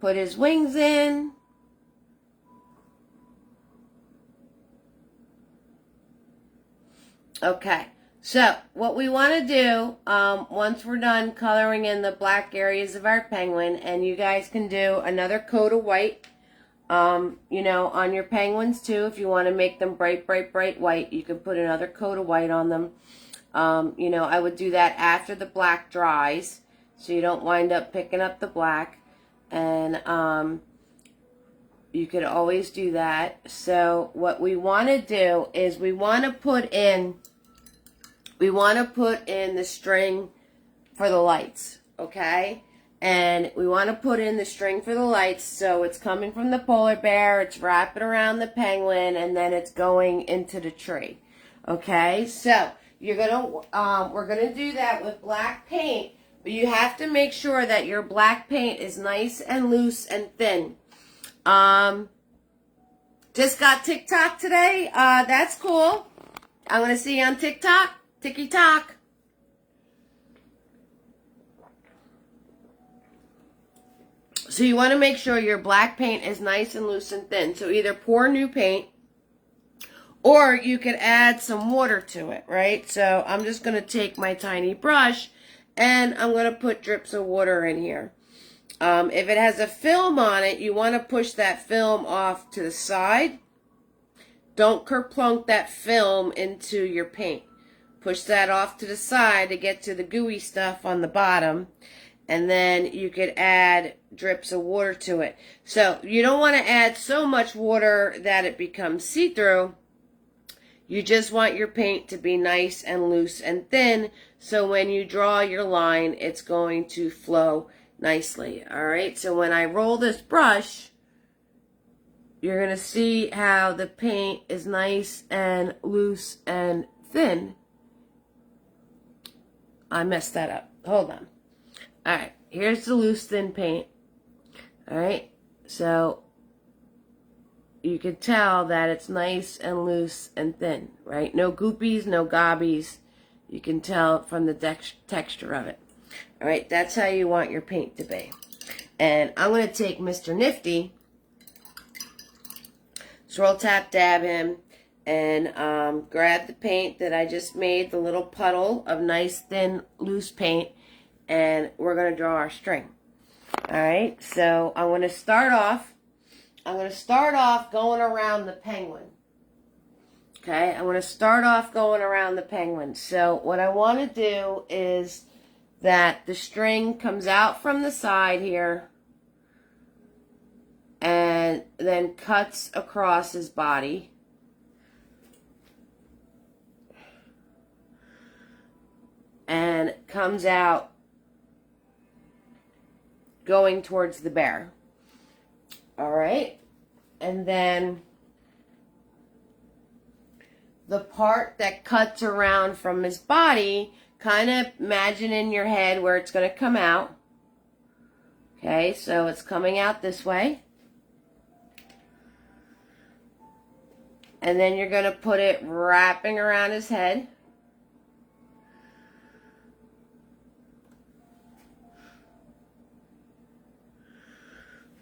Put his wings in. Okay, so what we want to do, once we're done coloring in the black areas of our penguin, and you guys can do another coat of white, on your penguins too. If you want to make them bright white, you can put another coat of white on them. You know, I would do that after the black dries, so you don't wind up picking up the black. And you could always do that. So what we want to do is we want to put in the string for the lights, okay? And we want to put in the string for the lights, so it's coming from the polar bear, it's wrapping around the penguin, and then it's going into the tree. Okay, so we're gonna do that with black paint, but you have to make sure that your black paint is nice and loose and thin. Just got TikTok today. That's cool. I'm gonna see you on TikTok. Tiki-tock. So you want to make sure your black paint is nice and loose and thin. So either pour new paint or you could add some water to it, right? So I'm just going to take my tiny brush and I'm going to put drips of water in here. If it has a film on it, you want to push that film off to the side. Don't kerplunk that film into your paint. Push that off to the side to get to the gooey stuff on the bottom. And then you could add drips of water to it. So you don't want to add so much water that it becomes see-through. You just want your paint to be nice and loose and thin, so when you draw your line, it's going to flow nicely. All right, so when I roll this brush, you're going to see how the paint is nice and loose and thin. I messed that up. Hold on. All right, here's the loose, thin paint. All right, so you can tell that it's nice and loose and thin, right? No goopies, no gobbies. You can tell from the texture of it. All right, that's how you want your paint to be. And I'm going to take Mr. Nifty, swirl, tap, dab him, and grab the paint that I just made, the little puddle of nice, thin, loose paint, and we're going to draw our string. All right, so I'm going to start off going around the penguin. Okay, I'm going to start off going around the penguin. So what I want to do is that the string comes out from the side here and then cuts across his body. And comes out going towards the bear. All right, and then the part that cuts around from his body, kind of imagine in your head where it's going to come out. Okay, so it's coming out this way. And then you're going to put it wrapping around his head.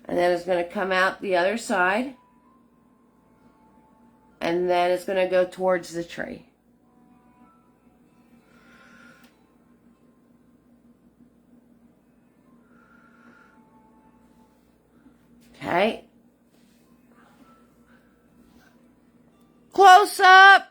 And then it's going to come out the other side. And then it's going to go towards the tree. Okay. Close up.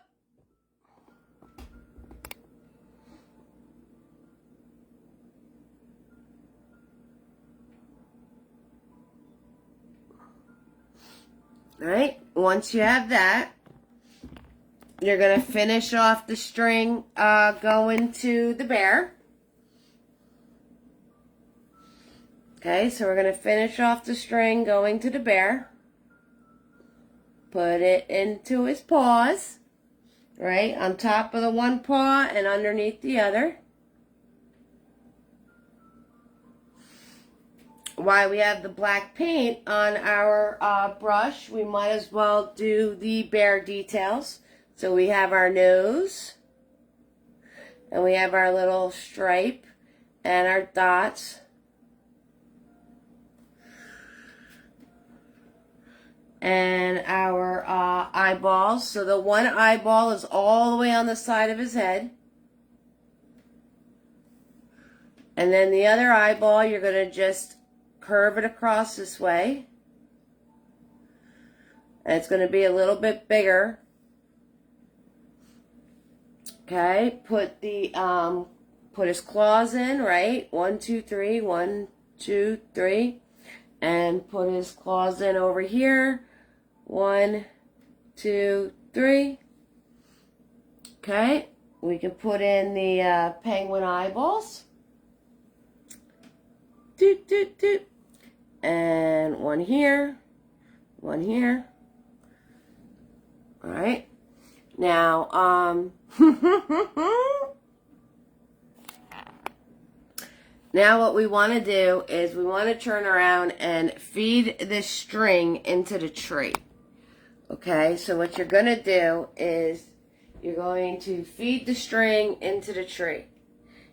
All right, once you have that, you're going to finish off the string going to the bear. Okay, so we're going to finish off the string going to the bear. Put it into his paws, right, on top of the one paw and underneath the other. While we have the black paint on our brush, we might as well do the bear details. So we have our nose, and we have our little stripe, and our dots. And our eyeballs. So the one eyeball is all the way on the side of his head. And then the other eyeball, you're going to just curve it across this way. And it's going to be a little bit bigger. Okay, put his claws in, right? 1, 2, 3, 1, 2, 3. And put his claws in over here. 1, 2, 3. Okay, we can put in the penguin eyeballs. Doot, doot, doot. And one here. One here. All right. Now, now what we want to do is we want to turn around and feed this string into the tree. Okay, so what you're going to do is you're going to feed the string into the tree.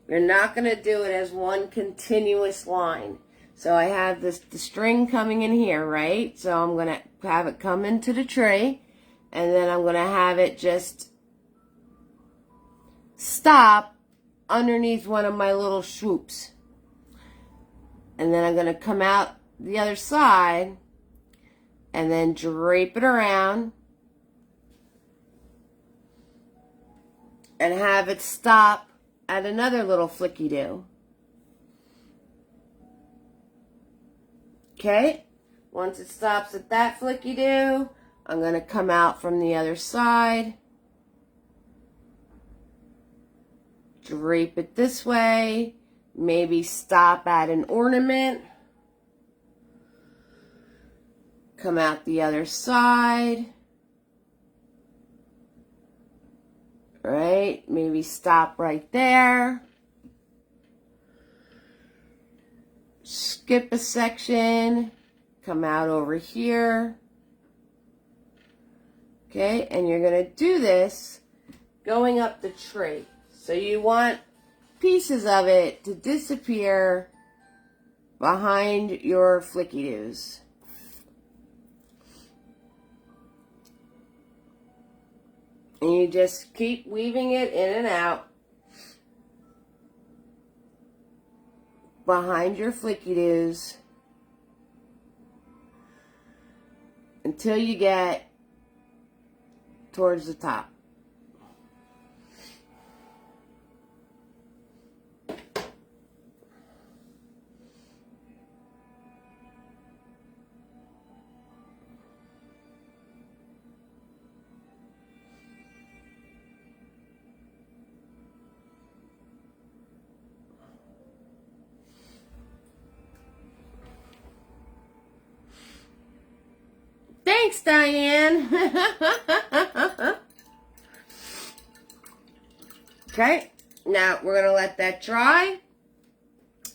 You're not going to do it as one continuous line. So I have the string coming in here, right? So I'm going to have it come into the tree. And then I'm going to have it just stop underneath one of my little swoops. And then I'm going to come out the other side and then drape it around and have it stop at another little flicky-do. Okay? Once it stops at that flicky-do, I'm going to come out from the other side, drape it this way, maybe stop at an ornament, come out the other side, right? Maybe stop right there, skip a section, come out over here. Okay, and you're going to do this going up the tree. So you want pieces of it to disappear behind your flicky-doos. And you just keep weaving it in and out behind your flicky-doos until you get towards the top. Thanks, Diane. Okay, now we're going to let that dry.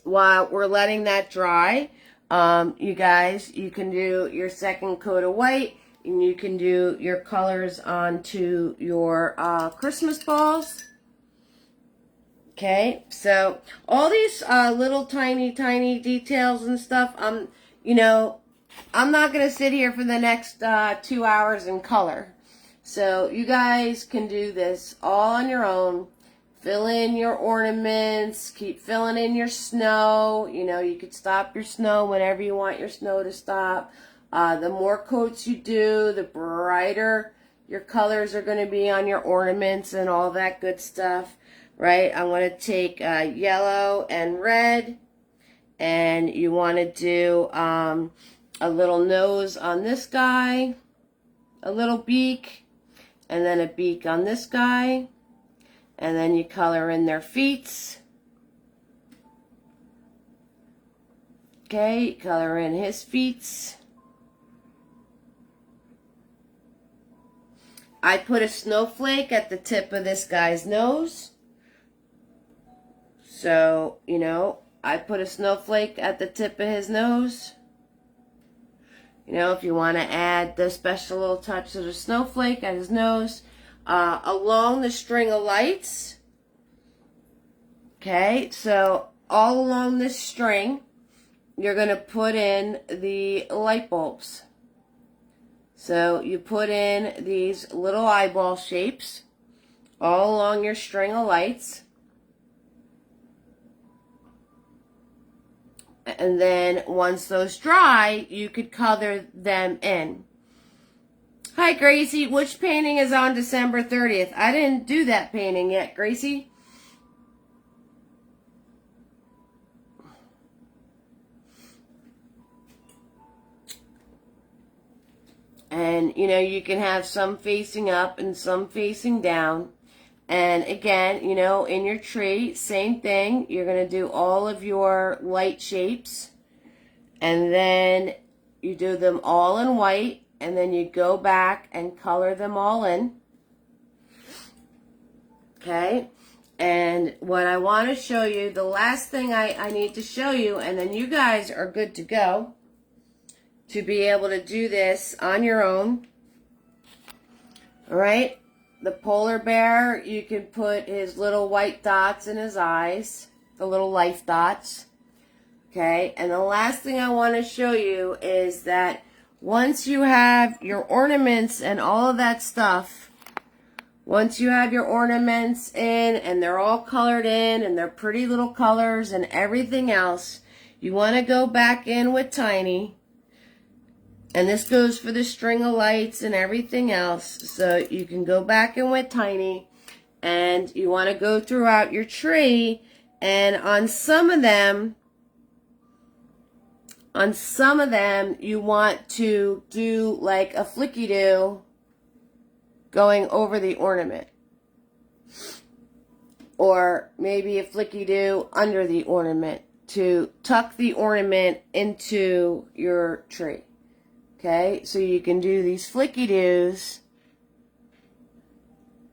While we're letting that dry, you guys, you can do your second coat of white, and you can do your colors onto your Christmas balls. Okay, so all these little tiny details and stuff, you know, I'm not going to sit here for the next 2 hours and color. So you guys can do this all on your own. Fill in your ornaments. Keep filling in your snow. You know, you could stop your snow whenever you want your snow to stop. The more coats you do, the brighter your colors are going to be on your ornaments and all that good stuff. Right? I want to take yellow and red. And you want to do a little nose on this guy, a little beak, and then a beak on this guy, and then you color in their feet. Okay, color in his feet. I put a snowflake at the tip of this guy's nose. So, you know, I put a snowflake at the tip of his nose. You know, if you want to add the special little touch of the snowflake at his nose. Along the string of lights. Okay, so all along this string, you're going to put in the light bulbs. So you put in these little eyeball shapes all along your string of lights. And then once those dry, you could color them in. Hi, Gracie. Which painting is on December 30th? I didn't do that painting yet, Gracie. And, you know, you can have some facing up and some facing down. And again, you know, in your tree, same thing. You're going to do all of your light shapes. And then you do them all in white. And then you go back and color them all in. Okay? And what I want to show you, the last thing I need to show you, and then you guys are good to go to be able to do this on your own. All right? The polar bear, you can put his little white dots in his eyes, the little life dots. Okay? And the last thing I want to show you is that once you have your ornaments and all of that stuff, once you have your ornaments in and they're all colored in and they're pretty little colors and everything else, you want to go back in with Tiny. And this goes for the string of lights and everything else. So you can go back in with Tiny and you want to go throughout your tree, and on some of them you want to do like a flicky-do going over the ornament. Or maybe a flicky-do under the ornament to tuck the ornament into your tree. Okay, so you can do these flicky-doos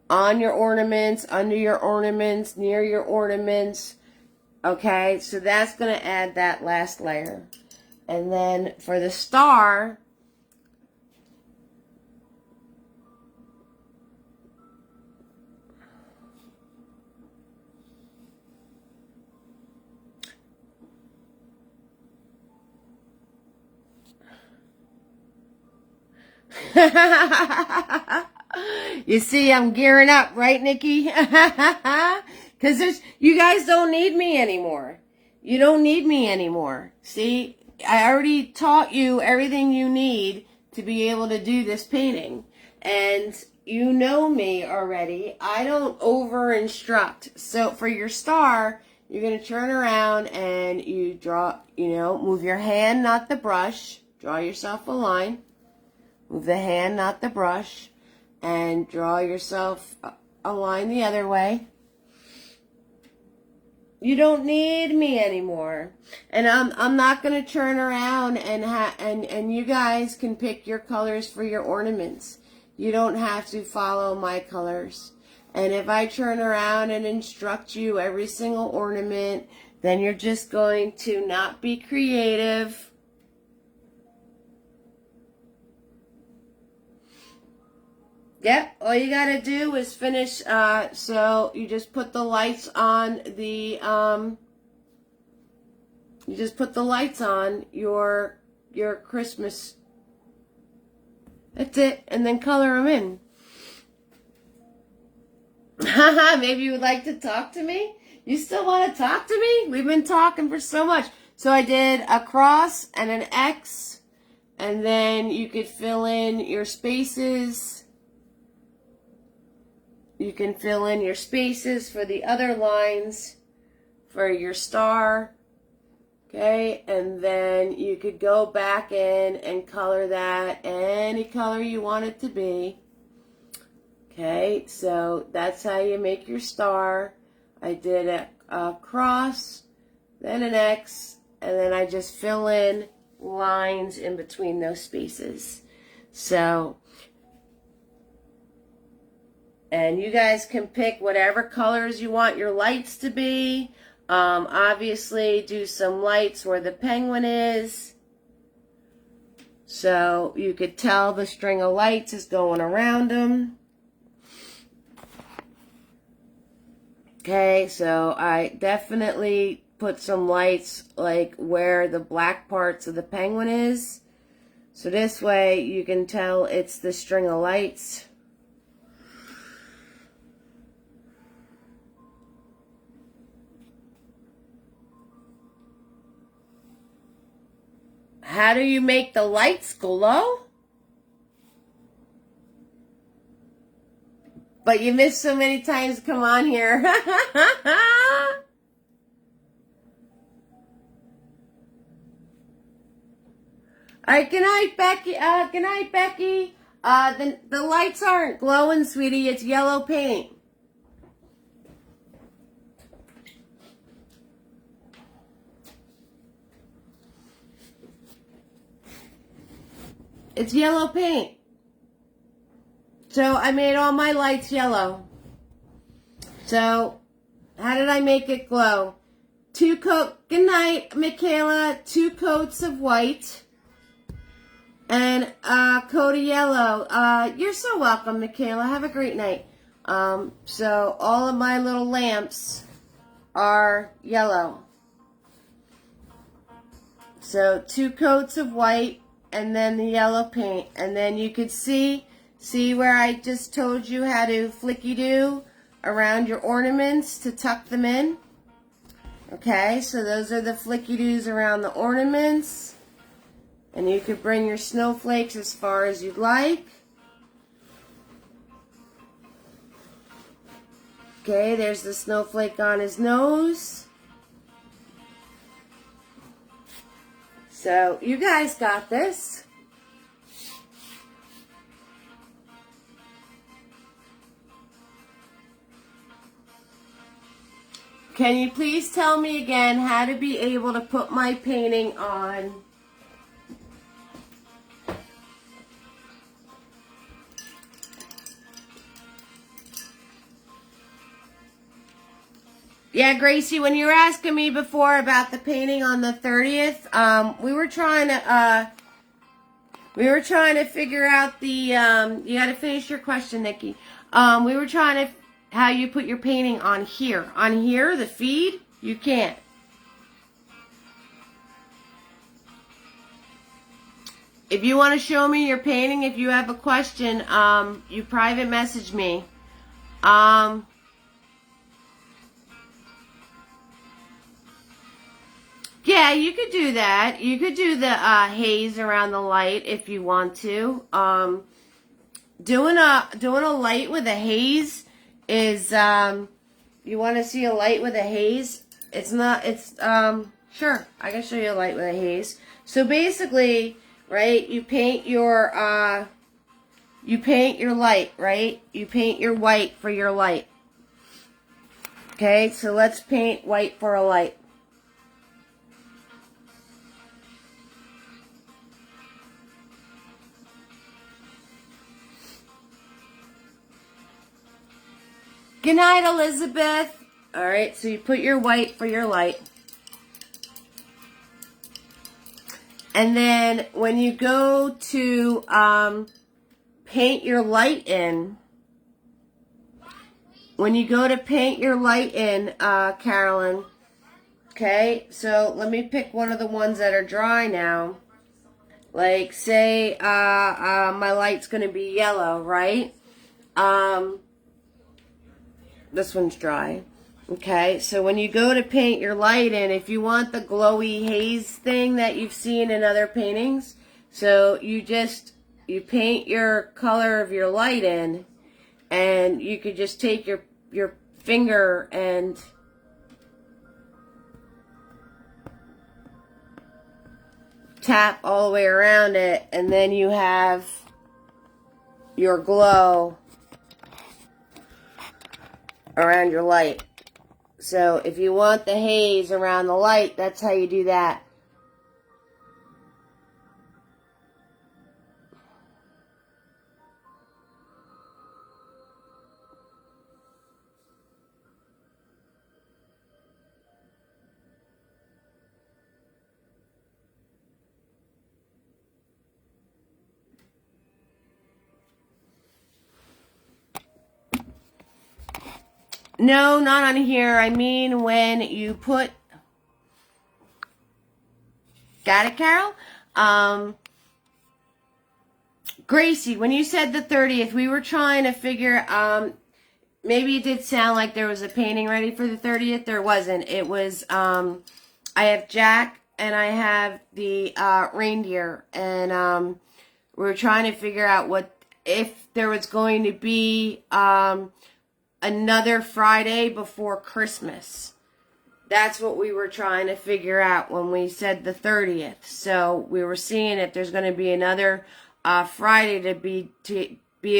on your ornaments, under your ornaments, near your ornaments. Okay, so that's going to add that last layer. And then for the star, you see, I'm gearing up, right, Nikki? Because you guys don't need me anymore. You don't need me anymore. See, I already taught you everything you need to be able to do this painting. And you know me already. I don't over-instruct. So for your star, you're going to turn around and you draw, you know, move your hand, not the brush. Draw yourself a line. Move the hand, not the brush, and draw yourself a line the other way. You don't need me anymore. And I'm not going to turn around and you guys can pick your colors for your ornaments. You don't have to follow my colors. And if I turn around and instruct you every single ornament, then you're just going to not be creative. Yep, all you gotta do is finish, so you just put the lights on the, you just put the lights on your Christmas. That's it, and then color them in. Haha, maybe you would like to talk to me? You still want to talk to me? We've been talking for so much. So I did a cross and an X, and then you could fill in your spaces. You can fill in your spaces for the other lines for your star. Okay, and then you could go back in and color that any color you want it to be. Okay, so that's how you make your star. I did a cross, then an X, and then I just fill in lines in between those spaces. So, and you guys can pick whatever colors you want your lights to be. Obviously, do some lights where the penguin is. So you could tell the string of lights is going around them. Okay, so I definitely put some lights like where the black parts of the penguin is. So this way you can tell it's the string of lights. How do you make the lights glow? But you missed so many times to come on here. All right, good night, Becky. Good night, Becky. The lights aren't glowing, sweetie. It's yellow paint. It's yellow paint. So I made all my lights yellow. So how did I make it glow? Good night, Michaela. 2 coats of white and a coat of yellow. You're so welcome, Michaela. Have a great night. So all of my little lamps are yellow. So 2 coats of white and then the yellow paint. And then you could see where I just told you how to flicky-do around your ornaments to tuck them in? Okay, so those are the flicky-doos around the ornaments. And you could bring your snowflakes as far as you'd like. Okay, there's the snowflake on his nose. So, you guys got this. Can you please tell me again how to be able to put my painting on? Yeah, Gracie, when you were asking me before about the painting on the 30th, we were trying to figure out the, you got to finish your question, Nikki. We were trying to, how you put your painting on here. On here, the feed, you can't. If you want to show me your painting, if you have a question, you private message me. Yeah, you could do that. You could do the haze around the light if you want to. Doing a light with a haze is you want to see a light with a haze? Sure, I can show you a light with a haze. So basically, right, you paint your light, right? You paint your white for your light. Okay, so let's paint white for a light. Good night, Elizabeth. All right, so you put your white for your light. And then when you go to paint your light in, Carolyn, okay, so let me pick one of the ones that are dry now. Like, say, my light's going to be yellow, right? This one's dry. Okay, so when you go to paint your light in, if you want the glowy haze thing that you've seen in other paintings, so you paint your color of your light in, and you could just take your finger and tap all the way around it, and then you have your glow around your light. So if you want the haze around the light, that's how you do that. No, not on here. I mean when you put... Got it, Carol? Gracie, when you said the 30th, we were trying to figure... maybe it did sound like there was a painting ready for the 30th. There wasn't. It was... I have Jack and I have the reindeer. And we were trying to figure out if there was going to be another Friday before Christmas. That's what we were trying to figure out when we said the 30th. So we were seeing if there's going to be another Friday to be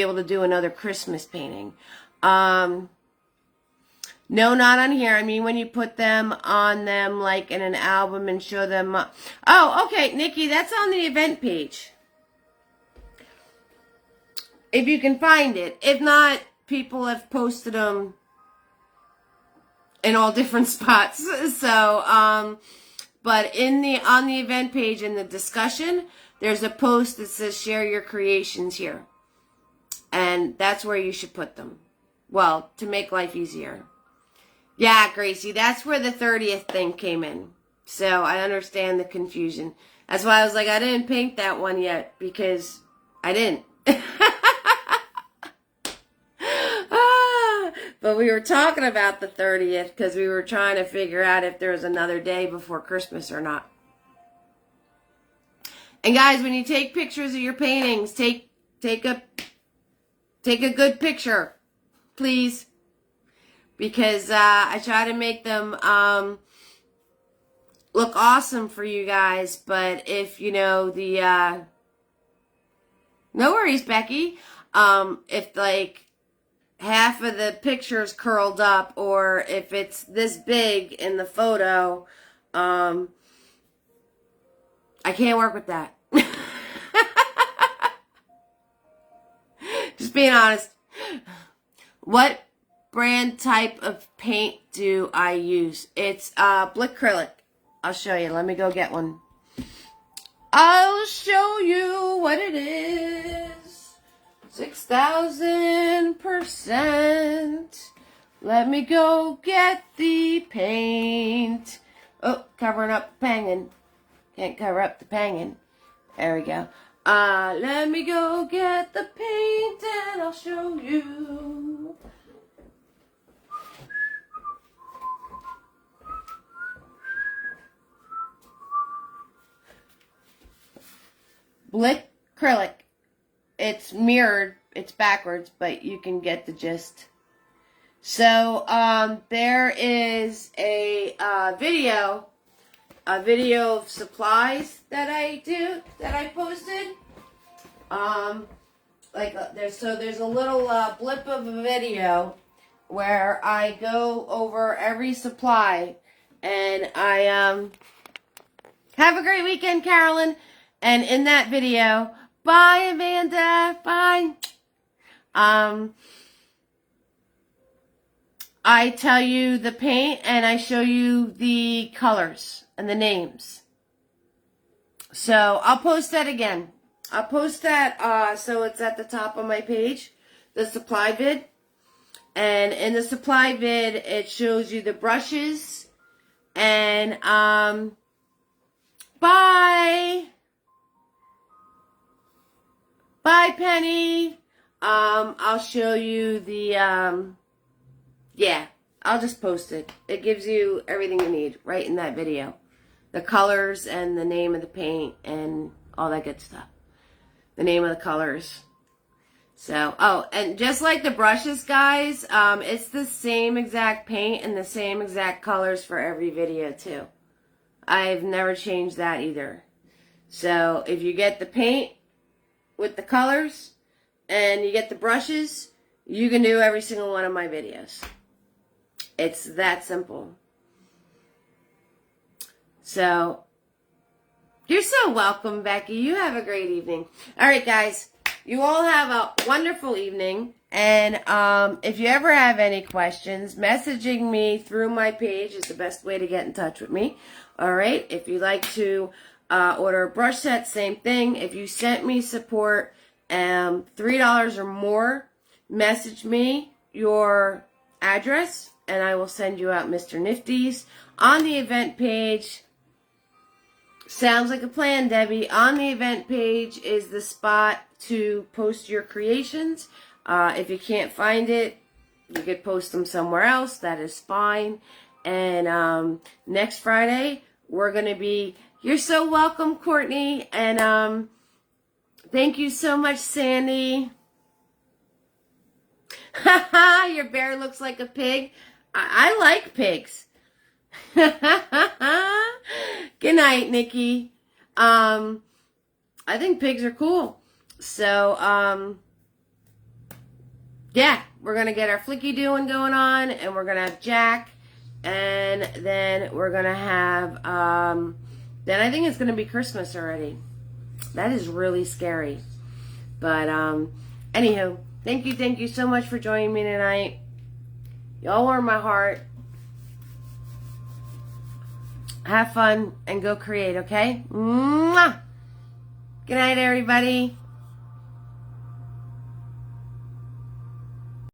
able to do another Christmas painting. No, not on here. I mean, when you put them on them, like in an album and show them. Oh, okay, Nikki, that's on the event page. If you can find it. If not, people have posted them in all different spots. So, but on the event page in the discussion, there's a post that says share your creations here. And that's where you should put them. Well, to make life easier. Yeah, Gracie, that's where the 30th thing came in. So I understand the confusion. That's why I was like, I didn't paint that one yet because I didn't. But we were talking about the 30th because we were trying to figure out if there was another day before Christmas or not. And guys, when you take pictures of your paintings, take a good picture, please. Because I try to make them look awesome for you guys. But if, you know, no worries, Becky. If, like, half of the picture's curled up or if it's this big in the photo, I can't work with that. Just being honest. What brand type of paint do I use? It's Blick acrylic. I'll show you. Let me go get one. I'll show you what it is. 6,000%. Let me go get the paint. Oh, covering up the pangin'. Can't cover up the pangin'. There we go. Let me go get the paint and I'll show you. Blick acrylic. It's mirrored. It's backwards, but you can get the gist. So, there is a video of supplies that I posted. There's a little blip of a video where I go over every supply, and I have a great weekend, Carolyn. And in that video, bye, Amanda, bye. I tell you the paint and I show you the colors and the names. So I'll post that again. I'll post that so it's at the top of my page, the supply vid. And in the supply vid, it shows you the brushes. And bye. Bye, Penny. I'll show you the, yeah, I'll just post it. It gives you everything you need right in that video. The colors and the name of the paint and all that good stuff. The name of the colors. So, oh, and just like the brushes, guys, it's the same exact paint and the same exact colors for every video, too. I've never changed that either. So, if you get the paint with the colors and you get the brushes, you can do every single one of my videos. It's that simple. So, you're so welcome, Becky. You have a great evening. All right, guys. You all have a wonderful evening. And if you ever have any questions, messaging me through my page is the best way to get in touch with me. All right. If you'd like to order a brush set, same thing. If you sent me support $3 or more, message me your address and I will send you out Mr. Nifty's. On the event page, sounds like a plan, Debbie. On the event page is the spot to post your creations. If you can't find it, you could post them somewhere else. That is fine. And next Friday, we're going to be... You're so welcome, Courtney. And thank you so much, Sandy. Your bear looks like a pig. I like pigs. Good night, Nikki. I think pigs are cool. So, yeah, we're going to get our flicky doing going on, and we're going to have Jack, and then we're going to have, then I think it's going to be Christmas already. That is really scary. But, anywho, thank you so much for joining me tonight. Y'all warm my heart. Have fun and go create, okay? Mwah! Good night, everybody.